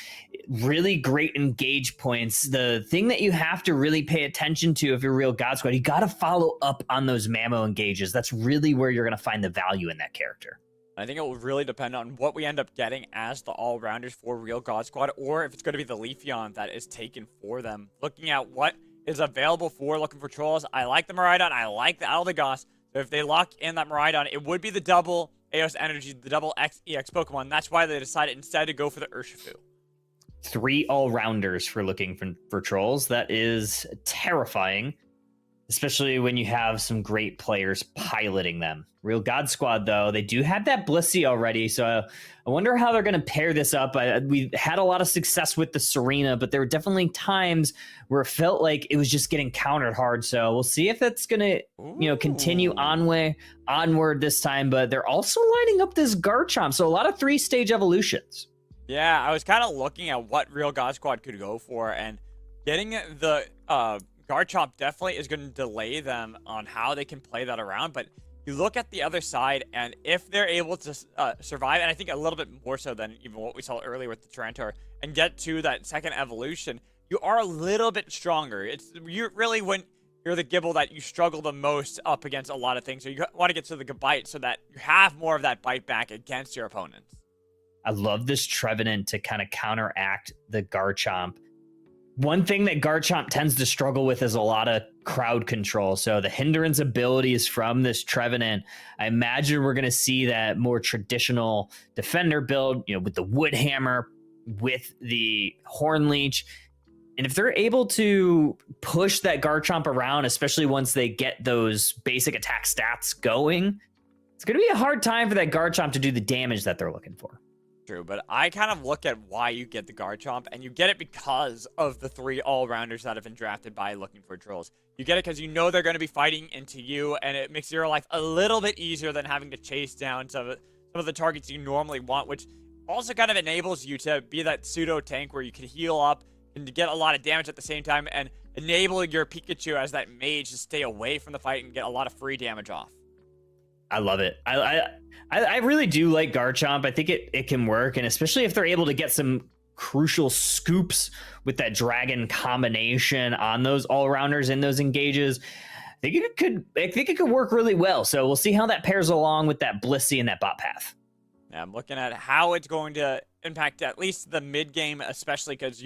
Really great engage points. The thing that you have to really pay attention to if you're Real God Squad, you got to follow up on those Mammal engages. That's really where you're going to find the value in that character. I think it will really depend on what we end up getting as the all-rounders for Real God Squad, or if it's going to be the Leafeon that is taken for them. Looking at what is available for Looking for Trolls, I like the Miraidon, I like the Aldegoss. So if they lock in that Miraidon, it would be the double Eos Energy, the double EX Pokemon. That's why they decided instead to go for the Urshifu. 3 all-rounders for Looking for Trolls. That is terrifying, especially when you have some great players piloting them. Real God Squad, though, they do have that Blissey already, so I wonder how they're going to pair this up. We had a lot of success with the Serena, but there were definitely times where it felt like it was just getting countered hard, so we'll see if that's going to continue onward this time, but they're also lining up this Garchomp, so a lot of 3-stage evolutions. Yeah, I was kind of looking at what Real God Squad could go for, and getting the Garchomp definitely is going to delay them on how they can play that around, but you look at the other side, and if they're able to survive, and I think a little bit more so than even what we saw earlier with the Tarantor, and get to that second evolution, you are a little bit stronger. You really, when you're the Gibble, that you struggle the most up against a lot of things, so you want to get to the bite so that you have more of that bite back against your opponents. I love this Trevenant to kind of counteract the Garchomp. One thing that Garchomp tends to struggle with is a lot of crowd control. So the hindrance abilities from this Trevenant, I imagine we're going to see that more traditional defender build, with the Wood Hammer, with the Horn Leech. And if they're able to push that Garchomp around, especially once they get those basic attack stats going, it's going to be a hard time for that Garchomp to do the damage that they're looking for. True, but I kind of look at why you get the Garchomp, and you get it because of the 3 all-rounders that have been drafted by Looking for Trolls. You get it because you know they're going to be fighting into you, and it makes your life a little bit easier than having to chase down some of the targets you normally want, which also kind of enables you to be that pseudo-tank where you can heal up and get a lot of damage at the same time, and enable your Pikachu as that mage to stay away from the fight and get a lot of free damage off. I love it. I really do like Garchomp. I think it can work, and especially if they're able to get some crucial scoops with that dragon combination on those all-rounders in those engages, I think it could work really well. So we'll see how that pairs along with that Blissey and that bot path. Yeah, I'm looking at how it's going to impact at least the mid game, especially because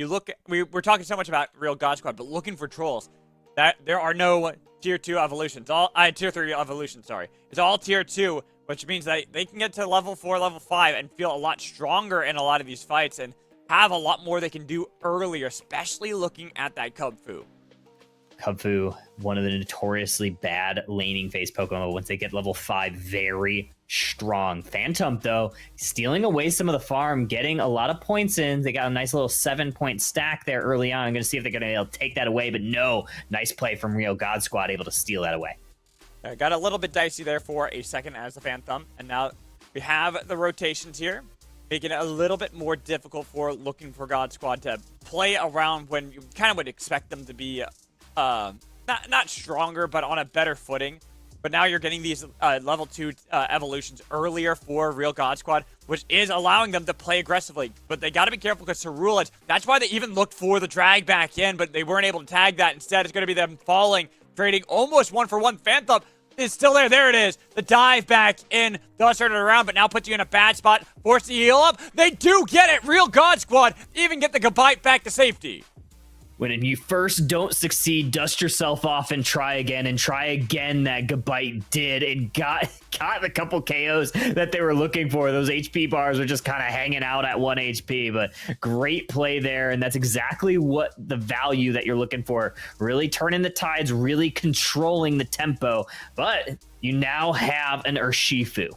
we're talking so much about Real God Squad, but Looking for Trolls, that there are no tier 2 evolutions, tier 3 evolutions, sorry. It's all tier 2, which means that they can get to level 4, level 5, and feel a lot stronger in a lot of these fights, and have a lot more they can do earlier, especially looking at that Kubfu. Kubfu, one of the notoriously bad laning phase Pokemon, once they get level 5, very strong. Phantom, though, stealing away some of the farm, getting a lot of points in. They got a nice little 7-point stack there early on. I'm going to see if they're going to be able to take that away, but no. Nice play from Real God Squad, able to steal that away. Got a little bit dicey there for a second as the Phantom, and now we have the rotations here. making it a little bit more difficult for Looking for God Squad to play around when you kind of would expect them to be not stronger, but on a better footing. But now you're getting these level 2 evolutions earlier for Real God Squad, which is allowing them to play aggressively. But they got to be careful because Cerulege, that's why they even looked for the drag back in, but they weren't able to tag that. Instead, it's going to be them falling, trading almost 1-for-1. Phantom is still there. There it is. The dive back in. Does turn it around, but now puts you in a bad spot. Forced to heal up. They do get it. Real God Squad even get the Gabite back to safety. When you first don't succeed, dust yourself off and try again. That Gabite did and got a couple KOs that they were looking for. Those HP bars are just kind of hanging out at 1 HP, but great play there. And that's exactly what the value that you're looking for. Really turning the tides, really controlling the tempo. But you now have an Urshifu.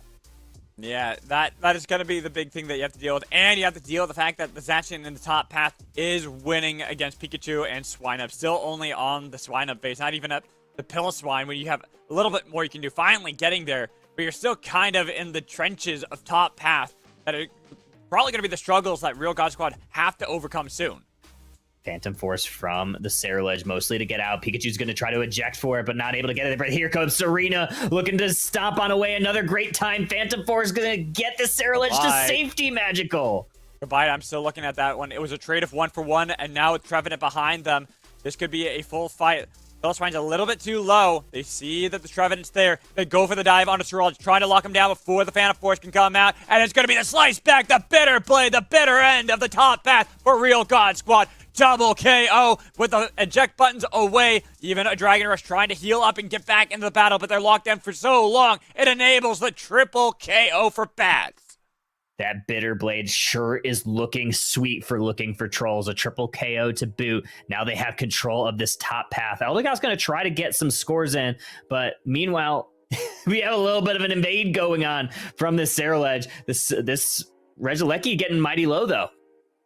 Yeah, that is going to be the big thing that you have to deal with. And you have to deal with the fact that the Zacian in the top path is winning against Pikachu and Swinub. Still only on the Swinub base, not even at the Piloswine, when you have a little bit more you can do. Finally getting there, but you're still kind of in the trenches of top path that are probably going to be the struggles that Real God Squad have to overcome soon. Phantom Force from the Cerulege, mostly to get out. Pikachu's going to try to eject for it, but not able to get it. But here comes Serena, looking to stomp on away. Another great time. Phantom Force going to get the Cerulege to safety. Magical. Goodbye. I'm still looking at that one. It was a trade of 1-for-1, and now with Trevenant behind them, this could be a full fight. Piloswine's a little bit too low. They see that the Trevenant's there. They go for the dive onto Cerulege, trying to lock him down before the Phantom Force can come out. And it's going to be the slice back, the bitter blade, the bitter end of the top path for Real God Squad. Double KO with the eject buttons away. Even a Dragon Rush trying to heal up and get back into the battle, but they're locked in for so long. It enables the triple KO for Bats. That bitter blade sure is looking sweet for Looking for Trolls. A triple KO to boot. Now they have control of this top path. Eldegoss going to try to get some scores in, but meanwhile, we have a little bit of an invade going on from this Cerulege. This Regieleki getting mighty low, though.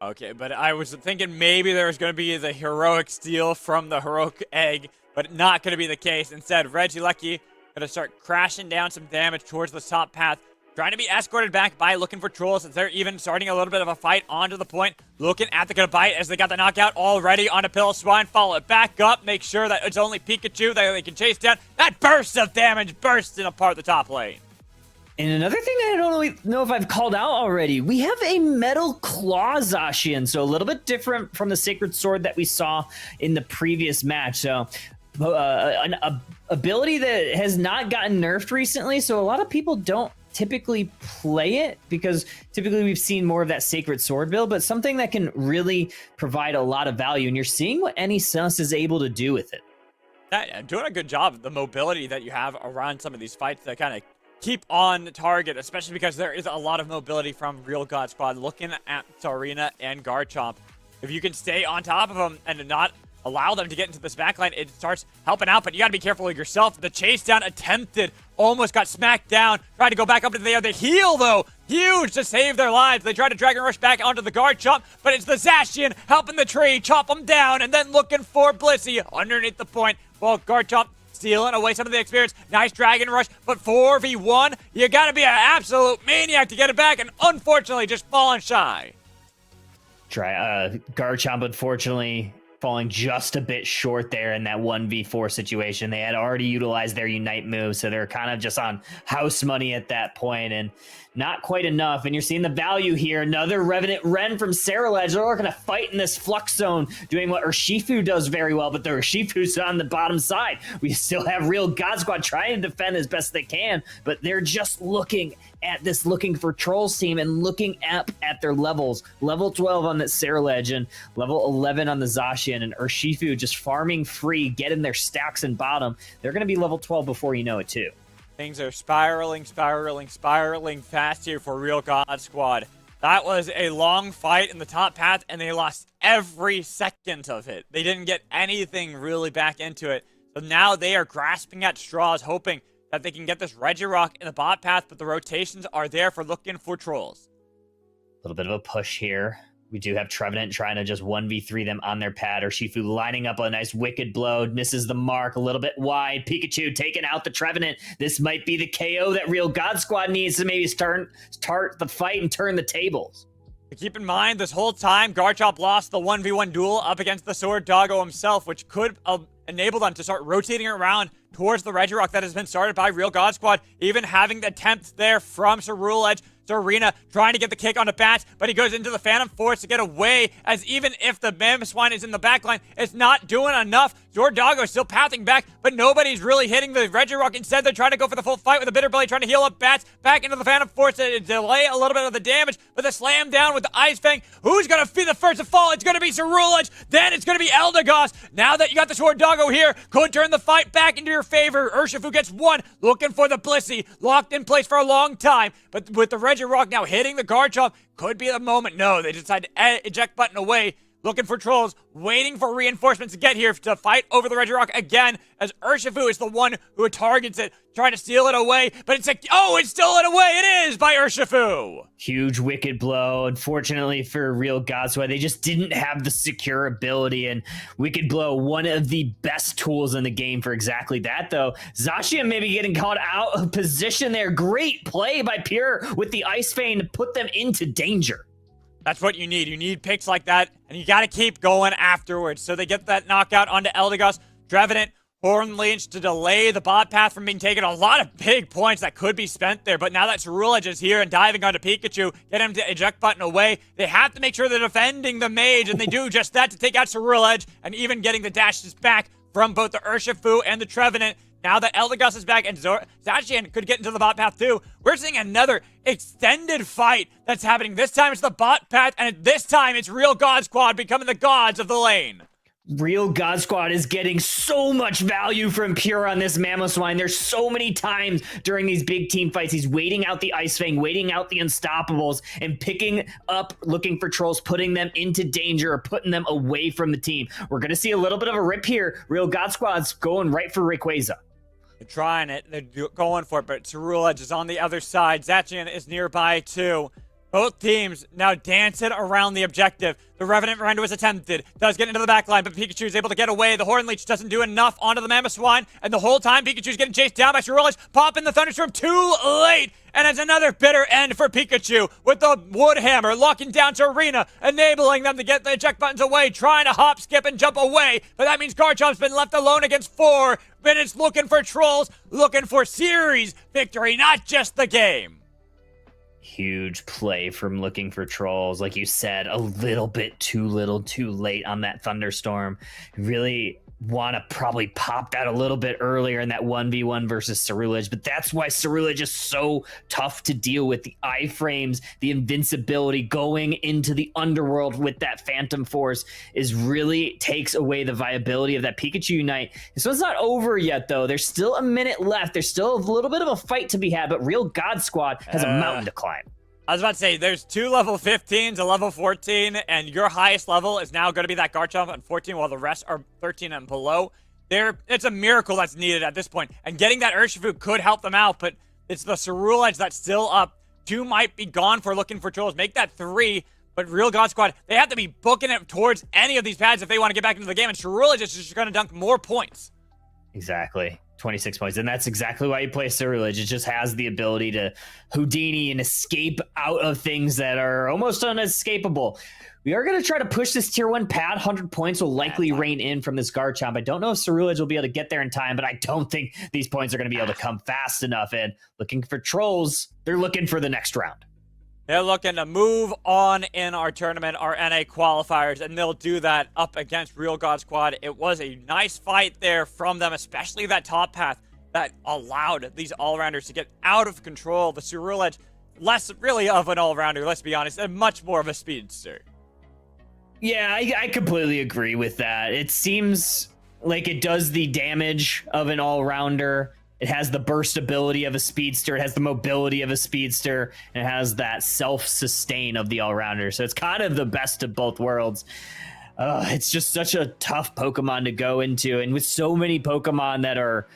Okay, but I was thinking maybe there was going to be the heroic steal from the heroic egg, but not going to be the case. Instead, Regieleki going to start crashing down some damage towards the top path, trying to be escorted back by Looking for Trolls, as they're even starting a little bit of a fight onto the point. Looking at the Gabite as they got the knockout already onto Piloswine. Follow it back up, make sure that it's only Pikachu that they can chase down. That burst of damage bursting apart the top lane. And another thing that I don't really know if I've called out already, we have a Metal Claw Zacian, so a little bit different from the Sacred Sword that we saw in the previous match. So an ability that has not gotten nerfed recently, so a lot of people don't typically play it because typically we've seen more of that Sacred Sword build, but something that can really provide a lot of value, and you're seeing what NESUS is able to do with it. Doing a good job. The mobility that you have around some of these fights that kind of keep on target, especially because there is a lot of mobility from Real God Squad. Looking at Tsarina and Garchomp, if you can stay on top of them and not allow them to get into this backline, it starts helping out, but you got to be careful of yourself. The chase down attempted, almost got smacked down, tried to go back up into the air. The heal, though, huge to save their lives. They try to Dragon Rush back onto the Garchomp, but it's the Zacian helping the tree, chop them down, and then looking for Blissey underneath the point. Well, Garchomp stealing away some of the experience. Nice Dragon Rush, but 4v1, you gotta be an absolute maniac to get it back, and unfortunately just falling shy. Garchomp, unfortunately, falling just a bit short there in that 1v4 situation. They had already utilized their Unite move, so they're kind of just on house money at that point, and not quite enough. And you're seeing the value here. Another Revenant Ren from Cerulege. They're going to fight in this flux zone, doing what Urshifu does very well, but the Urshifu's on the bottom side. We still have Real God Squad trying to defend as best they can, but they're just looking at this Looking for Trolls team and looking at their levels. Level 12 on the Cerulege and level 11 on the Zacian, and Urshifu just farming free, getting their stacks in bottom. They're going to be level 12 before you know it, too. Things are spiraling fast here for Real God Squad. That was a long fight in the top path, and they lost every second of it. They didn't get anything really back into it. So now they are grasping at straws, hoping that they can get this Regirock in the bot path, but the rotations are there for Looking for Trolls. A little bit of a push here. We do have Trevenant trying to just 1v3 them on their pad. Urshifu lining up a nice wicked blow. Misses the mark a little bit wide. Pikachu taking out the Trevenant. This might be the KO that Real God Squad needs to maybe start the fight and turn the tables. Keep in mind, this whole time, Garchomp lost the 1v1 duel up against the Sword Doggo himself, which could enable them to start rotating around towards the Regirock that has been started by Real God Squad, even having the attempt there from Ceruledge. Arena trying to get the kick on the bats, but he goes into the Phantom Force to get away, as even if the Mamoswine is in the backline, it's not doing enough. Zordago is still pathing back, but nobody's really hitting the Regirock. Instead, they're trying to go for the full fight with the Bitter Belly, trying to heal up bats back into the Phantom Force to delay a little bit of the damage, but the slam down with the Ice Fang. Who's going to be the first to fall? It's going to be Ceruledge, then it's going to be Eldegoss. Now that you got the Zordago here, could turn the fight back into your favor. Urshifu gets one, looking for the Blissey, locked in place for a long time, but with the Regirock now hitting the Garchomp, could be the moment. No, they decide to eject button away, looking for trolls, waiting for reinforcements to get here to fight over the Regirock again, as Urshifu is the one who targets it, trying to steal it away, but it's like, oh, it's stolen away. It is by Urshifu. Huge wicked blow. Unfortunately for Real God Squad, they just didn't have the secure ability, and wicked blow, one of the best tools in the game for exactly that, though. Zacian maybe getting caught out of position there. Great play by Pure with the Ice Fang to put them into danger. That's what you need. You need picks like that, and you got to keep going afterwards. So they get that knockout onto Eldegoss. Trevenant, Hornleech to delay the bot path from being taken. A lot of big points that could be spent there, but now that Ceruledge is here and diving onto Pikachu, get him to eject button away, they have to make sure they're defending the mage, and they do just that to take out Ceruledge, and even getting the dashes back from both the Urshifu and the Trevenant. Now that Eldegoss is back and Zacian could get into the bot path too, we're seeing another extended fight that's happening. This time it's the bot path, and this time it's Real God Squad becoming the gods of the lane. Real God Squad is getting so much value from Pure on this Mamoswine. There's so many times during these big team fights, he's waiting out the Ice Fang, waiting out the Unstoppables, and picking up, looking for trolls, putting them into danger or putting them away from the team. We're going to see a little bit of a rip here. Real God Squad's going right for Rayquaza. They're trying it. They're going for it, but Ceruledge is on the other side. Zacian is nearby, too. Both teams now dancing around the objective. The Revenant Render was attempted. Does get into the back line, but Pikachu is able to get away. The Hornleech doesn't do enough onto the Mamoswine, and the whole time Pikachu's getting chased down by Ceruledge. Popping the Thunderstorm too late, and it's another bitter end for Pikachu with the Wood Hammer locking down Serena, enabling them to get the eject buttons away, trying to hop, skip, and jump away. But that means Garchomp's been left alone against 4 minutes, looking for trolls, looking for series victory, not just the game. Huge play from looking for trolls. Like you said, a little bit too little, too late on that Thunderstorm. Really want to probably pop that a little bit earlier in that 1v1 versus Ceruledge, but that's why Ceruledge is so tough to deal with. The iframes, the invincibility, going into the underworld with that Phantom Force is really takes away the viability of that Pikachu Unite. This one's not over yet, though. There's still a minute left. There's still a little bit of a fight to be had, but Real God Squad has a mountain to climb. I was about to say, there's 2 level 15s, a level 14, and your highest level is now going to be that Garchomp at 14, while the rest are 13 and below. It's a miracle that's needed at this point, and getting that Urshifu could help them out, but it's the Ceruledge that's still up. 2 might be gone for looking for trolls. Make that 3, but Real God Squad, they have to be booking it towards any of these pads if they want to get back into the game, and Ceruledge is just going to dunk more points. Exactly. 26 points, and that's exactly why you play Ceruledge. It just has the ability to Houdini and escape out of things that are almost unescapable. We are going to try to push this tier 1 pad. 100 points will likely rain in from this Garchomp. I don't know if Ceruledge will be able to get there in time, but I don't think these points are going to be able to come fast enough. And looking for trolls, they're looking for the next round. They're looking to move on in our tournament, our NA qualifiers, and they'll do that up against Real God Squad. It was a nice fight there from them, especially that top path that allowed these all-rounders to get out of control. The Ceruledge, less really of an all-rounder, let's be honest, and much more of a speedster. Yeah, I completely agree with that. It seems like it does the damage of an all-rounder. It has the burst ability of a speedster. It has the mobility of a speedster. And it has that self-sustain of the all-rounder. So it's kind of the best of both worlds. It's just such a tough Pokemon to go into. And with so many Pokemon that are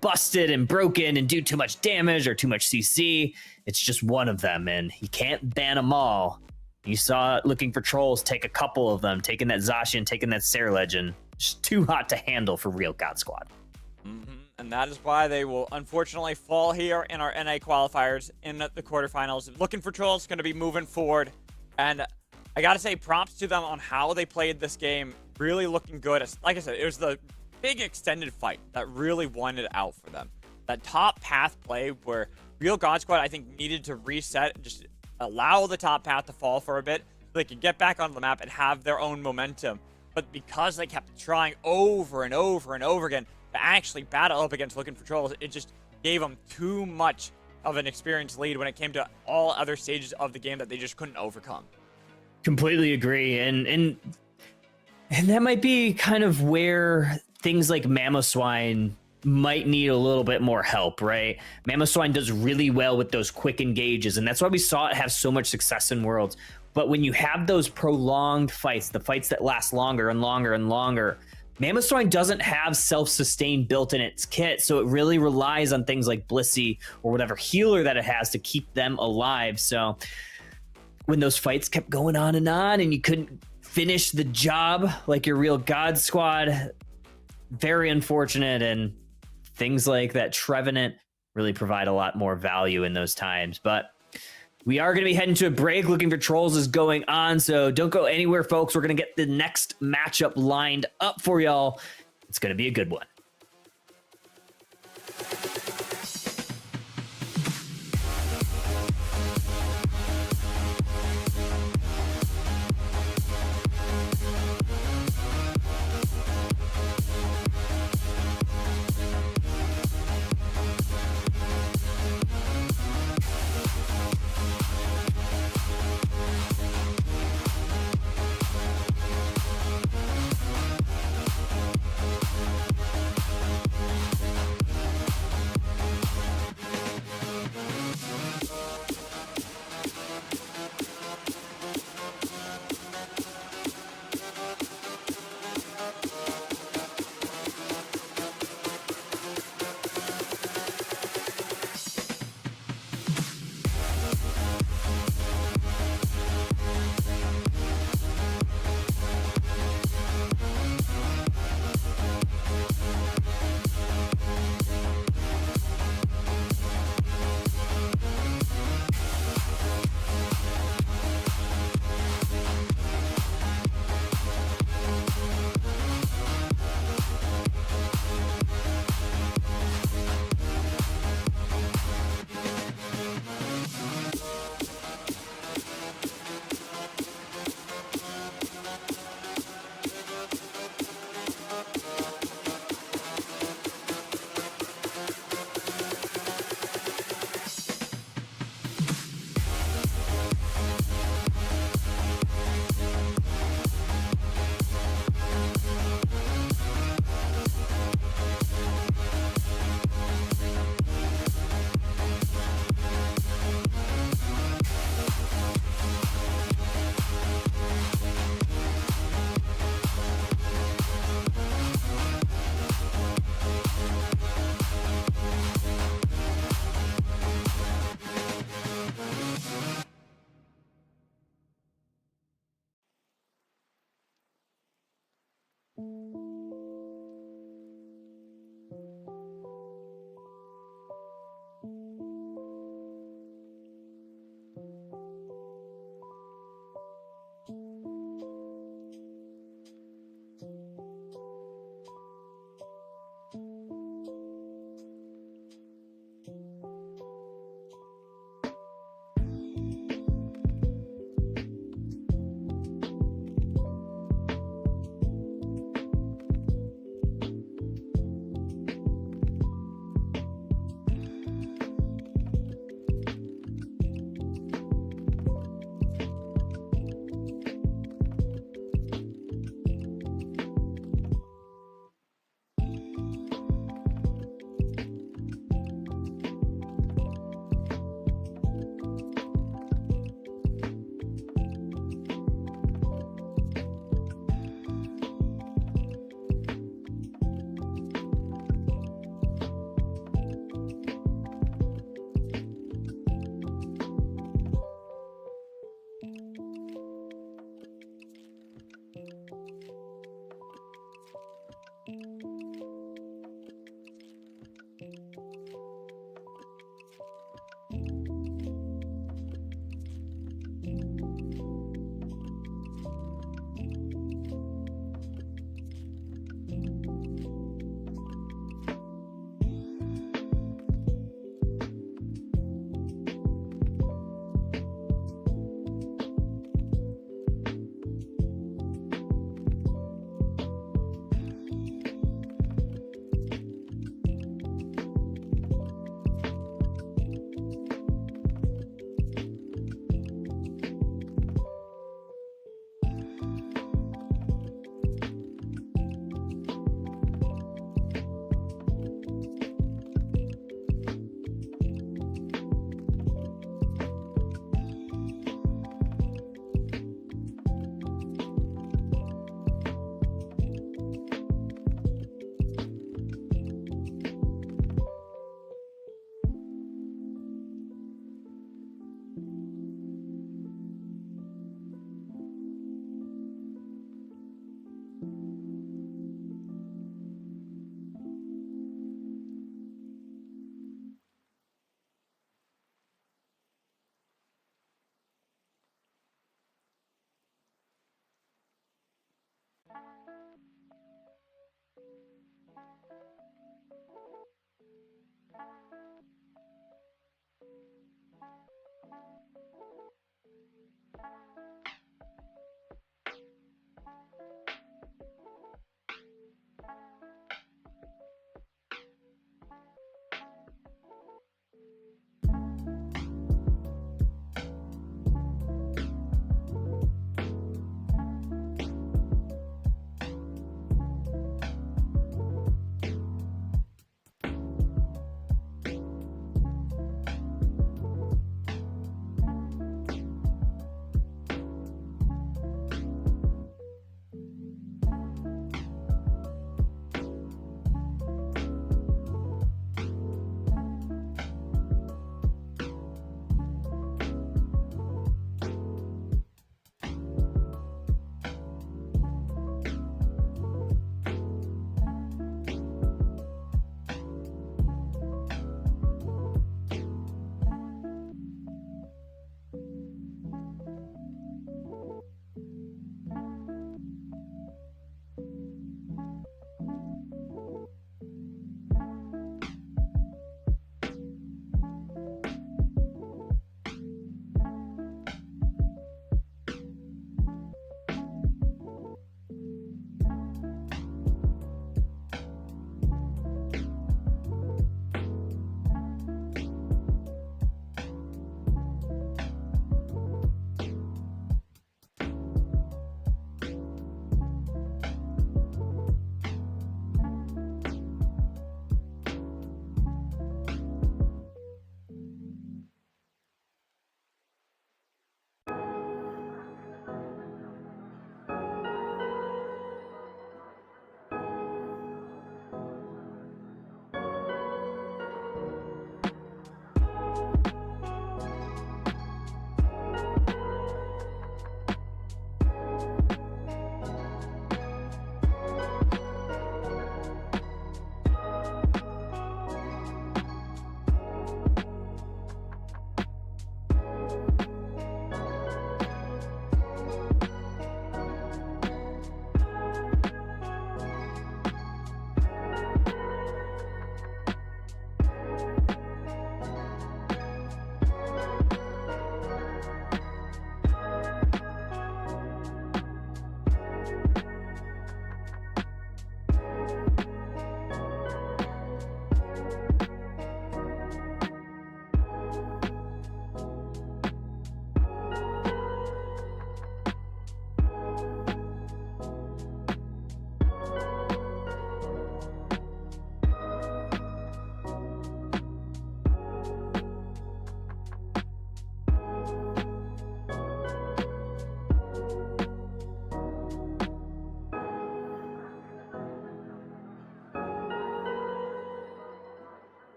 busted and broken and do too much damage or too much CC, it's just one of them. And you can't ban them all. You saw Looking for Trolls take a couple of them, taking that Zacian, taking that Sarah Legend. Just too hot to handle for real God Squad. And that is why they will unfortunately fall here in our NA qualifiers in the quarterfinals. Looking for Trolls going to be moving forward. And I got to say props to them on how they played this game. Really looking good. Like I said, it was the big extended fight that really won it out for them. That top path play where real God Squad, I think, needed to reset and just allow the top path to fall for a bit so they could get back onto the map and have their own momentum. But because they kept trying over and over and over again to actually battle up against Looking for Trolls, it just gave them too much of an experience lead when it came to all other stages of the game that they just couldn't overcome. Completely agree. And that might be kind of where things like Mamoswine might need a little bit more help, right? Mamoswine does really well with those quick engages, and that's why we saw it have so much success in Worlds. But when you have those prolonged fights, the fights that last longer and longer and longer, Mamoswine doesn't have self-sustain built in its kit, so it really relies on things like Blissey or whatever healer that it has to keep them alive. So when those fights kept going on and you couldn't finish the job like your real God Squad, very unfortunate. And things like that Trevenant really provide a lot more value in those times. But we are going to be heading to a break. Looking for Trolls is going on, so don't go anywhere, folks. We're going to get the next matchup lined up for y'all. It's going to be a good one.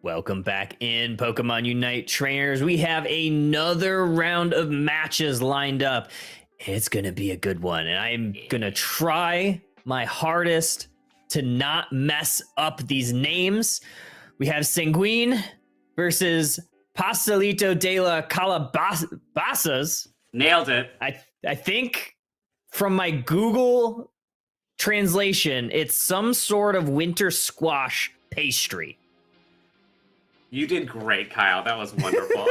Welcome back in Pokemon Unite trainers. We have another round of matches lined up. It's going to be a good one, and I'm going to try my hardest to not mess up these names. We have Sanguine versus Pastelito de la Calabasas. Nailed it. I think from my Google translation, it's some sort of winter squash pastry. You did great, Kyle. That was wonderful.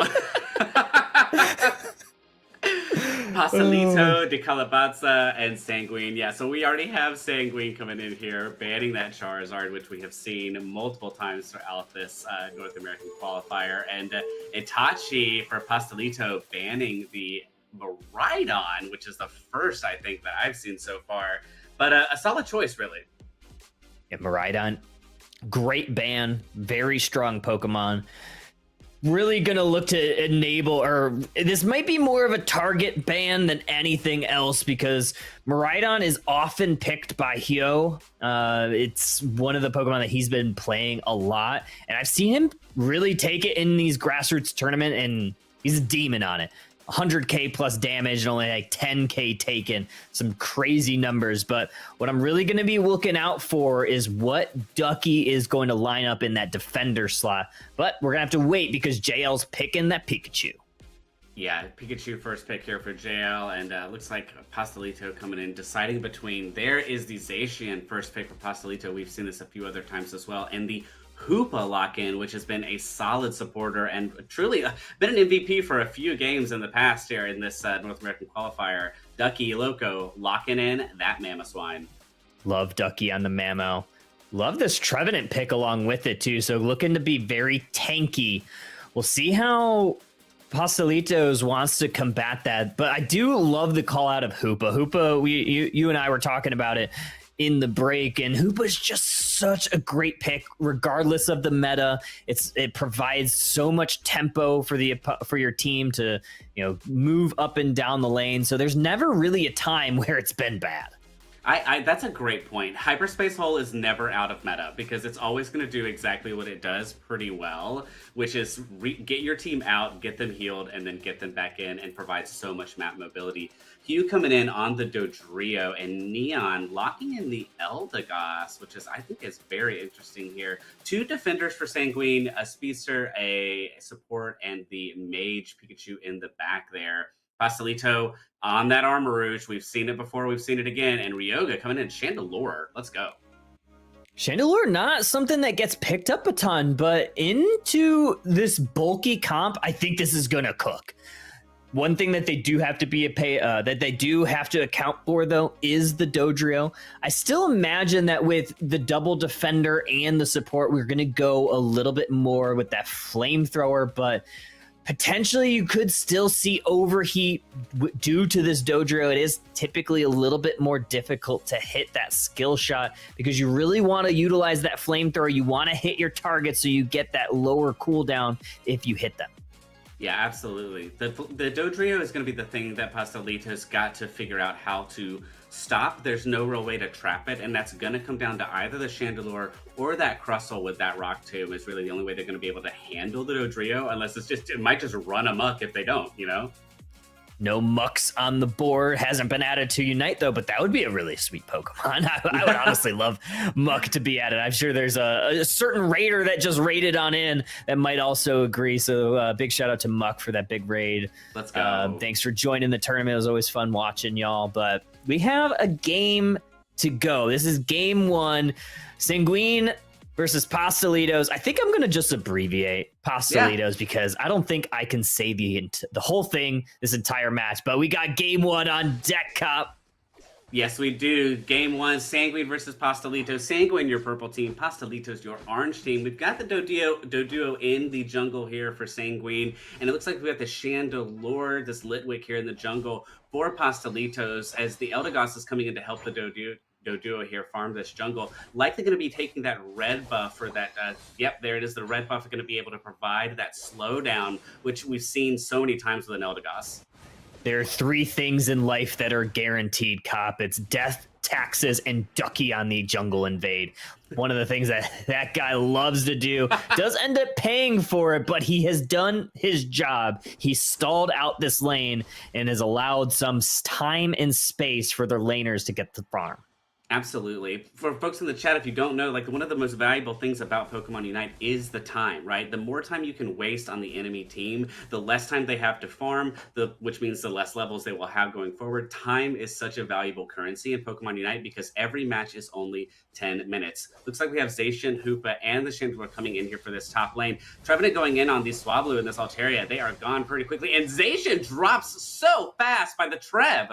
Pastelito, de Calabaza, and Sanguine. Yeah, so we already have Sanguine coming in here, banning that Charizard, which we have seen multiple times throughout this North American qualifier. And Itachi for Pastelito banning the Miraidon, which is the first, I think, that I've seen so far. But a solid choice, really. Yeah, Miraidon, great ban, very strong Pokemon. really going to look to enable, or this might be more of a target ban than anything else, because Miraidon is often picked by Hyo. It's one of the Pokemon that he's been playing a lot, and I've seen him really take it in these grassroots tournament, and he's a demon on it. 100k plus damage and only like 10k taken, some crazy numbers. But what I'm really going to be looking out for is what Ducky is going to line up in that defender slot. But we're gonna have to wait because JL's picking that Pikachu. Yeah, Pikachu first pick here for JL, and looks like Pastelito coming in, deciding between. There is the Zacian first pick for Pastelito. We've seen this a few other times as well, and the Hoopa lock-in, which has been a solid supporter and truly been an MVP for a few games in the past here in this North American qualifier. Ducky Loco locking in that Mamoswine. Love Ducky on the Mamo. Love this Trevenant pick along with it too, so looking to be very tanky. We'll see how Pastelitos wants to combat that, but I do love the call out of Hoopa. Hoopa, you and I were talking about it in the break, and Hoopa's just such a great pick regardless of the meta. It provides so much tempo for your team to, you know, move up and down the lane, so there's never really a time where it's been bad. That's a great point. Hyperspace Hole is never out of meta because it's always going to do exactly what it does pretty well, which is get your team out, get them healed, and then get them back in, and provide so much map mobility. Hugh coming in on the Dodrio, and Neon locking in the Eldegoss, which I think is very interesting here. Two defenders for Sanguine, a speedster, a support, and the Mage Pikachu in the back there. Pastelito on that Armarouge. We've seen it before, we've seen it again. And Ryoga coming in, Chandelure. Let's go. Chandelure, not something that gets picked up a ton, but into this bulky comp, I think this is going to cook. One thing that they do have to that they do have to account for, though, is the Dodrio. I still imagine that with the double defender and the support, we're going to go a little bit more with that flamethrower, but potentially you could still see overheat due to this Dodrio. It is typically a little bit more difficult to hit that skill shot because you really want to utilize that flamethrower. You want to hit your target so you get that lower cooldown if you hit them. Yeah, absolutely. The Dodrio is going to be the thing that Pastelito's got to figure out how to stop. There's no real way to trap it, and that's going to come down to either the Chandelure or that Crustle with that Rock Tomb is really the only way they're going to be able to handle the Dodrio, unless it might just run amok if they don't, you know? No Mucks on the board. Hasn't been added to Unite, though, but that would be a really sweet Pokemon. I would honestly love Muck to be added. I'm sure there's a certain raider that just raided on in that might also agree. So big shout out to Muck for that big raid. Let's go. Thanks for joining the tournament. It was always fun watching y'all. But we have a game to go. This is game one. Sanguine versus Pastelitos. I think I'm going to just abbreviate Pastelitos because I don't think I can say the whole thing this entire match. But we got game one on deck, Cop. Yes, we do. Game one, Sanguine versus Pastelito. Sanguine, your purple team. Pastelitos, your orange team. We've got the Doduo in the jungle here for Sanguine. And it looks like we got the Chandelure, this Litwick here in the jungle for Pastelitos as the Eldegoss is coming in to help the Doduo here farm this jungle. Likely going to be taking that red buff for that. Yep, there it is. The red buff is going to be able to provide that slowdown, which we've seen so many times with an Eldegoss. There are three things in life that are guaranteed, Cop. It's death, taxes, and Ducky on the jungle invade. One of the things that guy loves to do, does end up paying for it, but he has done his job. He stalled out this lane and has allowed some time and space for their laners to get the farm. Absolutely. For folks in the chat, if you don't know, like one of the most valuable things about Pokemon Unite is the time, right? The more time you can waste on the enemy team, the less time they have to farm, which means the less levels they will have going forward. Time is such a valuable currency in Pokemon Unite because every match is only 10 minutes. Looks like we have Zacian, Hoopa, and the Chandelure coming in here for this top lane. Trevenant going in on the Swablu and this Altaria. They are gone pretty quickly, and Zacian drops so fast by the Trev.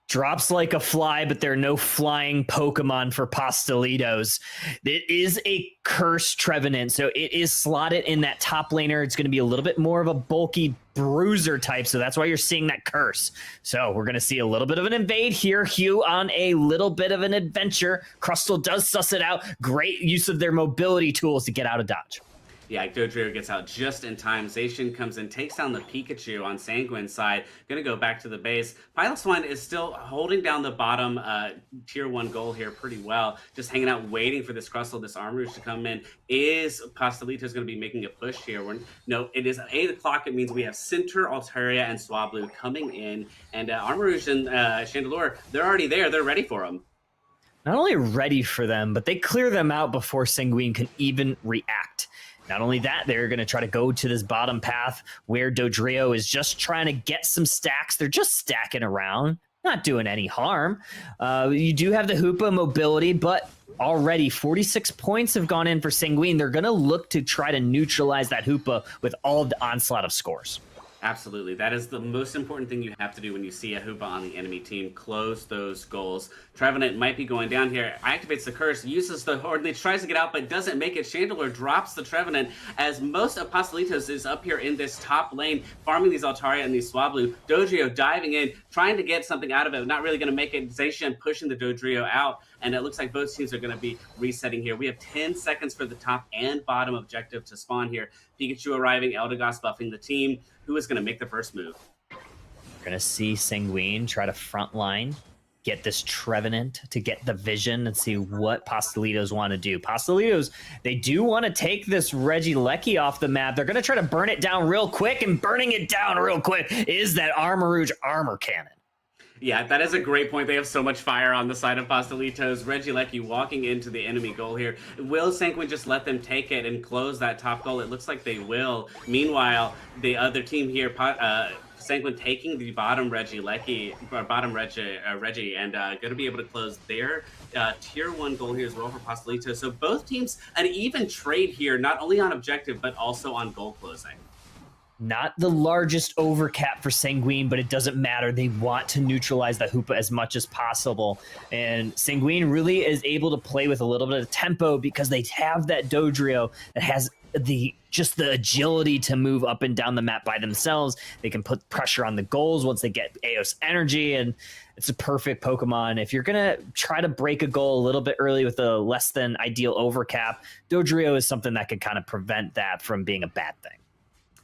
Drops like a fly, but there are no flying Pokemon for Pastelitos. It is a cursed Trevenant, so it is slotted in that top laner. It's going to be a little bit more of a bulky bruiser type, so that's why you're seeing that curse. So we're going to see a little bit of an invade here. Hugh on a little bit of an adventure. Crustle does suss it out. Great use of their mobility tools to get out of dodge. Yeah, Dodrio gets out just in time. Zacian comes in, takes down the Pikachu on Sanguine's side. Gonna go back to the base. Piloswine is still holding down the bottom tier 1 goal here pretty well. Just hanging out, waiting for this Crustle, this Armarouge to come in. Is Pastelito's gonna be making a push here? No, it is 8 o'clock. It means we have Center, Altaria, and Swablu coming in. And Armarouge and Chandelure, they're already there. They're ready for them. Not only ready for them, but they clear them out before Sanguine can even react. Not only that, they're going to try to go to this bottom path where Dodrio is just trying to get some stacks. They're just stacking around, not doing any harm. You do have the Hoopa mobility, but already 46 points have gone in for Sanguine. They're going to look to try to neutralize that Hoopa with all of the onslaught of scores. Absolutely. That is the most important thing you have to do when you see a Hoopa on the enemy team. Close those goals. Trevenant might be going down here. Activates the curse, uses the Horde Leech, tries to get out, but doesn't make it. Chandelure drops the Trevenant as most of Pastelitos is up here in this top lane, farming these Altaria and these Swablu. Dodrio diving in, trying to get something out of it, not really going to make it. Zacian pushing the Dodrio out, and it looks like both teams are going to be resetting here. We have 10 seconds for the top and bottom objective to spawn here. Pikachu arriving, Eldegoss buffing the team. Who is going to make the first move? We're going to see Sanguine try to frontline, get this Trevenant to get the vision and see what Pastelitos want to do. Pastelitos, they do want to take this Regieleki off the map. They're going to try to burn it down real quick, and burning it down real quick is that Armarouge armor cannon. Yeah, that is a great point. They have so much fire on the side of Pastelitos. Regieleki walking into the enemy goal here. Will Sanguine just let them take it and close that top goal? It looks like they will. Meanwhile, the other team here, Sanguine taking the bottom Regieleki, or bottom Reggie, and going to be able to close their tier 1 goal here as well for Pastelitos. So both teams, an even trade here, not only on objective, but also on goal closing. Not the largest overcap for Sanguine, but it doesn't matter. They want to neutralize the Hoopa as much as possible. And Sanguine really is able to play with a little bit of tempo because they have that Dodrio that has the agility to move up and down the map by themselves. They can put pressure on the goals once they get Eos energy, and it's a perfect Pokemon. If you're going to try to break a goal a little bit early with a less than ideal overcap, Dodrio is something that could kind of prevent that from being a bad thing.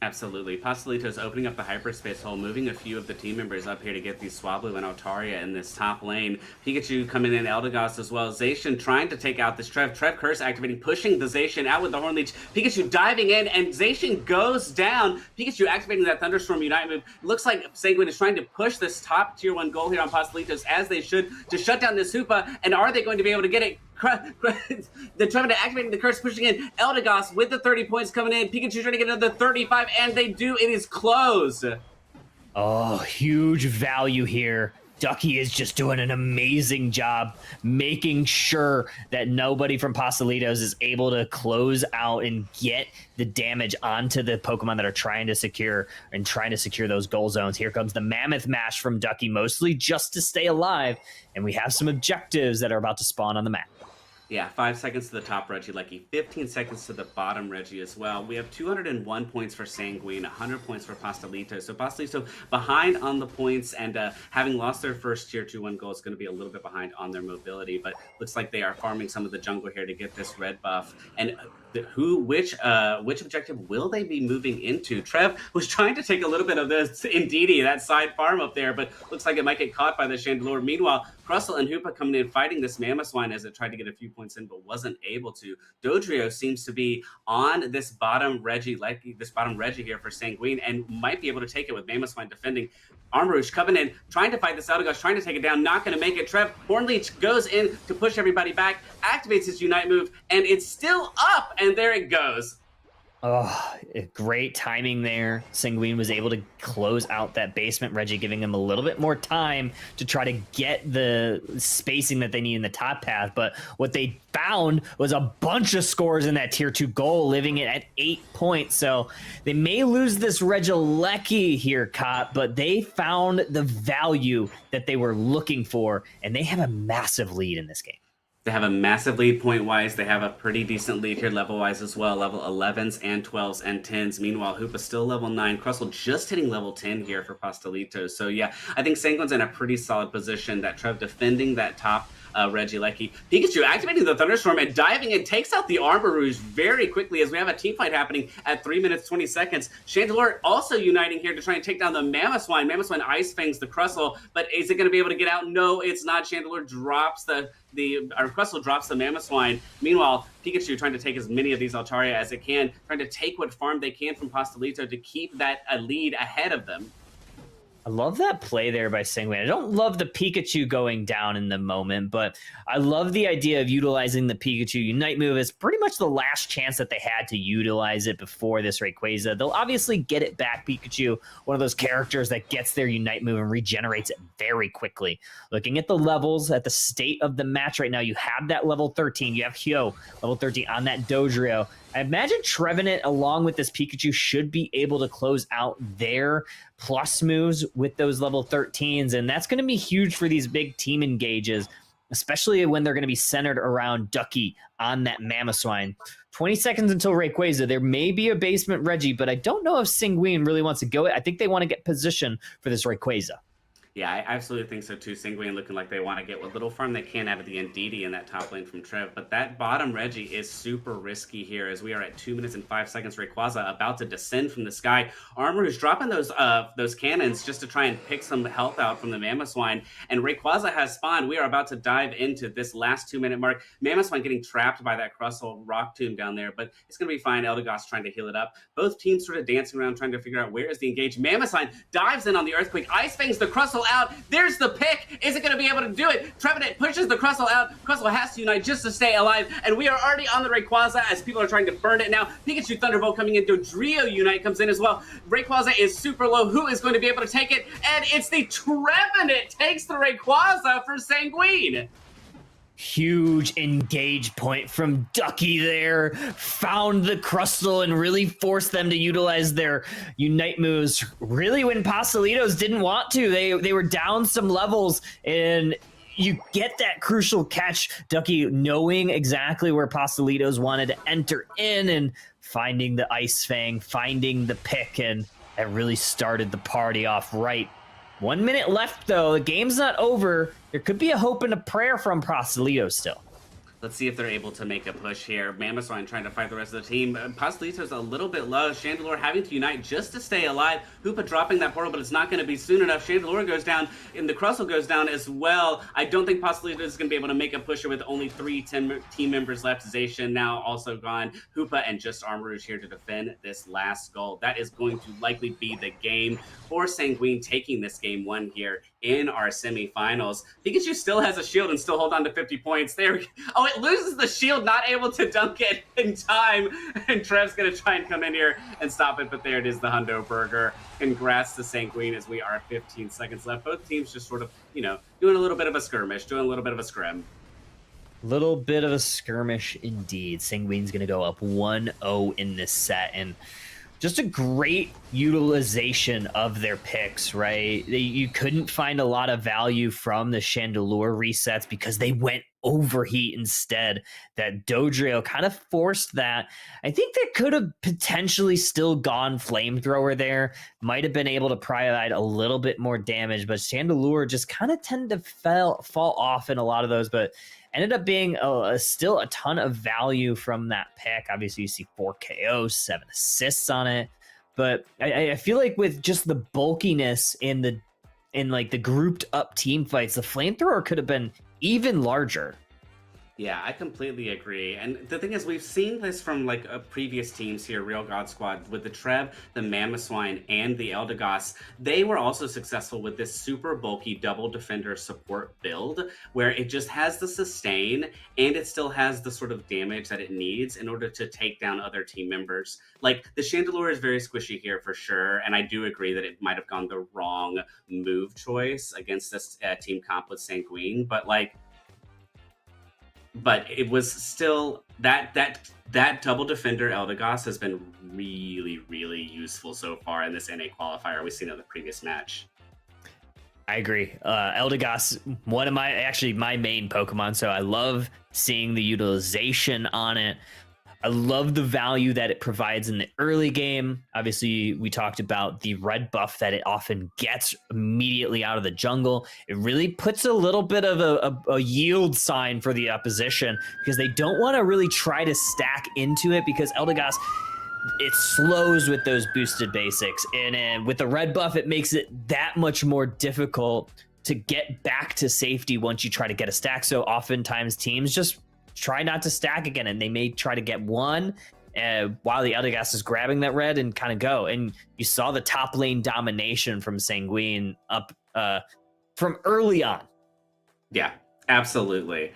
Absolutely. Pastelito's opening up the hyperspace hole, moving a few of the team members up here to get these Swablu and Altaria in this top lane. Pikachu coming in, Eldegoss as well. Zacian trying to take out this Trev Curse activating, pushing the Zacian out with the Horn Leech. Pikachu diving in, and Zacian goes down. Pikachu activating that Thunderstorm Unite move. Looks like Sanguine is trying to push this top tier 1 goal here on Pastelitos, as they should, to shut down this Hoopa. And are they going to be able to get it? The Trevenant activating the curse, pushing in. Eldegoss with the 30 points coming in. Pikachu trying to get another 35, and they do. It is closed. Oh, huge value here. Ducky is just doing an amazing job making sure that nobody from Pastelitos is able to close out and get the damage onto the Pokemon that are trying to secure those goal zones. Here comes the Mammoth Mash from Ducky, mostly just to stay alive, and we have some objectives that are about to spawn on the map. Yeah, 5 seconds to the top Regieleki, 15 seconds to the bottom Reggie as well. We have 201 points for Sanguine, 100 points for Pastelito. So Pastelito behind on the points, and having lost their first tier 2-1 goal, is going to be a little bit behind on their mobility, but looks like they are farming some of the jungle here to get this red buff. And which objective will they be moving into? Trev was trying to take a little bit of this Indeedee, that side farm up there, but looks like it might get caught by the Chandelure. Meanwhile, Crustle and Hoopa coming in, fighting this Mamoswine as it tried to get a few points in, but wasn't able to. Dodrio seems to be on this bottom Reggie here for Sanguine, and might be able to take it with Mamoswine defending. Armarouge coming in, trying to fight this Eldegoss, trying to take it down, not going to make it. Trev, Hornleech goes in to push everybody back, activates his Unite move, and it's still up, and there it goes. Oh, great timing there. Sanguine was able to close out that basement Reggie, giving them a little bit more time to try to get the spacing that they need in the top path. But what they found was a bunch of scores in that tier 2 goal, living it at 8 points. So they may lose this Regieleki here, Cop, but they found the value that they were looking for, and they have a massive lead in this game. They have a massive lead point-wise. They have a pretty decent lead here level-wise as well. Level 11s and 12s and 10s. Meanwhile, Hoopa's still level 9. Crustle just hitting level 10 here for Pastelitos. So yeah, I think Sanguine's in a pretty solid position. That Trev defending that top Regieleki. Pikachu activating the Thunderstorm and diving in, takes out the Armor Rouge very quickly as we have a team fight happening at 3 minutes 20 seconds. Chandelure also uniting here to try and take down the Mamoswine. Mamoswine Ice Fangs the Crustle, but is it going to be able to get out? No, it's not. Chandelure drops Crustle drops the Mamoswine. Meanwhile, Pikachu trying to take as many of these Altaria as it can, trying to take what farm they can from Pastelito to keep that lead ahead of them. I love that play there by Sanguine. I don't love the Pikachu going down in the moment, but I love the idea of utilizing the Pikachu Unite move as pretty much the last chance that they had to utilize it before this Rayquaza. They'll obviously get it back. Pikachu, one of those characters that gets their Unite move and regenerates it very quickly. Looking at the levels, at the state of the match right now, you have that level 13. You have Hyo, level 13 on that Dodrio. I imagine Trevenant, along with this Pikachu, should be able to close out their plus moves with those level 13s, and that's going to be huge for these big team engages, especially when they're going to be centered around Ducky on that Mamoswine. 20 seconds until Rayquaza. There may be a basement Reggie, but I don't know if Sanguine really wants to go. I think they want to get position for this Rayquaza. Yeah, I absolutely think so too. Sanguine looking like they want to get what little farm they can out of the Ndidi in that top lane from Trev. But that bottom Reggie is super risky here as we are at 2 minutes and 5 seconds. Rayquaza about to descend from the sky. Armor is dropping those cannons just to try and pick some health out from the Mamoswine. And Rayquaza has spawned. We are about to dive into this last 2 minute mark. Mamoswine getting trapped by that Crustle Rock Tomb down there, but it's going to be fine. Eldegoss trying to heal it up. Both teams sort of dancing around trying to figure out where is the engage. Mamoswine dives in on the Earthquake. Ice Fangs the Crustle out. There's the pick. Is it going to be able to do it? Trevenant pushes the Crustle out. Crustle has to unite just to stay alive. And we are already on the Rayquaza as people are trying to burn it now. Pikachu Thunderbolt coming in. Dodrio Unite comes in as well. Rayquaza is super low. Who is going to be able to take it? And it's the Trevenant takes the Rayquaza for Sanguine. Huge engage point from Ducky there. Found the Crustle and really forced them to utilize their Unite moves. Really when Pastelitos didn't want to. They were down some levels and you get that crucial catch. Ducky knowing exactly where Pastelitos wanted to enter in and finding the Ice Fang, finding the pick, and that really started the party off right. 1 minute left, though. The game's not over. There could be a hope and a prayer from Pastelito still. Let's see if they're able to make a push here. Mamoswine trying to fight the rest of the team. Pastelito's a little bit low. Chandelure having to unite just to stay alive. Hoopa dropping that portal, but it's not going to be soon enough. Chandelure goes down, and the Crustle goes down as well. I don't think Pastelito is going to be able to make a push with only 3 team members left. Zacian now also gone. Hoopa and just Armor Rouge here to defend this last goal. That is going to likely be the game for Sanguine, taking this game 1 here in our semifinals. Pikachu still has a shield and still hold on to 50 points. There. Oh, it loses the shield, not able to dunk it in time. And Trev's going to try and come in here and stop it, but there it is, the Hundo Burger. Congrats to Sanguine as we are 15 seconds left. Both teams just sort of, doing a little bit of a skirmish, doing a little bit of a scrim. Little bit of a skirmish indeed. Sanguine's going to go up 1-0 in this set, and just a great utilization of their picks, right? You couldn't find a lot of value from the Chandelure resets because they went overheat instead. That Dodrio kind of forced that. I think they could have potentially still gone Flamethrower there. Might have been able to provide a little bit more damage, but Chandelure just kind of tended to fall off in a lot of those, but ended up being still a ton of value from that pick. Obviously, you see 4 KOs, 7 assists on it. But I feel like with just the bulkiness in the grouped up team fights, the Flamethrower could have been even larger. Yeah, I completely agree. And the thing is, we've seen this from previous teams here, Real God Squad, with the Trev, the Mamoswine, and the Eldegoss. They were also successful with this super bulky double defender support build, where it just has the sustain and it still has the sort of damage that it needs in order to take down other team members. Like, the Chandelure is very squishy here for sure, and I do agree that it might have gone the wrong move choice against this team comp with Sanguine, but it was still that double defender Eldegoss has been really, really useful so far in this NA qualifier we've seen in the previous match. I agree. Eldegoss, one of my main Pokemon, so I love seeing the utilization on it. I love the value that it provides in the early game. Obviously, we talked about the red buff that it often gets immediately out of the jungle. It really puts a little bit of a yield sign for the opposition because they don't want to really try to stack into it because Eldegoss, it slows with those boosted basics. And with the red buff, it makes it that much more difficult to get back to safety once you try to get a stack. So oftentimes teams just try not to stack again, and they may try to get one while the Eldegoss is grabbing that red and kind of go. And you saw the top lane domination from Sanguine up from early on. Yeah, absolutely.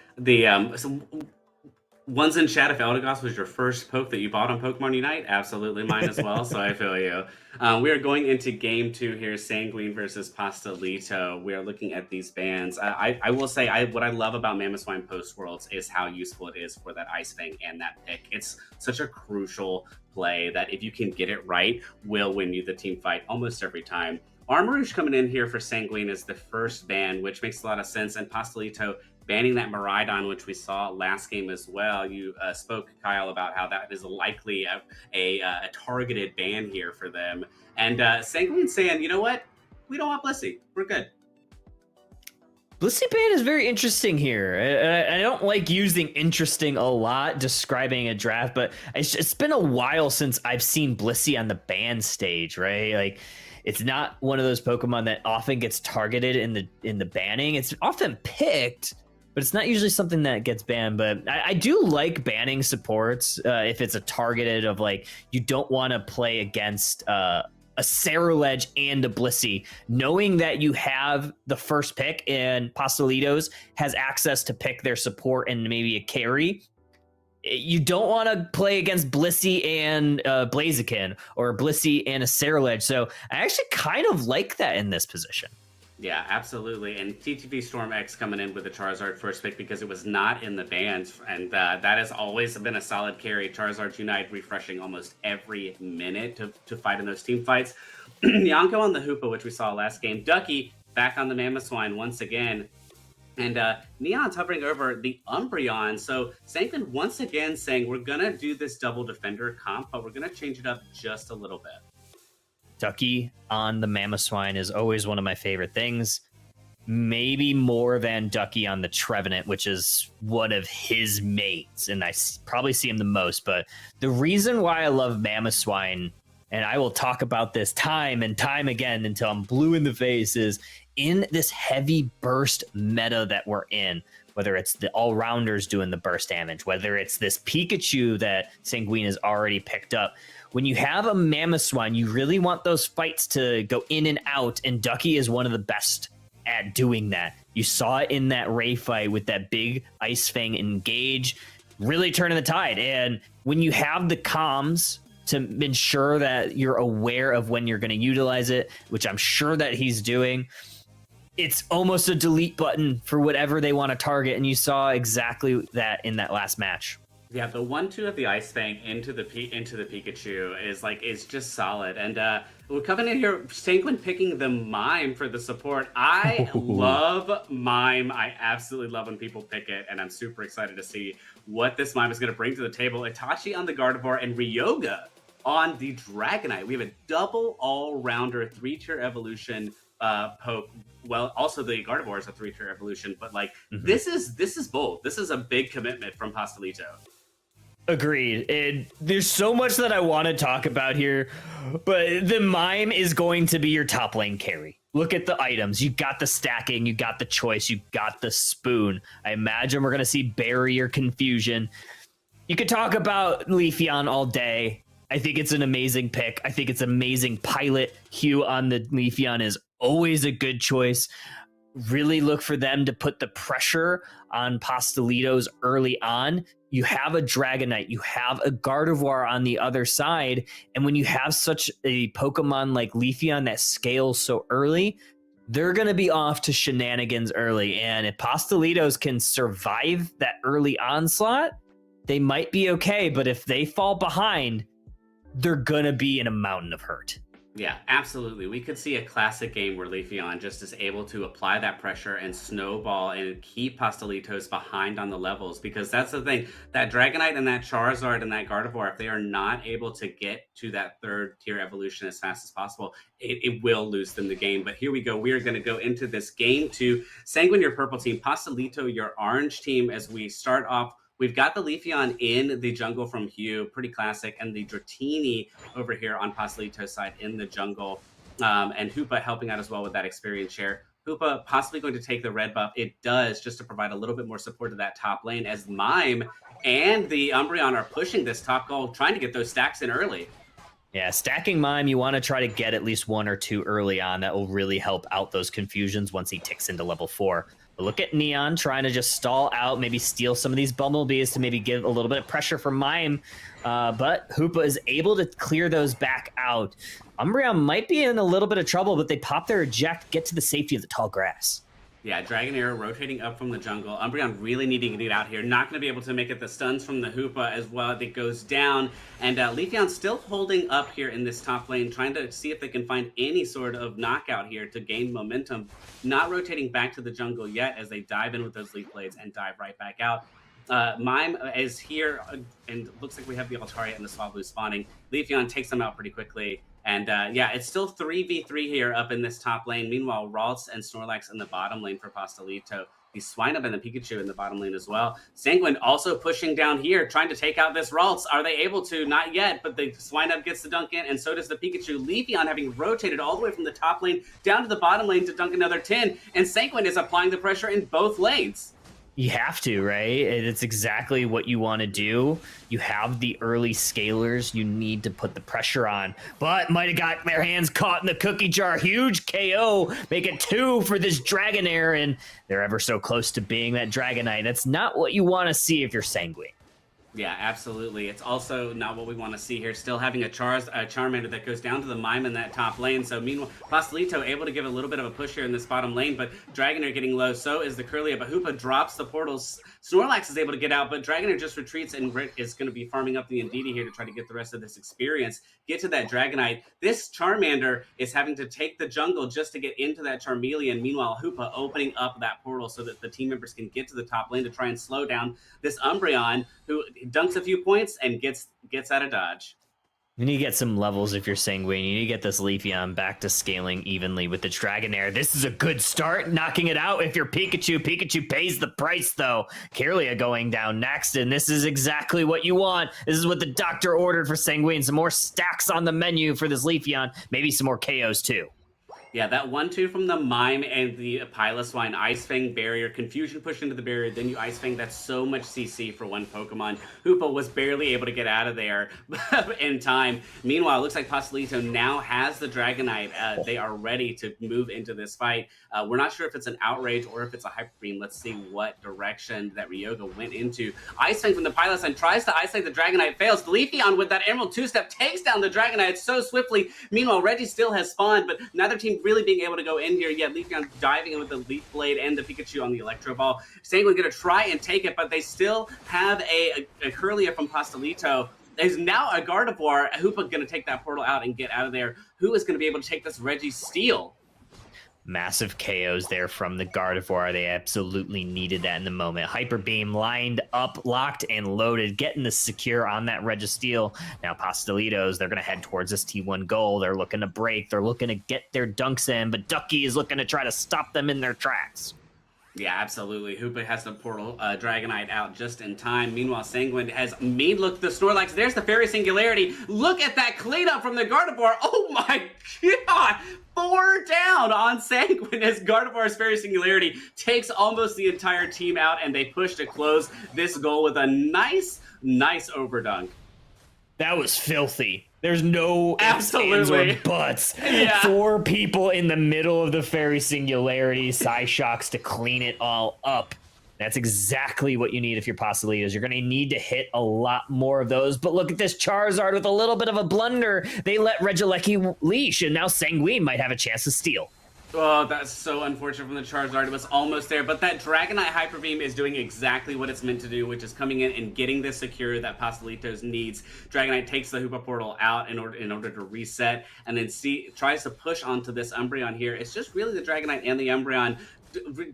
Ones in chat, if Eldegoss was your first poke that you bought on Pokemon Unite, absolutely mine as well, so I feel you. We are going into game 2 here, Sanguine versus Pastelito. We are looking at these bans. I will say, what I love about Mamoswine Post Worlds is how useful it is for that Ice Fang and that pick. It's such a crucial play that if you can get it right, will win you the team fight almost every time. Armarouge coming in here for Sanguine is the first ban, which makes a lot of sense, and Pastelito banning that Miraidon, which we saw last game as well. You spoke, Kyle, about how that is likely a targeted ban here for them. And Sanguine saying, you know what? We don't want Blissey. We're good. Blissey ban is very interesting here. I don't like using interesting a lot describing a draft, but it's been a while since I've seen Blissey on the ban stage, right? Like, it's not one of those Pokemon that often gets targeted in the banning. It's often picked, but it's not usually something that gets banned. But I do like banning supports if it's a targeted of, like, you don't want to play against a Ceruledge and a Blissey, knowing that you have the first pick and Pastelitos has access to pick their support and maybe a carry. You don't want to play against Blissey and Blaziken or Blissey and a Ceruledge. So I actually kind of like that in this position. Yeah, absolutely. And TTV Storm X coming in with the Charizard first pick because it was not in the bans. And that has always been a solid carry. Charizard Unite refreshing almost every minute to fight in those team fights. Yonko on the Hoopa, which we saw last game. Ducky back on the Mamoswine once again. And Neon's hovering over the Umbreon. So Sanguine once again saying, we're going to do this double defender comp, but we're going to change it up just a little bit. Ducky on the Mamoswine is always one of my favorite things. Maybe more than Ducky on the Trevenant, which is one of his mates, and I probably see him the most. But the reason why I love Mamoswine, and I will talk about this time and time again until I'm blue in the face, is in this heavy burst meta that we're in, whether it's the all-rounders doing the burst damage, whether it's this Pikachu that Sanguine has already picked up. When you have a Mamoswine, you really want those fights to go in and out, and Ducky is one of the best at doing that. You saw it in that Ray fight with that big Ice Fang engage, really turning the tide. And when you have the comms to ensure that you're aware of when you're going to utilize it, which I'm sure that he's doing, it's almost a delete button for whatever they want to target. And you saw exactly that in that last match. Yeah, the 1-2 of the Ice Fang into the Pikachu is just solid. And we're coming in here, Sanguine picking the Mime for the support. I love Mime. I absolutely love when people pick it, and I'm super excited to see what this Mime is going to bring to the table. Itachi on the Gardevoir and Ryoga on the Dragonite. We have a double all-rounder 3-tier evolution poke. Well, also the Gardevoir is a 3-tier evolution, but this is bold. This is a big commitment from Pastelito. Agreed. And there's so much that I want to talk about here, but the Mime is going to be your top lane carry. Look at the items. You got the stacking, you got the choice, you got the spoon. I imagine we're going to see barrier confusion. You could talk about Leafeon all day. I think it's an amazing pick. I think it's amazing pilot. Hugh on the Leafeon is always a good choice. Really look for them to put the pressure on Pastelitos early on. You have a Dragonite, you have a Gardevoir on the other side, and when you have such a Pokemon like Leafeon that scales so early, they're going to be off to shenanigans early. And if Pastelitos can survive that early onslaught, they might be okay. But if they fall behind, they're going to be in a mountain of hurt. Yeah, absolutely. We could see a classic game where Leafeon just is able to apply that pressure and snowball and keep Pastelitos behind on the levels, because that's the thing. That Dragonite and that Charizard and that Gardevoir, if they are not able to get to that third tier evolution as fast as possible, it will lose them the game. But here we go. We are going to go into this game to Sanguine, your purple team, Pastelito, your orange team, as we start off. We've got the Leafeon in the jungle from Hugh, pretty classic, and the Dratini over here on Pastelito's side in the jungle, and Hoopa helping out as well with that experience share. Hoopa possibly going to take the red buff. It does, just to provide a little bit more support to that top lane, as Mime and the Umbreon are pushing this top goal, trying to get those stacks in early. Yeah, stacking Mime, you want to try to get at least 1 or 2 early on. That will really help out those confusions once he ticks into level 4. But look at Neon trying to just stall out, maybe steal some of these bumblebees to maybe give a little bit of pressure for Mime. But Hoopa is able to clear those back out. Umbreon might be in a little bit of trouble, but they pop their eject, get to the safety of the tall grass. Yeah, Dragonair rotating up from the jungle. Umbreon really needing to get out here. Not going to be able to make it. The stuns from the Hoopa as well. It goes down. And Leafeon still holding up here in this top lane, trying to see if they can find any sort of knockout here to gain momentum. Not rotating back to the jungle yet as they dive in with those Leaf Blades and dive right back out. Mime is here, and looks like we have the Altaria and the Swablu spawning. Leafeon takes them out pretty quickly. And yeah, it's still 3v3 here up in this top lane. Meanwhile, Ralts and Snorlax in the bottom lane for Pastelito. The Swinub and the Pikachu in the bottom lane as well. Sanguine also pushing down here, trying to take out this Ralts. Are they able to? Not yet, but the Swinub gets the dunk in, and so does the Pikachu. Leafeon having rotated all the way from the top lane down to the bottom lane to dunk another 10, and Sanguine is applying the pressure in both lanes. You have to, right? It's exactly what you want to do. You have the early scalers. You need to put the pressure on. But might have got their hands caught in the cookie jar. Huge KO. Make it 2 for this Dragonair, and they're ever so close to being that Dragonite. That's not what you want to see if you're Sanguine. Yeah, absolutely. It's also not what we want to see here. Still having a Charmander that goes down to the Mime in that top lane. So meanwhile, Pastelito able to give a little bit of a push here in this bottom lane, but Dragonair getting low. So is the Curlia, but Hoopa drops the portals. Snorlax is able to get out, but Dragonair just retreats and is going to be farming up the Indeedee here to try to get the rest of this experience. Get to that Dragonite. This Charmander is having to take the jungle just to get into that Charmeleon. Meanwhile, Hoopa opening up that portal so that the team members can get to the top lane to try and slow down this Umbreon, who dunks a few points and gets out of dodge. You need to get some levels if you're Sanguine. You need to get this Leafeon back to scaling evenly with the Dragonair. This is a good start, knocking it out if you're Pikachu. Pikachu pays the price, though. Curlia going down next, and this is exactly what you want. This is what the doctor ordered for Sanguine. Some more stacks on the menu for this Leafeon. Maybe some more KOs, too. Yeah, that 1-2 from the Mime and the Piloswine, Ice Fang barrier, Confusion pushed into the barrier, then you Ice Fang. That's so much CC for one Pokemon. Hoopa was barely able to get out of there in time. Meanwhile, it looks like Pastelito now has the Dragonite. They are ready to move into this fight. We're not sure if it's an Outrage or if it's a Hyper Beam. Let's see what direction that Ryoga went into. Ice Fang from the Piloswine tries to Ice Fang the Dragonite, fails. Leafeon with that Emerald 2-step takes down the Dragonite so swiftly. Meanwhile, Reggie still has spawned, but neither team really being able to go in here yet. Leafeon diving in with the Leaf Blade and the Pikachu on the Electro Ball. Sanguine going to try and take it, but they still have a Curlia from Pastelito. There's now a Gardevoir. Hoopa going to take that portal out and get out of there. Who is going to be able to take this Reggie steal? Massive KOs there from the Gardevoir. They absolutely needed that in the moment. Hyper Beam lined up, locked, and loaded, getting the secure on that Registeel. Now Pastelitos, they're going to head towards this T1 goal. They're looking to break. They're looking to get their dunks in, but Ducky is looking to try to stop them in their tracks. Yeah, absolutely. Hoopa has the portal Dragonite out just in time. Meanwhile, Sanguine has mean look the Snorlax. There's the Fairy Singularity. Look at that cleanup from the Gardevoir. Oh my god! 4 down on Sanguine as Gardevoir's Fairy Singularity takes almost the entire team out, and they push to close this goal with a nice overdunk. That was filthy. There's no ifs, ands, or buts. Yeah. 4 people in the middle of the Fairy Singularity, Psyshocks to clean it all up. That's exactly what you need if you're Pastelitos. You're going to need to hit a lot more of those. But look at this Charizard with a little bit of a blunder. They let Regieleki leash, and now Sanguine might have a chance to steal. Oh, that's so unfortunate from the Charizard. It was almost there, but that Dragonite Hyper Beam is doing exactly what it's meant to do, which is coming in and getting the secure that Pastelitos needs. Dragonite takes the Hoopa Portal out in order to reset, and then tries to push onto this Umbreon here. It's just really the Dragonite and the Umbreon.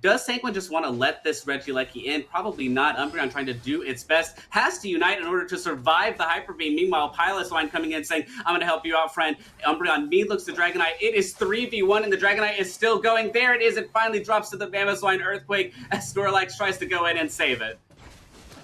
Does Sanguine just want to let this Regieleki in? Probably not. Umbreon trying to do its best. Has to unite in order to survive the Hyper Beam. Meanwhile, Piloswine coming in saying, I'm going to help you out, friend. Umbreon looks to Dragonite. It is 3v1 and the Dragonite is still going. There it is. It finally drops to the Mamoswine Earthquake as Snorlax tries to go in and save it.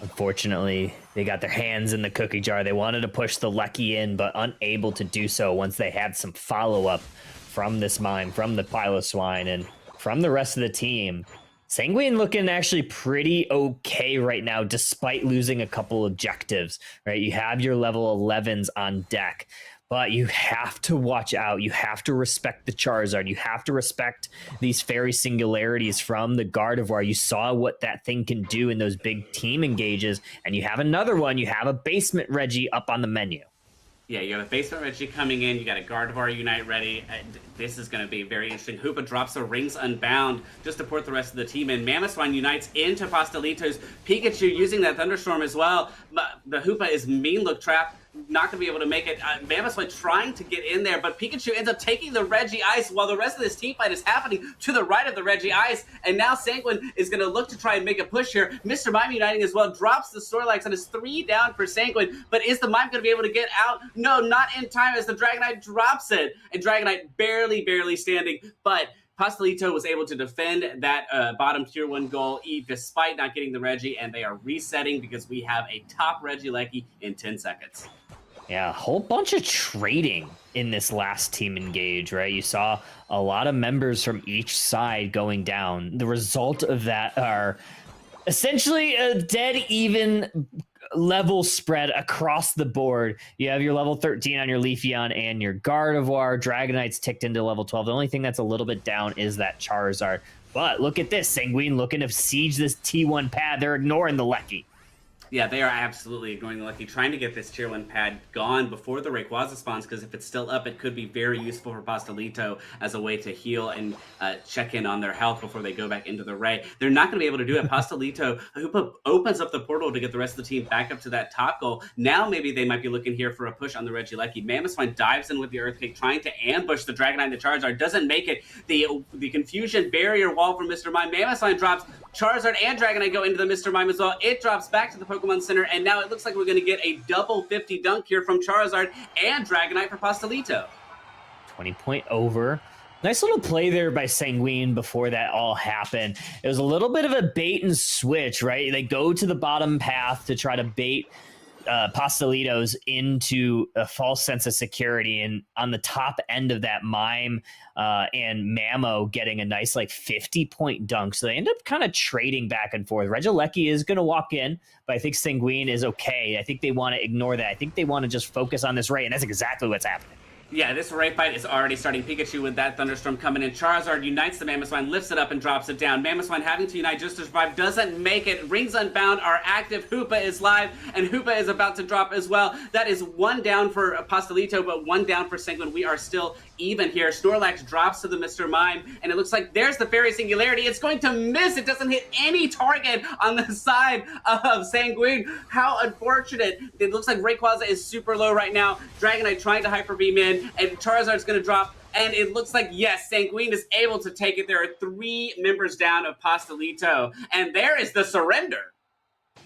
Unfortunately, they got their hands in the cookie jar. They wanted to push the Lecky in, but unable to do so once they had some follow-up from this mime, from the Piloswine, and from the rest of the team. Sanguine looking actually pretty okay right now, despite losing a couple objectives, right? You have your level 11s on deck, but you have to watch out. You have to respect the Charizard. You have to respect these fairy singularities from the Gardevoir. You saw what that thing can do in those big team engages, and you have another one. You have a Basement Reggie up on the menu. Yeah, you have a Basement Reggie coming in. You got a Gardevoir Unite ready. This is going to be very interesting. Hoopa drops the Rings Unbound just to port the rest of the team in. Mamoswine unites into Pastelitos. Pikachu using that Thunderstorm as well. But the Hoopa is mean look trap. Not going to be able to make it. Mamoswine trying to get in there, but Pikachu ends up taking the Reggie Ice while the rest of this team fight is happening to the right of the Reggie Ice. And now Sanguine is going to look to try and make a push here. Mr. Mime uniting as well, drops the Snorlax and is 3 down for Sanguine. But is the Mime going to be able to get out? No, not in time as the Dragonite drops it. And Dragonite barely standing, but Pastelito was able to defend that bottom tier 1 goal despite not getting the Reggie, and they are resetting because we have a top Regieleki in 10 seconds. Yeah, a whole bunch of trading in this last team engage, right? You saw a lot of members from each side going down. The result of that are essentially a dead even level spread across the board. You have your level 13 on your Leafeon and your Gardevoir. Dragonite's ticked into level 12. The only thing that's a little bit down is that Charizard. But look at this. Sanguine looking to siege this T1 pad. They're ignoring the Lecky. Yeah, they are absolutely ignoring the Lucky, trying to get this tier 1 pad gone before the Rayquaza spawns, because if it's still up, it could be very useful for Pastelito as a way to heal and check in on their health before they go back into the Ray. They're not going to be able to do it. Pastelito opens up the portal to get the rest of the team back up to that top goal. Now maybe they might be looking here for a push on the Regieleki. Mamoswine dives in with the Earthquake, trying to ambush the Dragonite and the Charizard. Doesn't make it. The confusion barrier wall from Mr. Mime. Mamoswine drops. Charizard and Dragonite go into the Mr. Mime as well. It drops back to the Pokemon Center, and now it looks like we're going to get a double 50 dunk here from Charizard and Dragonite for Pastelito. 20-point over. Nice little play there by Sanguine before that all happened. It was a little bit of a bait and switch, right? They go to the bottom path to try to bait Pastelitos into a false sense of security, and on the top end of that, Mime and Mamo getting a nice 50-point dunk. So they end up kind of trading back and forth. Regieleki is going to walk in, but I think Sanguine is okay. I think they want to ignore that. I think they want to just focus on this Ray, and that's exactly what's happening. Yeah, this Ray fight is already starting. Pikachu with that Thunderstorm coming in. Charizard unites the Mamoswine, lifts it up and drops it down. Mamoswine having to unite just to survive, doesn't make it. Rings Unbound are active. Hoopa is live, and Hoopa is about to drop as well. That is 1 down for Pastelito, but 1 down for Sanguine. We are still even here. Snorlax drops to the Mr. Mime, and it looks like there's the Fairy Singularity. It's going to miss. It doesn't hit any target on the side of Sanguine. How unfortunate. It looks like Rayquaza is super low right now. Dragonite trying to Hyper Beam in, and Charizard's going to drop, and it looks like, yes, Sanguine is able to take it. There are 3 members down of Pastelito, and there is the surrender.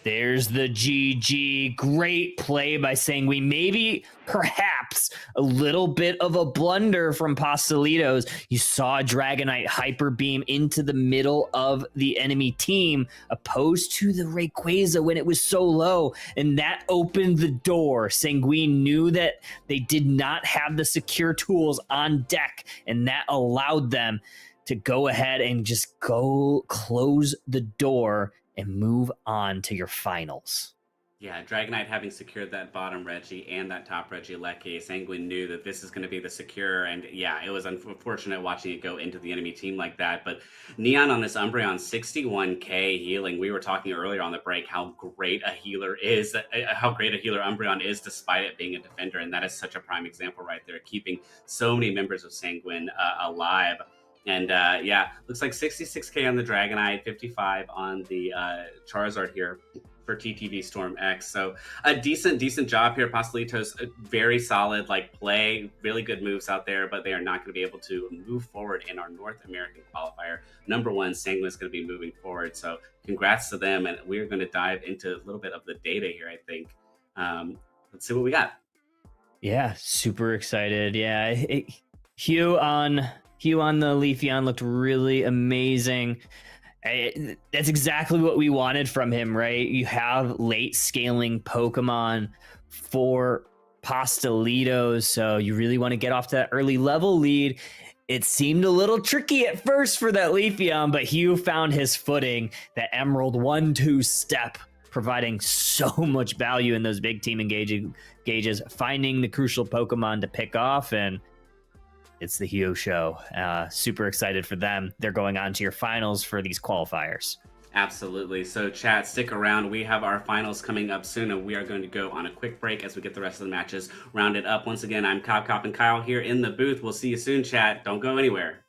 There's the GG. Great play by Sanguine. Maybe, perhaps, a little bit of a blunder from Pastelitos. You saw Dragonite Hyper Beam into the middle of the enemy team, opposed to the Rayquaza when it was so low, and that opened the door. Sanguine knew that they did not have the secure tools on deck, and that allowed them to go ahead and just go close the door and move on to your finals. Yeah, Dragonite having secured that bottom Reggie and that top Regieleki, Sanguine knew that this is going to be the secure, and yeah, it was unfortunate watching it go into the enemy team like that, but Neon on this Umbreon, 61k healing. We were talking earlier on the break how great a healer Umbreon is despite it being a defender, and that is such a prime example right there, keeping so many members of Sanguine alive. And yeah, looks like 66k on the Dragonite, 55 on the Charizard here for TTV Storm X. So a decent job here. Pastelitos, very solid like play, really good moves out there, but they are not going to be able to move forward in our North American qualifier. Number one, Sanguine is going to be moving forward. So congrats to them. And we're going to dive into a little bit of the data here, I think. Let's see what we got. Yeah, super excited. Yeah, Hugh on the Leafeon looked really amazing. That's exactly what we wanted from him, right? You have late scaling Pokemon for Pastelitos, so you really want to get off to that early level lead. It seemed a little tricky at first for that Leafeon, but Hugh found his footing. That Emerald 1-2 step, providing so much value in those big team engages, finding the crucial Pokemon to pick off, and it's the Hio show. Super excited for them. They're going on to your finals for these qualifiers. Absolutely. So chat, stick around. We have our finals coming up soon, and we are going to go on a quick break as we get the rest of the matches rounded up. Once again, I'm Cop and Kyle here in the booth. We'll see you soon, chat. Don't go anywhere.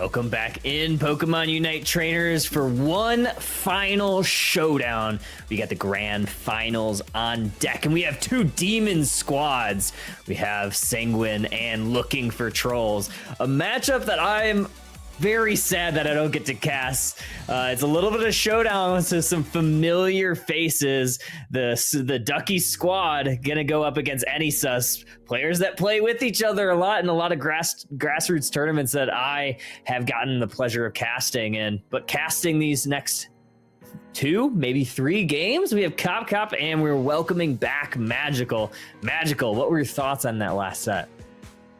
Welcome back in, Pokemon Unite trainers, for one final showdown. We got the grand finals on deck, and we have two demon squads. We have Sanguine and Looking for Trolls, a matchup that I'm very sad that I don't get to cast. It's a little bit of showdown with some familiar faces. The Ducky squad gonna go up against Anysus, players that play with each other a lot in a lot of grassroots tournaments that I have gotten the pleasure of casting in. But casting these next 2, maybe 3 games, we have Cop, and we're welcoming back Magical. Magical, what were your thoughts on that last set?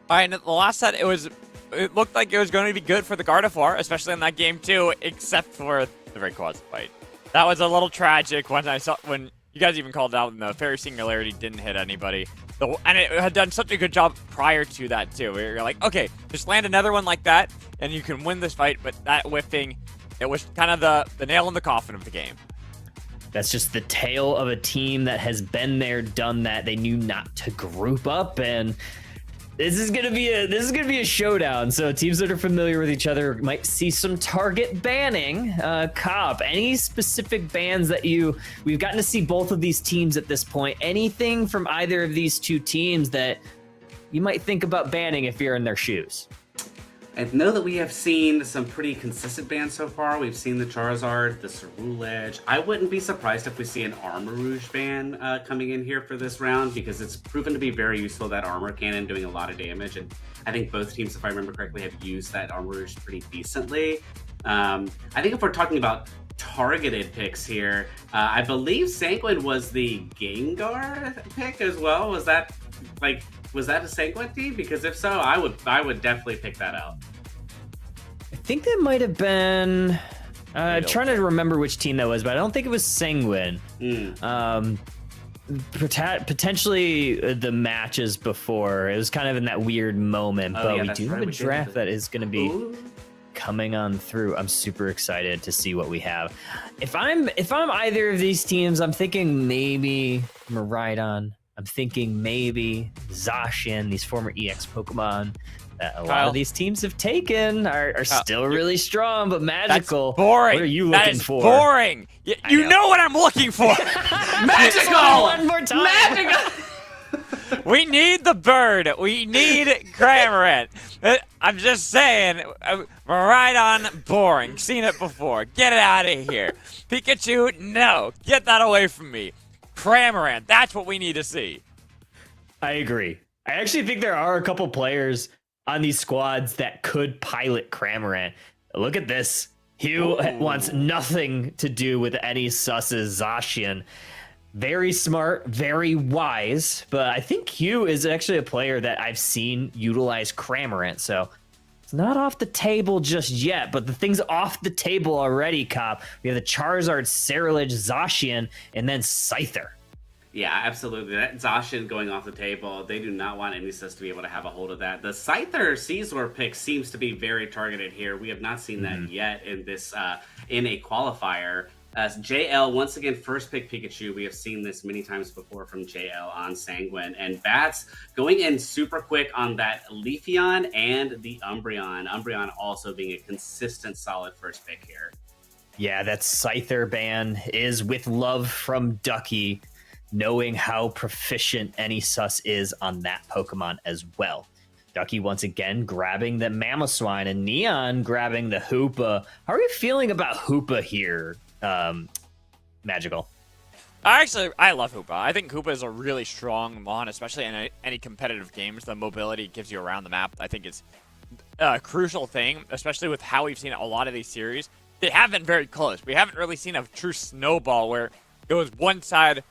All right, in the last set, it looked like it was going to be good for the Gardevoir, especially in that game too, except for the Rayquaza fight. That was a little tragic when you guys even called out when the Fairy Singularity didn't hit anybody. And it had done such a good job prior to that too. Where you're like, okay, just land another one like that, and you can win this fight. But that whiffing, it was kind of the nail in the coffin of the game. That's just the tale of a team that has been there, done that. They knew not to group up, and this is gonna be a showdown. So teams that are familiar with each other might see some target banning. Cop, any specific bans that we've gotten to see both of these teams at this point? Anything from either of these two teams that you might think about banning if you're in their shoes? I know that we have seen some pretty consistent bans so far. We've seen the Charizard, the Ceruledge. I wouldn't be surprised if we see an Armarouge ban coming in here for this round, because it's proven to be very useful, that Armor Cannon doing a lot of damage. And I think both teams, if I remember correctly, have used that Armarouge pretty decently. I think if we're talking about targeted picks here, I believe Sanguine was the Gengar pick as well. Was that a Sanguine team? Because if so, I would definitely pick that out. I think that might have been. Trying to remember which team that was, but I don't think it was Sanguine. Potentially the matches before. It was kind of in that weird moment, but we do have a draft that is going to be coming on through. I'm super excited to see what we have. If I'm either of these teams, I'm thinking maybe Miraidon. I'm thinking maybe Zacian, these former EX Pokemon that a lot of these teams have taken are still really strong, but Magical. That's boring. What are you looking for? Boring. You know what I'm looking for. Magical! One more time. Magical! We need the bird. We need Cramorant. I'm just saying, Miraidon, boring. Seen it before. Get it out of here. Pikachu, no. Get that away from me. Cramorant, that's what we need to see. I agree. I actually think there are a couple players on these squads that could pilot Cramorant. Look at this. Hugh wants nothing to do with any Suss's Zacian. Very smart, very wise, but I think Hugh is actually a player that I've seen utilize Cramorant, so it's not off the table just yet, but the thing's off the table already, Cop. We have the Charizard, Ceruledge, Zacian, and then Scyther. Yeah, absolutely. That Zacian going off the table, they do not want Anysus to be able to have a hold of that. The Scyther Caesar pick seems to be very targeted here. We have not seen that yet in this in a qualifier. JL, once again, first pick Pikachu. We have seen this many times before from JL on Sanguine. And Bats going in super quick on that Leafeon and the Umbreon. Umbreon also being a consistent, solid first pick here. Yeah, that Scyther ban is with love from Ducky, knowing how proficient Anysus is on that Pokemon as well. Ducky once again grabbing the Mamoswine, and Neon grabbing the Hoopa. How are you feeling about Hoopa here, Magical? I love Hoopa. I think Hoopa is a really strong mon, especially in any competitive games. The mobility it gives you around the map, I think, is a crucial thing, especially with how we've seen a lot of these series. They have been very close. We haven't really seen a true snowball where it was one side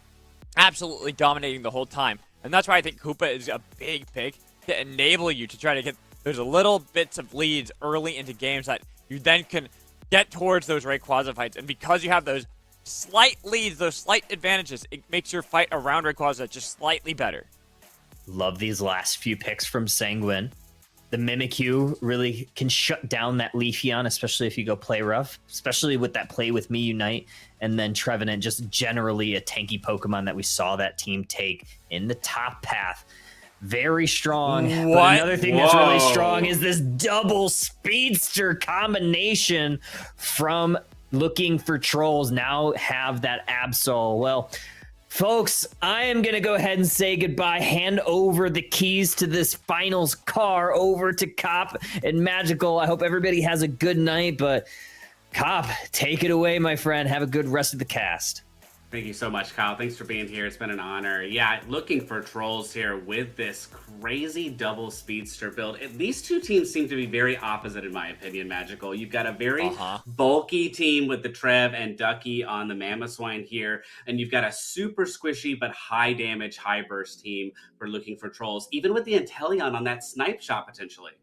absolutely dominating the whole time. And that's why I think Hoopa is a big pick to enable you to try to get those little bits of leads early into games that you then can get towards those Rayquaza fights. And because you have those slight leads, those slight advantages, it makes your fight around Rayquaza just slightly better. Love these last few picks from Sanguine. The Mimikyu really can shut down that Leafeon, especially if you go play rough, especially with that Play With Me Unite, and then Trevenant, just generally a tanky Pokemon that we saw that team take in the top path. very strong. But What? another thing that's really Whoa. strong is this double speedster combination from Looking for Trolls. Now have that Absol. Well, folks, I am going to go ahead and say goodbye, hand over the keys to this finals car over to Cop and Magical. I hope everybody has a good night, but Cop, take it away, my friend. Have a good rest of the cast. Thank you so much, Kyle. Thanks for being here. It's been an honor. Yeah, Looking for Trolls here with this crazy double speedster build. These two teams seem to be very opposite, in my opinion, Magical. You've got a very bulky team with the Trev and Ducky on the Mamoswine here, and you've got a super squishy but high damage, high burst team for Looking for Trolls, even with the Inteleon on that snipe shot potentially.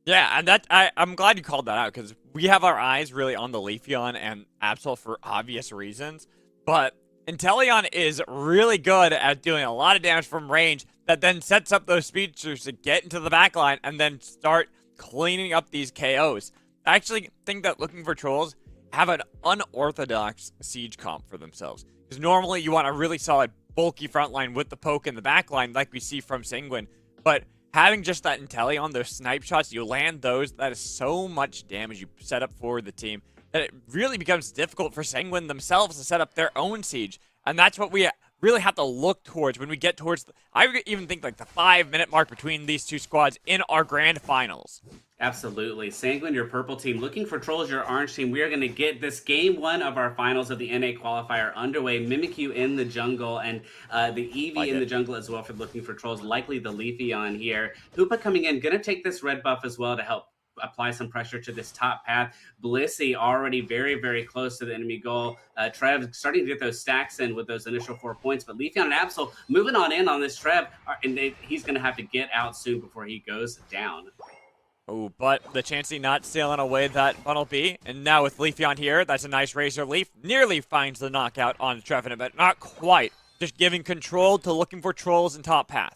Yeah, and I'm glad you called that out, because we have our eyes really on the Leafeon and Absol for obvious reasons. But Inteleon is really good at doing a lot of damage from range that then sets up those speedsters to get into the backline and then start cleaning up these KOs. I actually think that Looking for Trolls have an unorthodox siege comp for themselves. Because normally you want a really solid, bulky front line with the poke in the backline like we see from Sanguine. But having just that Inteleon, those snipe shots, you land those, that is so much damage you set up for the team that it really becomes difficult for Sanguine themselves to set up their own siege. And that's what we really have to look towards when we get towards, I even think like the 5-minute mark between these two squads in our grand finals. Absolutely. Sanguine, your purple team. Looking for Trolls, your orange team. We are going to get this game 1 of our finals of the NA qualifier underway. Mimikyu in the jungle and the Eevee in the jungle as well for Looking for Trolls. Likely the Leafeon here. Hoopa coming in, going to take this red buff as well to help apply some pressure to this top path. Blissey already very, very close to the enemy goal. Trev starting to get those stacks in with those initial 4 points, but Leafeon and Absol moving on in on this Trev, and he's going to have to get out soon before he goes down. Oh, but the Chansey not sailing away that Funnel B, and now with Leafeon here, that's a nice Razor Leaf. Nearly finds the knockout on Trevenant, but not quite. Just giving control to Looking for Trolls in top path.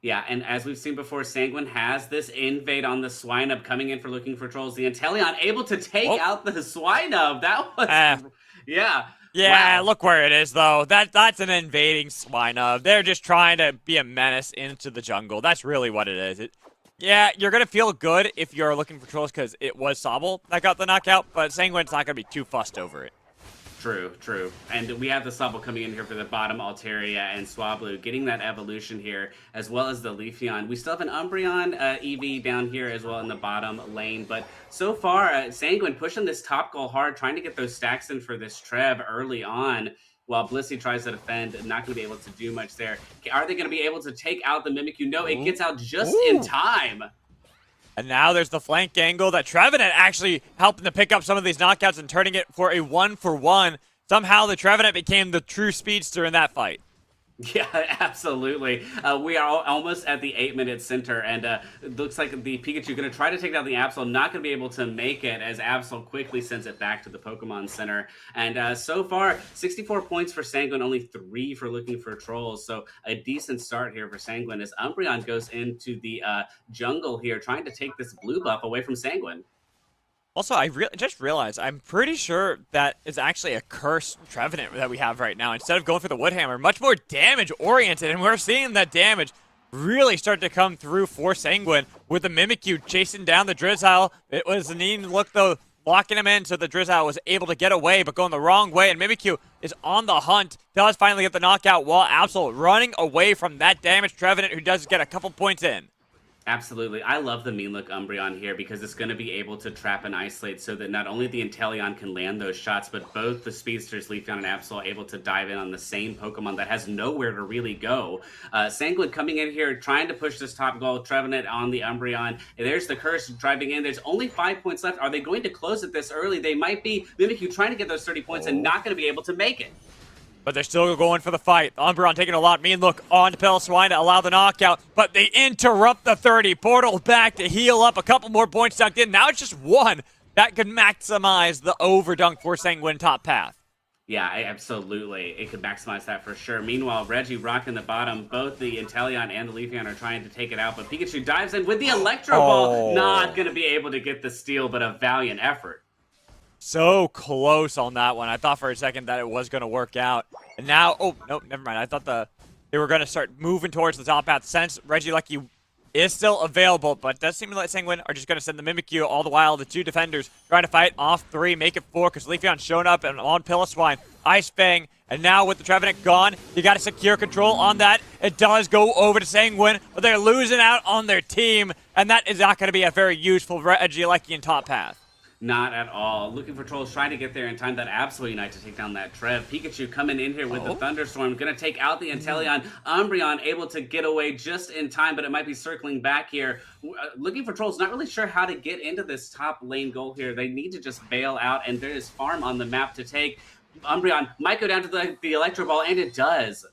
Yeah, and as we've seen before, Sanguine has this invade on the Swinub coming in for Looking for Trolls. The Inteleon able to take out the Swinub. That was... yeah. Yeah, wow. Look where it is, though. That's an invading Swinub. They're just trying to be a menace into the jungle. That's really what it is. Yeah, you're going to feel good if you're Looking for Trolls because it was Sobble that got the knockout, but Sanguine's not going to be too fussed over it. True, true. And we have the Sobble coming in here for the bottom, Altaria and Swablu, getting that evolution here, as well as the Leafeon. We still have an Umbreon EV down here as well in the bottom lane, but so far, Sanguine pushing this top goal hard, trying to get those stacks in for this Trev early on, while Blissey tries to defend, not going to be able to do much there. Are they going to be able to take out the Mimikyu? No, it gets out just in time. And now there's the flank angle that Trevenant actually helping to pick up some of these knockouts and turning it for a 1-for-1. Somehow the Trevenant became the true speedster in that fight. Yeah, absolutely. We are almost at the 8-minute center, and it looks like the Pikachu going to try to take down the Absol, not going to be able to make it as Absol quickly sends it back to the Pokemon Center. And so far, 64 points for Sanguine, only 3 for Looking for Trolls, so a decent start here for Sanguine as Umbreon goes into the jungle here, trying to take this blue buff away from Sanguine. Also, I just realized, I'm pretty sure that is actually a cursed Trevenant that we have right now. Instead of going for the Woodhammer, much more damage-oriented, and we're seeing that damage really start to come through for Sanguine with the Mimikyu chasing down the Drizzile. It was a neat look, though, locking him in so the Drizzile was able to get away, but going the wrong way, and Mimikyu is on the hunt. Does finally get the knockout while Absol running away from that damaged Trevenant, who does get a couple points in. Absolutely. I love the mean look Umbreon here because it's going to be able to trap and isolate so that not only the Inteleon can land those shots, but both the speedsters, Leafeon and Absol, are able to dive in on the same Pokemon that has nowhere to really go. Sanguine coming in here, trying to push this top goal, Trevenant on the Umbreon. And there's the Curse driving in. There's only 5 points left. Are they going to close it this early? They might be. Mimikyu trying to get those 30 points and not going to be able to make it. But they're still going for the fight. Umbreon taking a lot. Mean look on to Piloswine to allow the knockout. But they interrupt the 30. Portal back to heal up. A couple more points dunked in. Now it's just 1. That could maximize the overdunk for Sanguine top path. Yeah, absolutely. It could maximize that for sure. Meanwhile, Reggie rocking the bottom. Both the Inteleon and the Leafeon are trying to take it out. But Pikachu dives in with the Electro Ball. Not going to be able to get the steal, but a valiant effort. So close on that one. I thought for a second that it was going to work out. And now, oh, nope, never mind. I thought the they were going to start moving towards the top path since Regieleki is still available, but it does seem like Sanguine are just going to send the Mimikyu all the while. The two defenders trying to fight off 3, make it 4, because Leafeon's shown up and on Pilliswine, Ice Fang, and now with the Trevenant gone, you got to secure control on that. It does go over to Sanguine, but they're losing out on their team, and that is not going to be a very useful Regieleki top path. Not at all. Looking for Trolls, trying to get there in time. That Absol Unite to take down that Trev. Pikachu coming in here with the Thunderstorm. Going to take out the Inteleon. Umbreon able to get away just in time, but it might be circling back here. Looking for Trolls, not really sure how to get into this top lane goal here. They need to just bail out, and there is farm on the map to take. Umbreon might go down to the Electro Ball, and it does.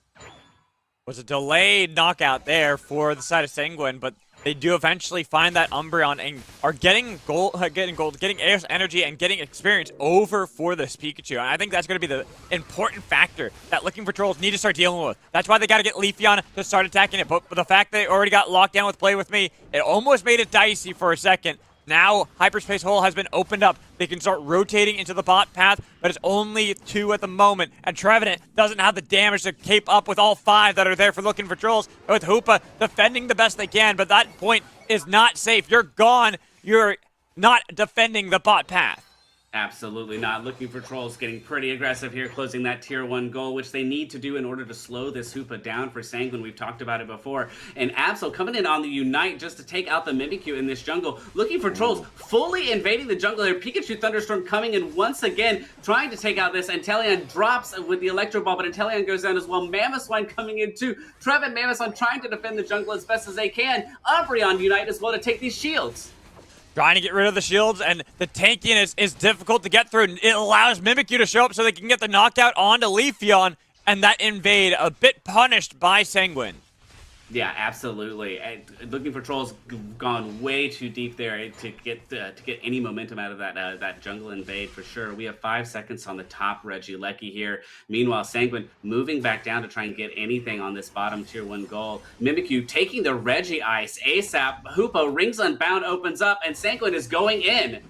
Was a delayed knockout there for the side of Sanguine, but they do eventually find that Umbreon and are getting gold, getting Aeros energy and getting experience over for this Pikachu. And I think that's going to be the important factor that Looking for Trolls need to start dealing with. That's why they got to get Leafeon to start attacking it. But the fact that they already got locked down with Play With Me, it almost made it dicey for a second. Now, Hyperspace Hole has been opened up. They can start rotating into the bot path, but it's only 2 at the moment. And Trevenant doesn't have the damage to keep up with all 5 that are there for Looking for Trolls. With Hoopa defending the best they can, but that point is not safe. You're gone. You're not defending the bot path. Absolutely not. Looking for Trolls getting pretty aggressive here, closing that tier 1 goal, which they need to do in order to slow this Hoopa down for Sanguine. We've talked about it before. And Absol coming in on the Unite just to take out the Mimikyu in this jungle. Looking for Trolls fully invading the jungle here. Pikachu Thunderstorm coming in once again, trying to take out this. Inteleon drops with the Electro Ball, but Inteleon goes down as well. Mamoswine coming in too. Trev and Mamoswine trying to defend the jungle as best as they can. Umbreon Unite as well to take these shields. Trying to get rid of the shields, and the tanking is difficult to get through. It allows Mimikyu to show up so they can get the knockout onto Leafeon, and that invade a bit punished by Sanguine. Yeah, absolutely. And Looking for Trolls gone way too deep there to get any momentum out of that jungle invade for sure. We have 5 seconds on the top Regieleki here. Meanwhile, Sanguine moving back down to try and get anything on this bottom tier 1 goal. Mimikyu taking the Regi Ice ASAP. Hoopa Rings Unbound opens up, and Sanguine is going in.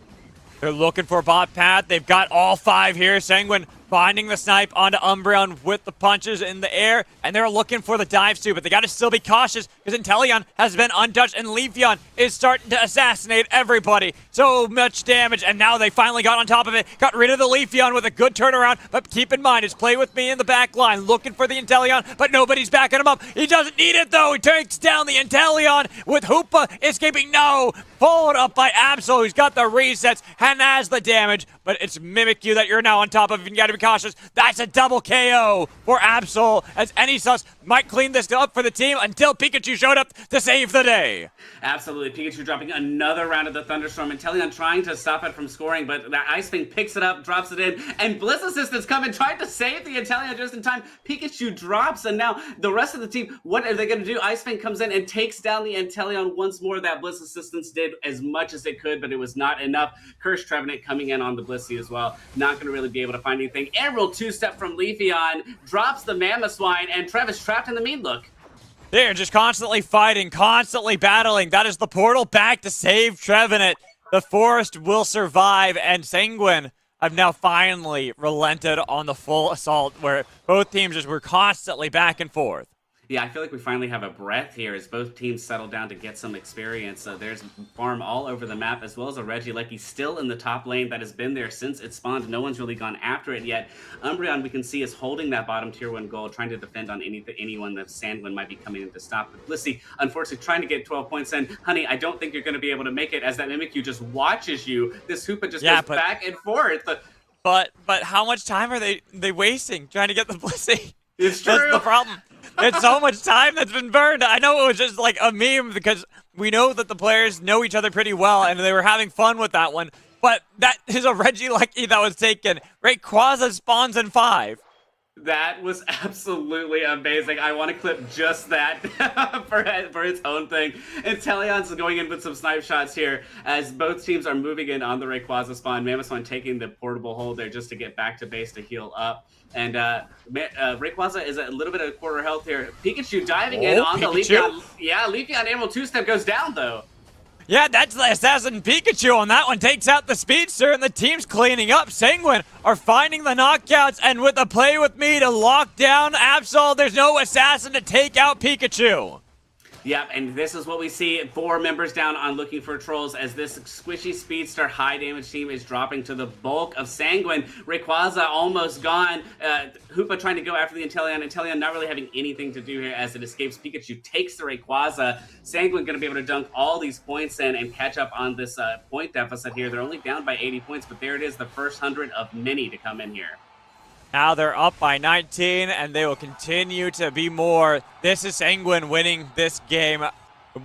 They're looking for a bot path. They've got all 5 here. Sanguine finding the snipe onto Umbreon with the punches in the air, and they're looking for the dives too, but they got to still be cautious because Inteleon has been untouched, and Leafeon is starting to assassinate everybody. So much damage, and now they finally got on top of it, got rid of the Leafeon with a good turnaround, but keep in mind, it's Play With Me in the back line, looking for the Inteleon, but nobody's backing him up. He doesn't need it though. He takes down the Inteleon with Hoopa escaping. No! Followed up by Absol, who's got the resets and has the damage, but it's Mimikyu that you're now on top of, and you gotta be cautious. That's a double KO for Absol, as Anysus might clean this up for the team until Pikachu showed up to save the day. Absolutely. Pikachu dropping another round of the Thunderstorm. Inteleon trying to stop it from scoring, but that Ice Fang picks it up, drops it in, and Bliss Assistants come and trying to save the Inteleon just in time. Pikachu drops, and now the rest of the team, what are they going to do? Ice Fang comes in and takes down the Inteleon once more. That Bliss Assistants did as much as it could, but it was not enough. Curse Trevenant coming in on the Blissey as well. Not going to really be able to find anything. Emerald 2-step from Leafeon, drops the Mamoswine, and Trevor's trapped in the Mean Look. They're just constantly fighting, constantly battling. That is the portal back to save Trevenant. The forest will survive, and Sanguine have now finally relented on the full assault, where both teams just were constantly back and forth. Yeah, I feel like we finally have a breath here as both teams settle down to get some experience. So there's farm all over the map, as well as a Regieleki still in the top lane that has been there since it spawned. No one's really gone after it yet. Umbreon, we can see, is holding that bottom tier 1 goal, trying to defend on anyone that Sanguine might be coming in to stop. But Blissey, unfortunately, trying to get 12 points in. Honey, I don't think you're going to be able to make it, as that Mimikyu just watches you. This Hoopa just goes back and forth. But how much time are they wasting trying to get the Blissey? It's true. That's the problem. It's so much time that's been burned. I know it was just like a meme because we know that the players know each other pretty well and they were having fun with that one. But that is a Regieleki that was taken. Rayquaza spawns in 5. That was absolutely amazing. I want to clip just that for its own thing. And Teleon's going in with some snipe shots here as both teams are moving in on the Rayquaza spawn. Mamoswine taking the portable hold there just to get back to base to heal up. And Rayquaza is a little bit of quarter health here. Pikachu diving in on the Leafeon. Yeah, Leafeon Emerald 2-step goes down though. Yeah, that's the Assassin Pikachu on that one. Takes out the Speedster, and the team's cleaning up. Sanguine are finding the knockouts, and with a play with me to lock down Absol, there's no Assassin to take out Pikachu. Yep, and this is what we see. 4 members down on Looking for Trolls as this squishy Speedster high damage team is dropping to the bulk of Sanguine. Rayquaza almost gone. Hoopa trying to go after the Inteleon. Inteleon not really having anything to do here as it escapes. Pikachu takes the Rayquaza. Sanguine going to be able to dunk all these points in and catch up on this point deficit here. They're only down by 80 points, but there it is, the first 100 of many to come in here. Now they're up by 19, and they will continue to be more. This is Sanguine winning this game. It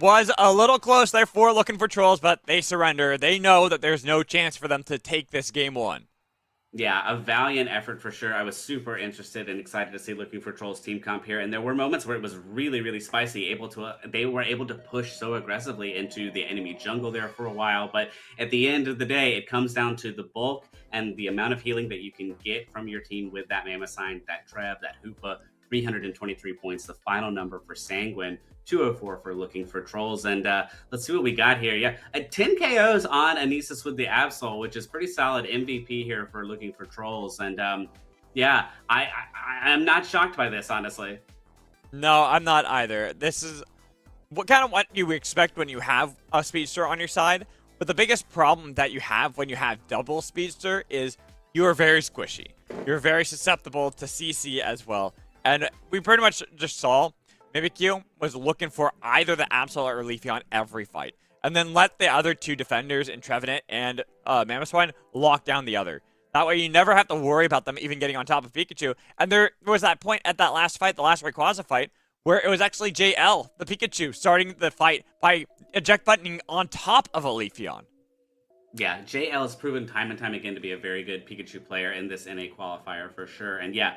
was a little close there for Looking for Trolls, but they surrender. They know that there's no chance for them to take this game 1. Yeah, a valiant effort for sure. I was super interested and excited to see Looking for Trolls team comp here, and there were moments where it was really, really spicy. They were able to push so aggressively into the enemy jungle there for a while, but at the end of the day, it comes down to the bulk and the amount of healing that you can get from your team with that Mammoth, that Trev, that Hoopa. 323 points, the final number for Sanguine. 204 for Looking for Trolls. And let's see what we got here. Yeah, 10 KOs on Anesis with the Absol, which is pretty solid MVP here for Looking for Trolls. And yeah, I'm not shocked by this, honestly. No, I'm not either. This is what you expect when you have a Speedster on your side. But the biggest problem that you have when you have double Speedster is you are very squishy. You're very susceptible to CC as well. And we pretty much just saw Mimikyu was looking for either the Absol or Leafeon every fight. And then let the other 2 defenders in Trevenant and Mamoswine lock down the other. That way you never have to worry about them even getting on top of Pikachu. And there was that point at that last fight, the last Rayquaza fight, where it was actually JL, the Pikachu, starting the fight by eject buttoning on top of a Leafeon. Yeah, JL has proven time and time again to be a very good Pikachu player in this NA qualifier for sure. And yeah,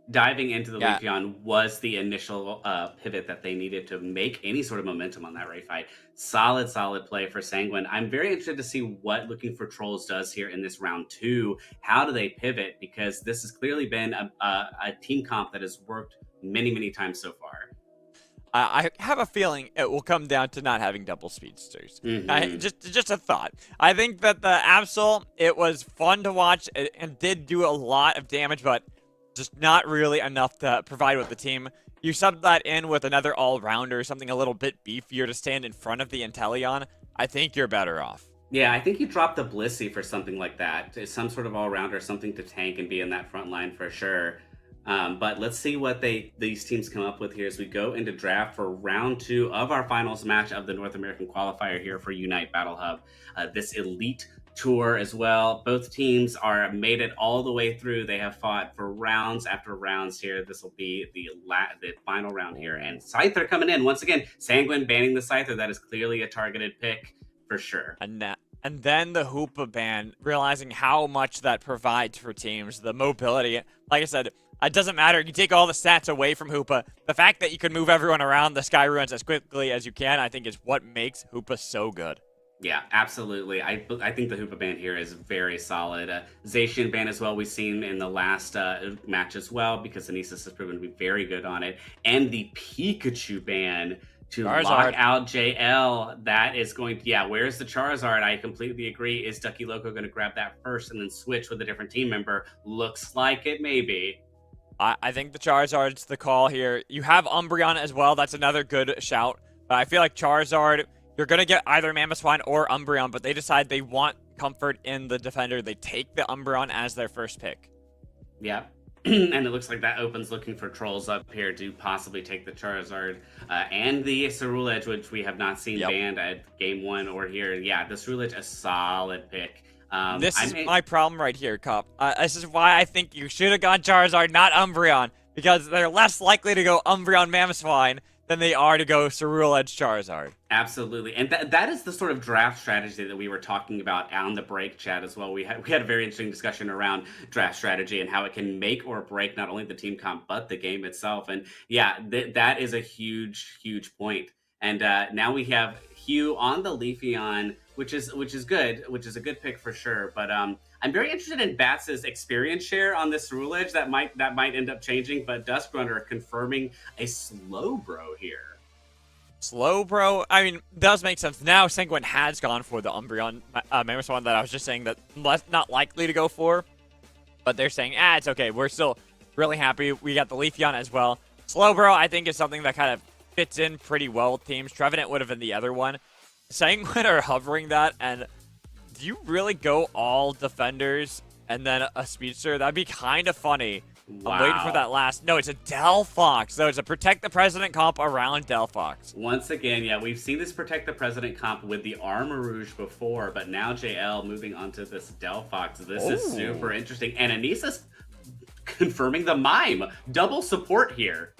diving into the Leafeon was the initial pivot that they needed to make any sort of momentum on that Ray fight. Solid play for Sanguine. I'm very interested to see what Looking for Trolls does here in this round 2. How do they pivot? Because this has clearly been a team comp that has worked many times so far. I have a feeling it will come down to not having double Speedsters. Just a thought. I think that the Absol, it was fun to watch and did do a lot of damage, but just not really enough to provide with the team. You sub that in with another all-rounder, something a little bit beefier to stand in front of the Inteleon, I think you're better off. Yeah, I think you drop the Blissey for something like that. Some sort of all-rounder, something to tank and be in that front line for sure. But let's see what these teams come up with here as we go into draft for round 2 of our finals match of the North American qualifier here for Unite Battle Hub. This elite tour as well. Both teams are made it all the way through. They have fought for rounds after rounds here. This will be the final round here. And Scyther coming in. Once again, Sanguine banning the Scyther. That is clearly a targeted pick for sure. And then the Hoopa ban, realizing how much that provides for teams. The mobility. Like I said, it doesn't matter. You take all the stats away from Hoopa. The fact that you can move everyone around the Sky Ruins as quickly as you can, I think is what makes Hoopa so good. Yeah, absolutely. I think the Hoopa ban here is very solid. Zacian ban as well, we've seen in the last match as well, because Anesis has proven to be very good on it. And the Pikachu ban to lock out JL, that is going to, yeah, where's the Charizard? I completely agree. Is Ducky Loco going to grab that first and then switch with a different team member? Looks like it may be. I think the Charizard's the call here. You have Umbreon as well. That's another good shout. But I feel like Charizard, you're going to get either Mamoswine or Umbreon, but they decide they want comfort in the defender. They take the Umbreon as their first pick. Yeah. And it looks like that opens Looking for Trolls up here to possibly take the Charizard and the Ceruledge, which we have not seen banned at Game 1 or here. Yeah, the Ceruledge, a solid pick. This is my problem right here, Cup. This is why I think you should have gone Charizard, not Umbreon, because they're less likely to go Umbreon Mamoswine than they are to go Ceruledge Charizard. Absolutely. And that is the sort of draft strategy that we were talking about on the break chat as well. We had a very interesting discussion around draft strategy and how it can make or break not only the team comp, but the game itself. And yeah, that is a huge point. And now we have Hugh on the Leafeon, which is good, which is a good pick for sure. But I'm very interested in Bats' experience share on this Ceruledge. That might end up changing. But Duskrunner confirming a Slowbro here. Slow, bro. I mean, does make sense. Now, Sanguine has gone for the Umbreon Mammoth one that I was just saying that not likely to go for. But they're saying, it's okay. We're still really happy. We got the Leafeon as well. Slowbro, I think, is something that kind of fits in pretty well with teams. Trevenant would have been the other one. Sanguine are hovering that, and do you really go all defenders and then a speedster? That'd be kind of funny. Wow. I'm waiting for that last. No, it's a Delphox. So it's a Protect the President comp around Delphox. Once again, yeah, we've seen this Protect the President comp with the Armarouge before, but now JL moving on to this Delphox. This is super interesting. And Anissa's confirming the mime. Double support here.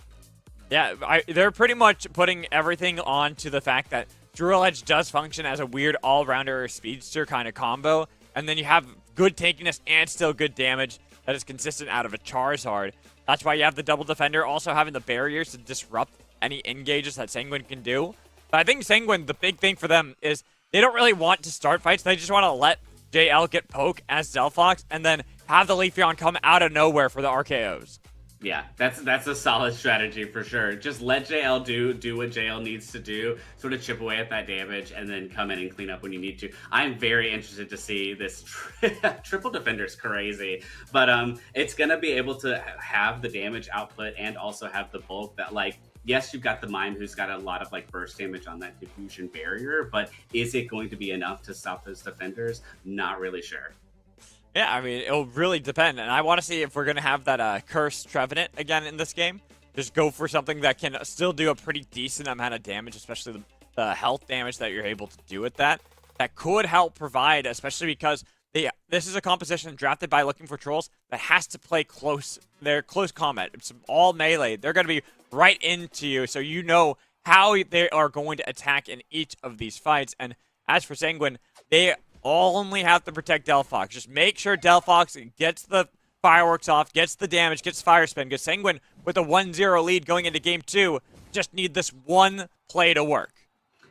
Yeah, they're pretty much putting everything on to the fact that Drill Edge does function as a weird all-rounder speedster kind of combo, and then you have good tankiness and still good damage that is consistent out of a Charizard. That's why you have the double defender, also having the barriers to disrupt any engages that Sanguine can do. But I think Sanguine, the big thing for them is they don't really want to start fights. They just want to let JL get poke as Delphox and then have the Leafeon come out of nowhere for the RKOs. Yeah, that's a solid strategy for sure. Just let JL do what JL needs to do, sort of chip away at that damage, and then come in and clean up when you need to. I'm very interested to see this triple defender is crazy, but it's gonna be able to have the damage output and also have the bulk that, like, yes, you've got the Mime who's got a lot of like burst damage on that diffusion barrier, but is it going to be enough to stop those defenders? Not really sure. Yeah, I mean, it'll really depend. And I want to see if we're going to have that Cursed Trevenant again in this game. Just go for something that can still do a pretty decent amount of damage, especially the health damage that you're able to do with that. That could help provide, especially because this is a composition drafted by Looking for Trolls that has to play close. They're close combat. It's all melee. They're going to be right into you, so you know how they are going to attack in each of these fights. And as for Sanguine, they only have to protect Delphox. Just make sure Delphox gets the fireworks off, gets the damage, gets fire spin. Because Sanguine, with a 1-0 lead going into game 2, just need this one play to work.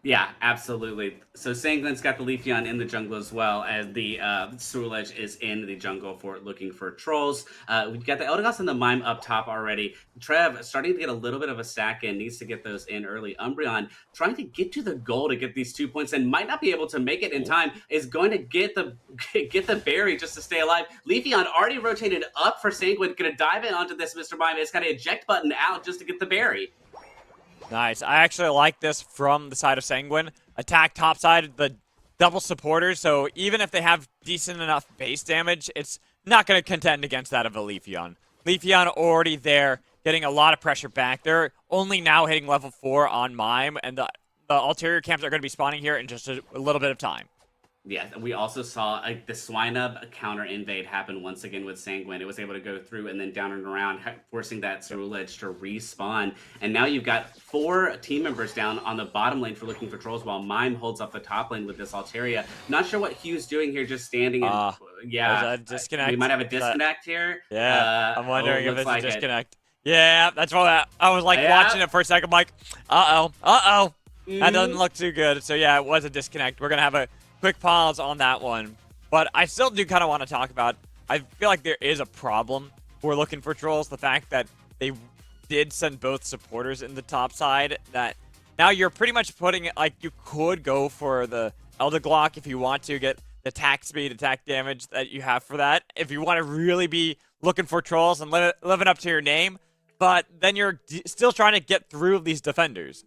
Yeah, absolutely. So Sanguine's got the Leafeon in the jungle as well, as the Surledge is in the jungle for Looking for Trolls. We've got the Eldegoss and the Mime up top already. Trev starting to get a little bit of a stack in, needs to get those in early. Umbreon trying to get to the goal to get these 2 points and might not be able to make it in time, is going to get the berry just to stay alive. Leafeon already rotated up for Sanguine, going to dive in onto this Mr. Mime. It's got an eject button out just to get the berry. Nice. I actually like this from the side of Sanguine. Attack top side, the double supporters, so even if they have decent enough base damage, it's not going to contend against that of a Leafeon. Leafeon already there, getting a lot of pressure back. They're only now hitting level 4 on Mime, and the ulterior camps are going to be spawning here in just a little bit of time. Yeah, we also saw the Swinub counter invade happen once again with Sanguine. It was able to go through and then down and around, forcing that Surledge to respawn. And now you've got 4 team members down on the bottom lane for Looking for Trolls, while Mime holds up the top lane with this Altaria. Not sure what Hugh's doing here, just standing. And, yeah, a disconnect. We might have a disconnect here. Yeah, I'm wondering if it's like a disconnect. Yeah, that's what I was like watching it for a second. I'm like, uh-oh. That doesn't look too good. So yeah, it was a disconnect. We're going to have a quick pause on that one. But I still do kind of want to talk about, I feel like there is a problem for Looking for Trolls. The fact that they did send both supporters in the top side, that now you're pretty much putting it, like, you could go for the Elderglock if you want to get the attack speed, attack damage that you have for that. If you want to really be looking for Trolls and living up to your name, but then you're still trying to get through these defenders.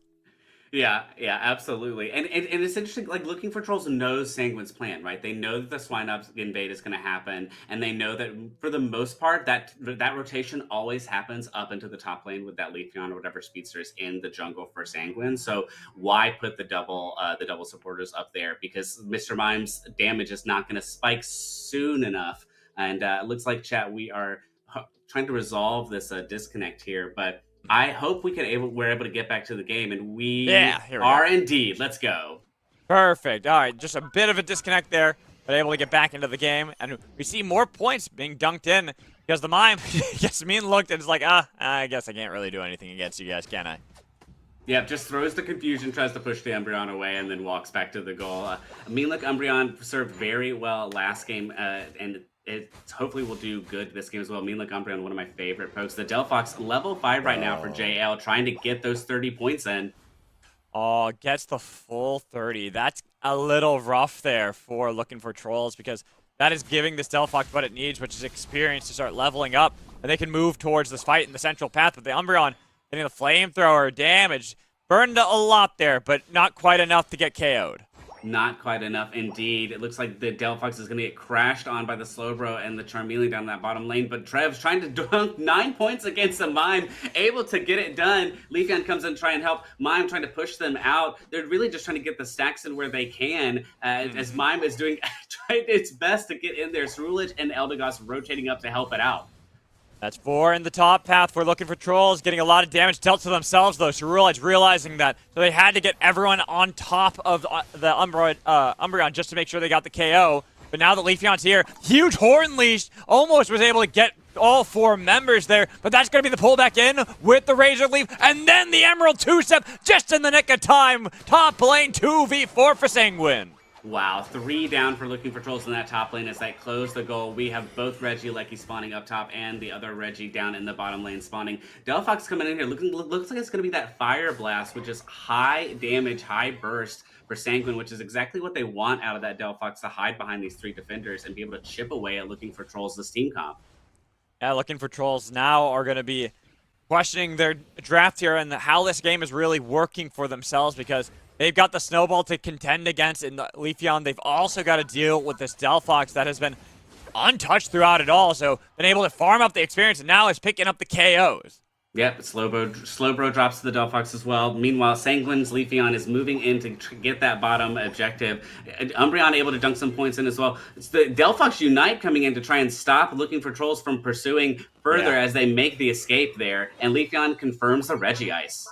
Yeah, absolutely. And it's interesting, like, Looking for Trolls knows Sanguine's plan, right? They know that the Swinub invade is going to happen, and they know that, for the most part, that rotation always happens up into the top lane with that Leafeon or whatever speedster is in the jungle for Sanguine. So why put the double supporters up there? Because Mr. Mime's damage is not going to spike soon enough. And it looks like, chat, we are trying to resolve this disconnect here, but I hope we're able to get back to the game, and we are indeed. Let's go. Perfect. All right, just a bit of a disconnect there, but able to get back into the game, and we see more points being dunked in because the Mime gets me and looked and is like, I guess I can't really do anything against you guys, can I? Yeah, just throws the confusion, tries to push the Umbreon away, and then walks back to the goal. Look, Umbreon served very well last game, and it hopefully will do good this game as well. Look, Umbreon, one of my favorite pokes. The Delphox, level 5 right now for JL, trying to get those 30 points in. Oh, gets the full 30. That's a little rough there for looking for trolls because that is giving this Delphox what it needs, which is experience to start leveling up. And they can move towards this fight in the central path with the Umbreon getting the flamethrower damage. Burned a lot there, but not quite enough to get KO'd. Not quite enough indeed. It looks like the Delphox is going to get crashed on by the Slowbro and the Charmeleon down that bottom lane, but Trev's trying to dunk 9 points against the Mime, able to get it done. Leafeon comes in to try and help. Mime trying to push them out. They're really just trying to get the stacks in where they can, as Mime is doing trying its best to get in there. Ceruledge and Eldegoss rotating up to help it out. That's 4 in the top path. We're looking for trolls, getting a lot of damage dealt to themselves, though. Ceruledge realizing that. So they had to get everyone on top of the Umbreon just to make sure they got the KO. But now that Leafeon's here, huge Horn Leash almost was able to get all 4 members there. But that's going to be the pullback in with the Razor Leaf. And then the Emerald 2-step just in the nick of time. Top lane 2v4 for Sanguine. Wow, 3 down for looking for trolls in that top lane as that closed the goal. We have both Regieleki spawning up top and the other Reggie down in the bottom lane spawning. Delphox coming in here, looks like it's going to be that Fire Blast, which is high damage, high burst for Sanguine, which is exactly what they want out of that Delphox, to hide behind these 3 defenders and be able to chip away at looking for trolls this team comp. Yeah, looking for trolls now are going to be questioning their draft here and how this game is really working for themselves because they've got the Snowball to contend against in the Leafeon. They've also got to deal with this Delphox that has been untouched throughout it all. So been able to farm up the experience and now is picking up the KOs. Yep, Slowbro drops to the Delphox as well. Meanwhile, Sanguine's Leafeon is moving in to get that bottom objective. Umbreon able to dunk some points in as well. It's the Delphox Unite coming in to try and stop looking for trolls from pursuing further as they make the escape there. And Leafeon confirms the Regice.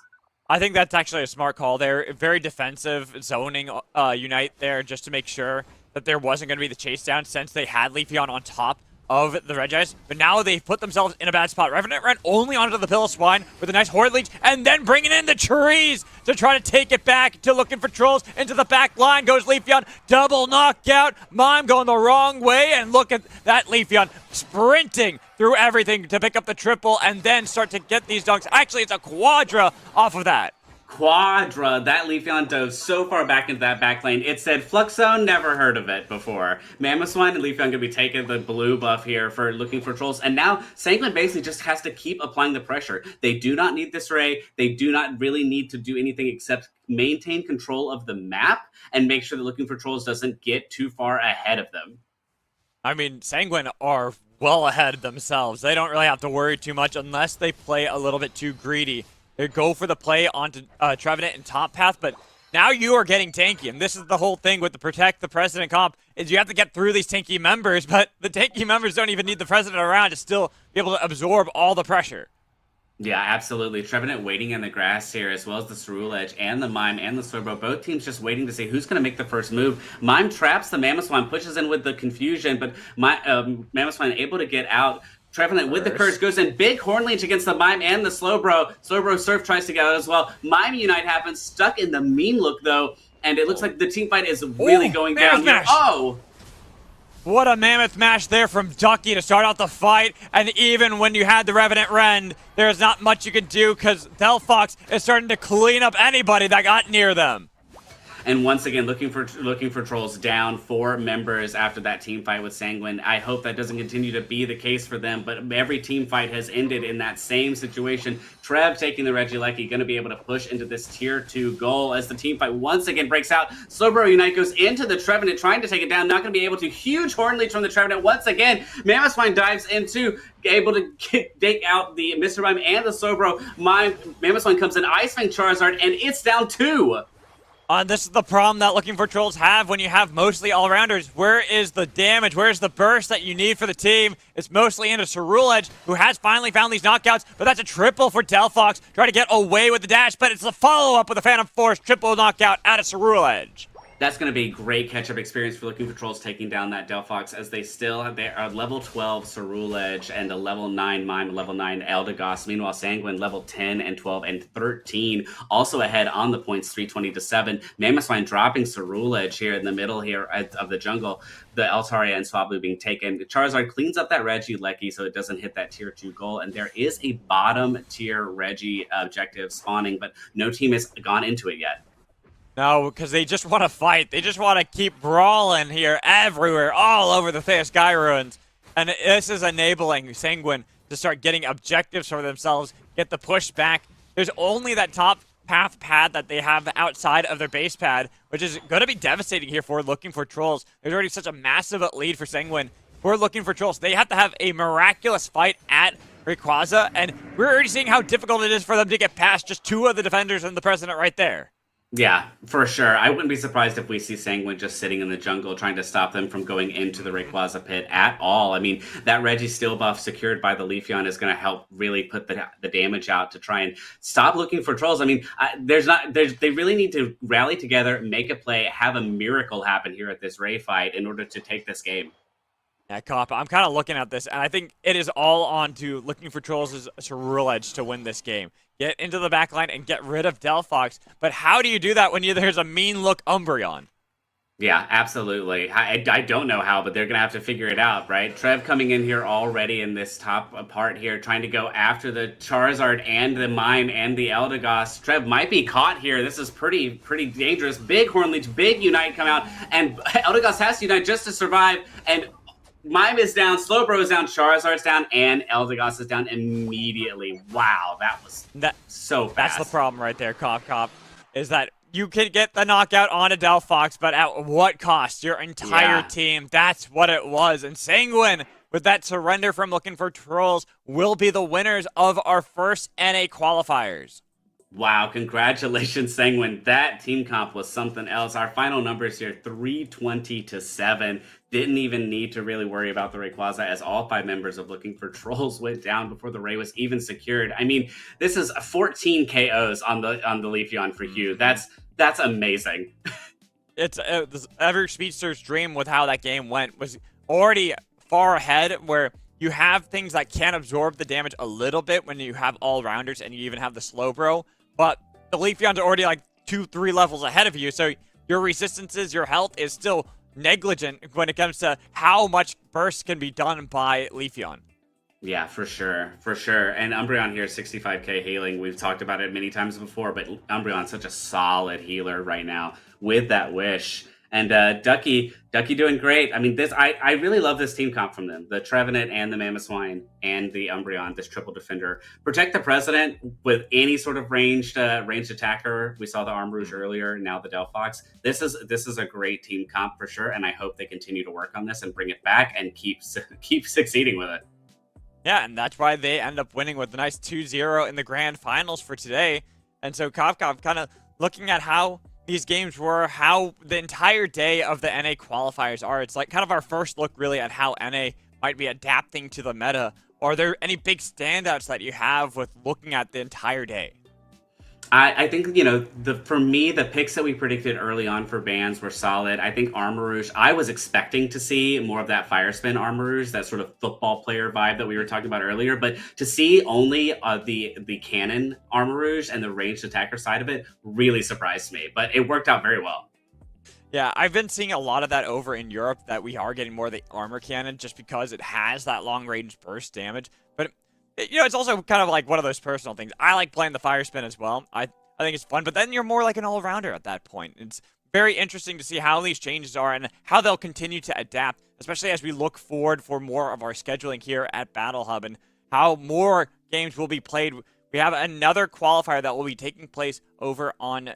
I think that's actually a smart call there. Very defensive zoning Unite there just to make sure that there wasn't going to be the chase down since they had Leafeon on top of the Regice. But now they've put themselves in a bad spot. Revenant ran only onto the Pillow Swine with a nice Horde Leech and then bringing in the trees to try to take it back to looking for trolls. Into the back line goes Leafeon. Double knockout. Mime going the wrong way and look at that Leafeon sprinting through everything to pick up the triple and then start to get these dunks. Actually, it's a quadra off of that. Quadra, that Leafeon dove so far back into that back lane. It said Fluxzone, never heard of it before. Mamoswine and Leafeon going to be taking the blue buff here for looking for trolls. And now Sanguine basically just has to keep applying the pressure. They do not need this Ray. They do not really need to do anything except maintain control of the map and make sure that looking for trolls doesn't get too far ahead of them. I mean, Sanguine are well ahead themselves. They don't really have to worry too much unless they play a little bit too greedy. They go for the play onto Trevenant and top path, but now you are getting tanky, and this is the whole thing with the Protect the President comp, is you have to get through these tanky members, but the tanky members don't even need the President around to still be able to absorb all the pressure. Yeah, absolutely. Trevenant waiting in the grass here, as well as the Ceruledge and the Mime and the Slowbro. Both teams just waiting to see who's going to make the first move. Mime traps the Mamoswine, pushes in with the confusion, but Mamoswine able to get out. Trevenant with the Courage goes in. Big Horn Leech against the Mime and the Slowbro. Slowbro Surf tries to get out as well. Mime Unite happens. Stuck in the mean look, though. And it looks like the team fight is really going down here. Oh! What a mammoth mash there from Ducky to start out the fight. And even when you had the Revenant Rend, there's not much you can do because Delphox is starting to clean up anybody that got near them. And once again, looking for trolls, down 4 members after that team fight with Sanguine. I hope that doesn't continue to be the case for them, but every team fight has ended in that same situation. Trev taking the Regieleki, going to be able to push into this tier 2 goal as the team fight once again breaks out. Slowbro Unite goes into the Trevenant, trying to take it down, not going to be able to. Huge Horn Leech from the Trevenant once again. Mamoswine dives into, able to take out the Mr. Mime and the Slowbro. Mamoswine comes in, Ice Fang Charizard, and it's down 2. This is the problem that looking for trolls have when you have mostly all-rounders. Where is the damage? Where's the burst that you need for the team? It's mostly into Ceruledge, who has finally found these knockouts, but that's a triple for Delphox. Try to get away with the dash, but it's a follow-up with a Phantom Force triple knockout out of Ceruledge. That's going to be a great catch-up experience for looking for trolls taking down that Delphox, as they still have their level 12 Ceruledge and a level 9 Mime, level 9 Eldegoss. Meanwhile, Sanguine level 10 and 12 and 13 also ahead on the points, 320-7. Mamoswine dropping Ceruledge here in the middle here of the jungle. The Altaria and Swablu being taken. Charizard cleans up that Regieleki so it doesn't hit that tier 2 goal, and there is a bottom tier Reggie objective spawning, but no team has gone into it yet. No, because they just want to fight. They just want to keep brawling here everywhere, all over the Theia Sky Ruins. And this is enabling Sanguine to start getting objectives for themselves, get the push back. There's only that top path pad that they have outside of their base pad, which is going to be devastating here for looking for trolls. There's already such a massive lead for Sanguine. We're looking for trolls. They have to have a miraculous fight at Rayquaza, and we're already seeing how difficult it is for them to get past just two of the defenders and the president right there. Yeah, for sure. I wouldn't be surprised if we see Sanguine just sitting in the jungle trying to stop them from going into the Rayquaza pit at all. I mean, that Registeel buff secured by the Leafeon is going to help really put the damage out to try and stop looking for trolls. I mean, they really need to rally together, make a play, have a miracle happen here at this Ray fight in order to take this game. Yeah, Cop, I'm kind of looking at this, and I think it is all on to looking for trolls as a real edge to win this game. Get into the backline and get rid of Delphox, but how do you do that when there's a mean-look Umbreon? Yeah, absolutely. I don't know how, but they're going to have to figure it out, right? Trev coming in here already in this top part here, trying to go after the Charizard and the Mime and the Eldegoss. Trev might be caught here. This is pretty dangerous. Big Hornleech, big Unite come out, and Eldegoss has to Unite just to survive, and Mime is down, Slowbro is down, Charizard's down, and Eldegoss is down immediately. Wow, that was so fast. That's the problem right there, Cop, is that you can get the knockout on a Delphox, but at what cost? Your entire team. That's what it was. And Sanguine, with that surrender from looking for trolls, will be the winners of our first NA qualifiers. Wow, congratulations, Sanguine. That team comp was something else. Our final numbers here, 320-7. Didn't even need to really worry about the Rayquaza as all 5 members of Looking for Trolls went down before the Ray was even secured. I mean, this is 14 KOs on the Leafeon for Hugh. That's amazing. It's every speedster's dream with how that game went was already far ahead, where you have things that can absorb the damage a little bit when you have all-rounders and you even have the Slowbro, but the Leafeon's already like 2-3 levels ahead of you, so your resistances, your health is still negligent when it comes to how much burst can be done by Leafeon. Yeah, for sure. And Umbreon here, 65k healing. We've talked about it many times before, but Umbreon's such a solid healer right now with that Wish. And Ducky doing great. I mean, I really love this team comp from them. The Trevenant and the Mamoswine and the Umbreon, this triple defender. Protect the President with any sort of ranged attacker. We saw the Armarouge earlier, now the Delphox. This is a great team comp for sure, and I hope they continue to work on this and bring it back and keep succeeding with it. Yeah, and that's why they end up winning with a nice 2-0 in the grand finals for today. And so Cop kind of looking at how these games were, how the entire day of the NA qualifiers are. It's like kind of our first look really at how NA might be adapting to the meta. Are there any big standouts that you have with looking at the entire day? I think, for me, the picks that we predicted early on for bans were solid. I think Armarouge, I was expecting to see more of that Fire Spin Armarouge, that sort of football player vibe that we were talking about earlier. But to see only the cannon Armarouge and the ranged attacker side of it really surprised me. But it worked out very well. Yeah, I've been seeing a lot of that over in Europe, that we are getting more of the armor cannon just because it has that long-range burst damage. But it's also kind of like one of those personal things. I like playing the Fire Spin as well. I think it's fun, but then you're more like an all-rounder at that point. It's very interesting to see how these changes are and how they'll continue to adapt, especially as we look forward for more of our scheduling here at Battle Hub and how more games will be played. We have another qualifier that will be taking place over on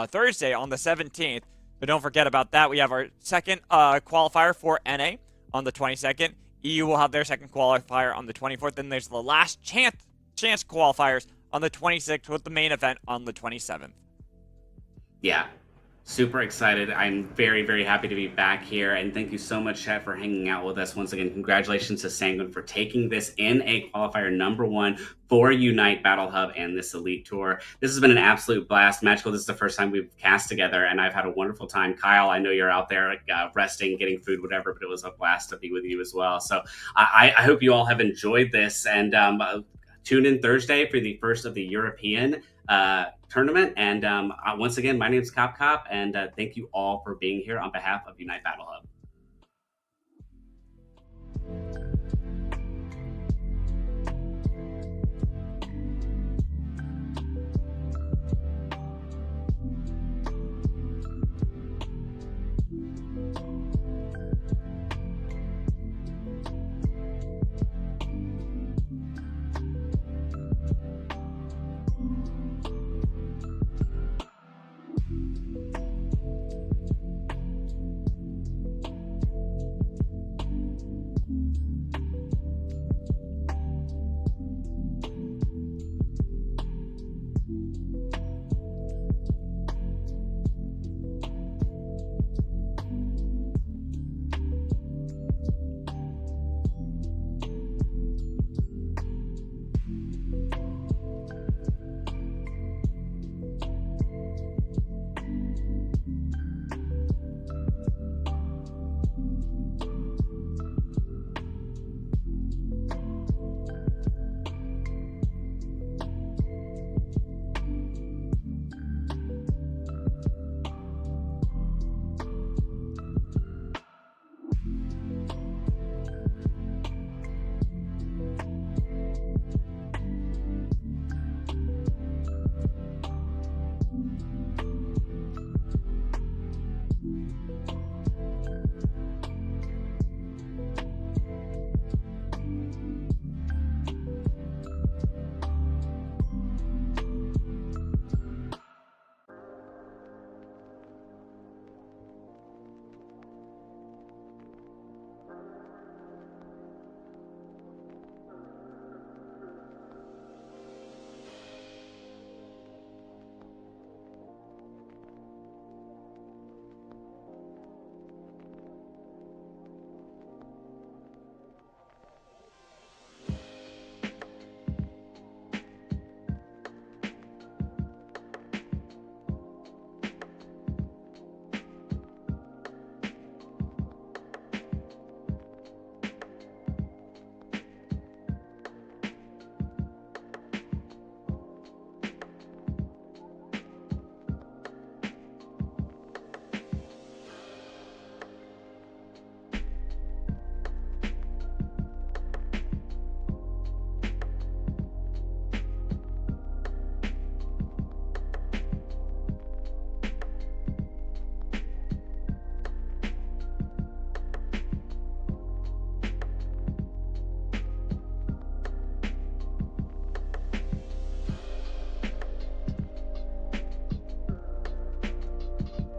Thursday on the 17th, so don't forget about that. We have our second qualifier for NA on the 22nd. EU will have their second qualifier on the 24th. Then there's the last chance qualifiers on the 26th with the main event on the 27th. Yeah, super excited. I'm very, very happy to be back here. And thank you so much, chat, for hanging out with us. Once again, congratulations to Sanguine for taking this in a qualifier #1 for Unite Battle Hub and this Elite Tour. This has been an absolute blast. Magical, this is the first time we've cast together, and I've had a wonderful time. Kyle, I know you're out there resting, getting food, whatever, but it was a blast to be with you as well. So I hope you all have enjoyed this, and tune in Thursday for the first of the European tournament. And once again, my name is Cop, and thank you all for being here on behalf of Unite Battle Hub.